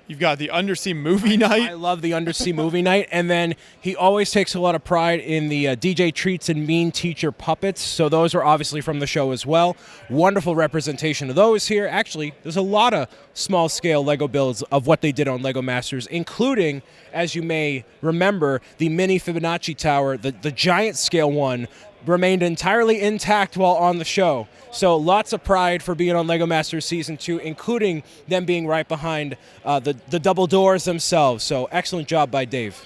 You've got the Undersea Movie Night. I love the Undersea Movie Night. And then he always takes a lot of pride in the DJ Treats and Mean Teacher puppets. So those are obviously from the show as well. Wonderful representation of those here. Actually, there's a lot of small-scale Lego builds of what they did on Lego Masters, including, as you may remember, the mini Fibonacci Tower, the giant scale one, remained entirely intact while on the show. So lots of pride for being on LEGO Masters Season 2, including them being right behind the double doors themselves. So excellent job by Dave.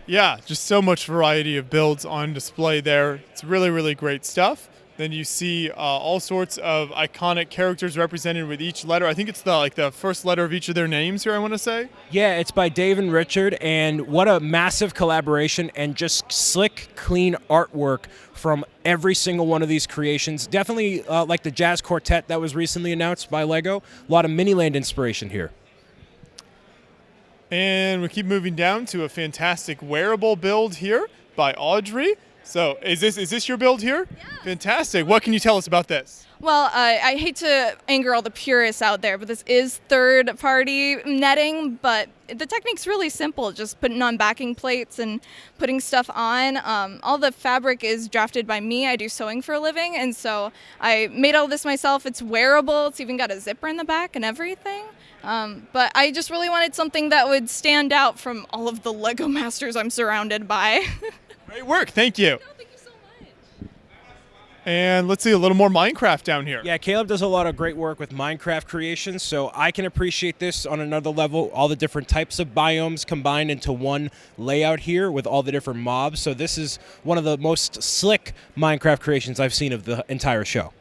Yeah, just so much variety of builds on display there. It's really, really great stuff. Then you see all sorts of iconic characters represented with each letter. I think it's the first letter of each of their names here, I want to say. Yeah, it's by Dave and Richard, and what a massive collaboration and just slick, clean artwork from every single one of these creations. Definitely like the Jazz Quartet that was recently announced by LEGO. A lot of Miniland inspiration here. And we keep moving down to a fantastic wearable build here by Audrey. So is this your build here? Yeah. Fantastic. What can you tell us about this? Well, I hate to anger all the purists out there, but this is third-party netting, but the technique's really simple, just putting on backing plates and putting stuff on. All the fabric is drafted by me. I do sewing for a living, and so I made all this myself. It's wearable. It's even got a zipper in the back and everything. But I just really wanted something that would stand out from all of the Lego Masters I'm surrounded by. Great work. Thank you. No, thank you so much. And let's see a little more Minecraft down here. Yeah, Caleb does a lot of great work with Minecraft creations, so I can appreciate this on another level. All the different types of biomes combined into one layout here with all the different mobs. So this is one of the most slick Minecraft creations I've seen of the entire show.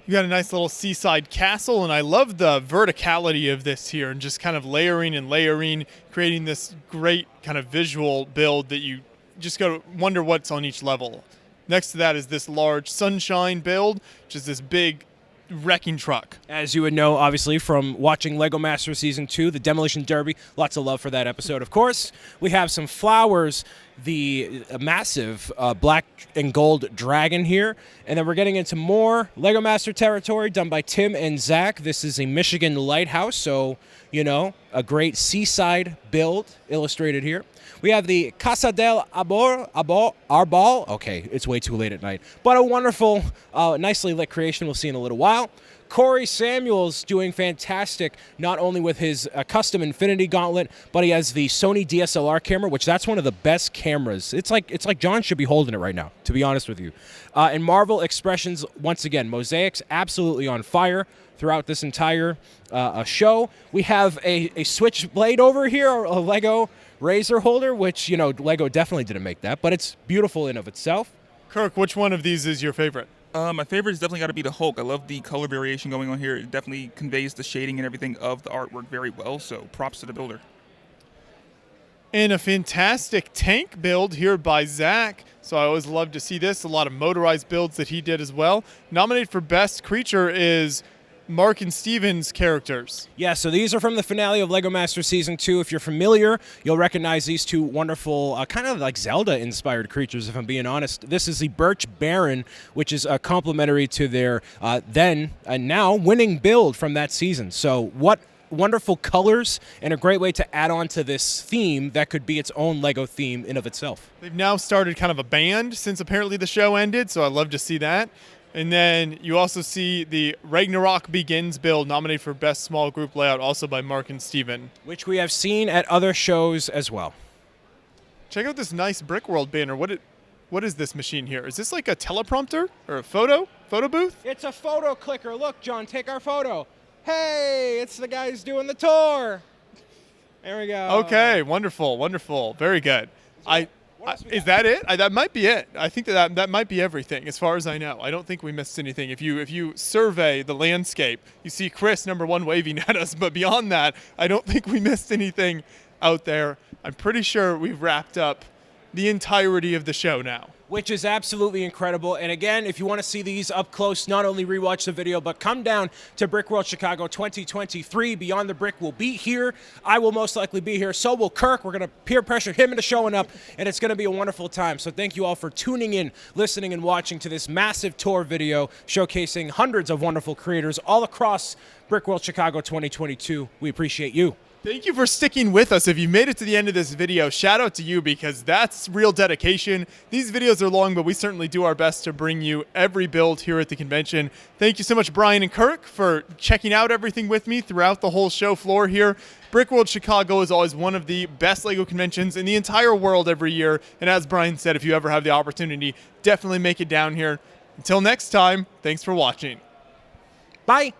You got a nice little seaside castle, and I love the verticality of this here and just kind of layering and layering, creating this great kind of visual build that you just got to wonder what's on each level. Next to that is this large sunshine build, which is this big wrecking truck. As you would know, obviously, from watching LEGO Masters Season 2, the Demolition Derby, lots of love for that episode, of course. We have some flowers, the massive black and gold dragon here, and then we're getting into more LEGO Master territory done by Tim and Zach. This is a Michigan lighthouse, so, you know, a great seaside build illustrated here. We have the Casa del Arbol. Okay, it's way too late at night. But a wonderful, nicely lit creation we'll see in a little while. Corey Samuels doing fantastic, not only with his custom Infinity Gauntlet, but he has the Sony DSLR camera, which that's one of the best cameras. It's like John should be holding it right now, to be honest with you. And Marvel Expressions, once again, mosaics absolutely on fire throughout this entire show. We have a Switchblade over here, a Lego razor holder, which, you know, Lego definitely didn't make that, but it's beautiful in of itself. Kirk, which one of these is your favorite? My favorite has definitely got to be the Hulk. I love the color variation going on here. It definitely conveys the shading and everything of the artwork very well, so props to the builder. And a fantastic tank build here by Zach. So I always love to see this. A lot of motorized builds that he did as well. Nominated for Best Creature is Mark and Steven's characters. Yeah, so these are from the finale of LEGO Masters Season 2. If you're familiar, you'll recognize these two wonderful, kind of like Zelda-inspired creatures, if I'm being honest. This is the Birch Baron, which is complementary to their then and now winning build from that season. So what wonderful colors and a great way to add on to this theme that could be its own LEGO theme in of itself. They've now started kind of a band since apparently the show ended, so I'd love to see that. And then you also see the Ragnarok Begins build nominated for Best Small Group Layout, also by Mark and Steven. Which we have seen at other shows as well. Check out this nice Brickworld banner. What is this machine here? Is this like a teleprompter or a photo booth? It's a photo clicker. Look, John, take our photo. Hey, it's the guys doing the tour. There we go. Okay, wonderful, wonderful. Very good. Is that it? That might be it. I think that might be everything, as far as I know. I don't think we missed anything. If you survey the landscape, you see Chris #1 waving at us, but beyond that, I don't think we missed anything out there. I'm pretty sure we've wrapped up the entirety of the show now. Which is absolutely incredible. And again, if you want to see these up close, not only rewatch the video, but come down to Brickworld Chicago 2023. Beyond the Brick will be here. I will most likely be here. So will Kirk. We're going to peer pressure him into showing up, and it's going to be a wonderful time. So thank you all for tuning in, listening, and watching to this massive tour video showcasing hundreds of wonderful creators all across Brickworld Chicago 2022. We appreciate you. Thank you for sticking with us. If you made it to the end of this video, shout out to you because that's real dedication. These videos are long, but we certainly do our best to bring you every build here at the convention. Thank you so much, Brian and Kirk, for checking out everything with me throughout the whole show floor here. Brickworld Chicago is always one of the best LEGO conventions in the entire world every year. And as Brian said, if you ever have the opportunity, definitely make it down here. Until next time, thanks for watching. Bye.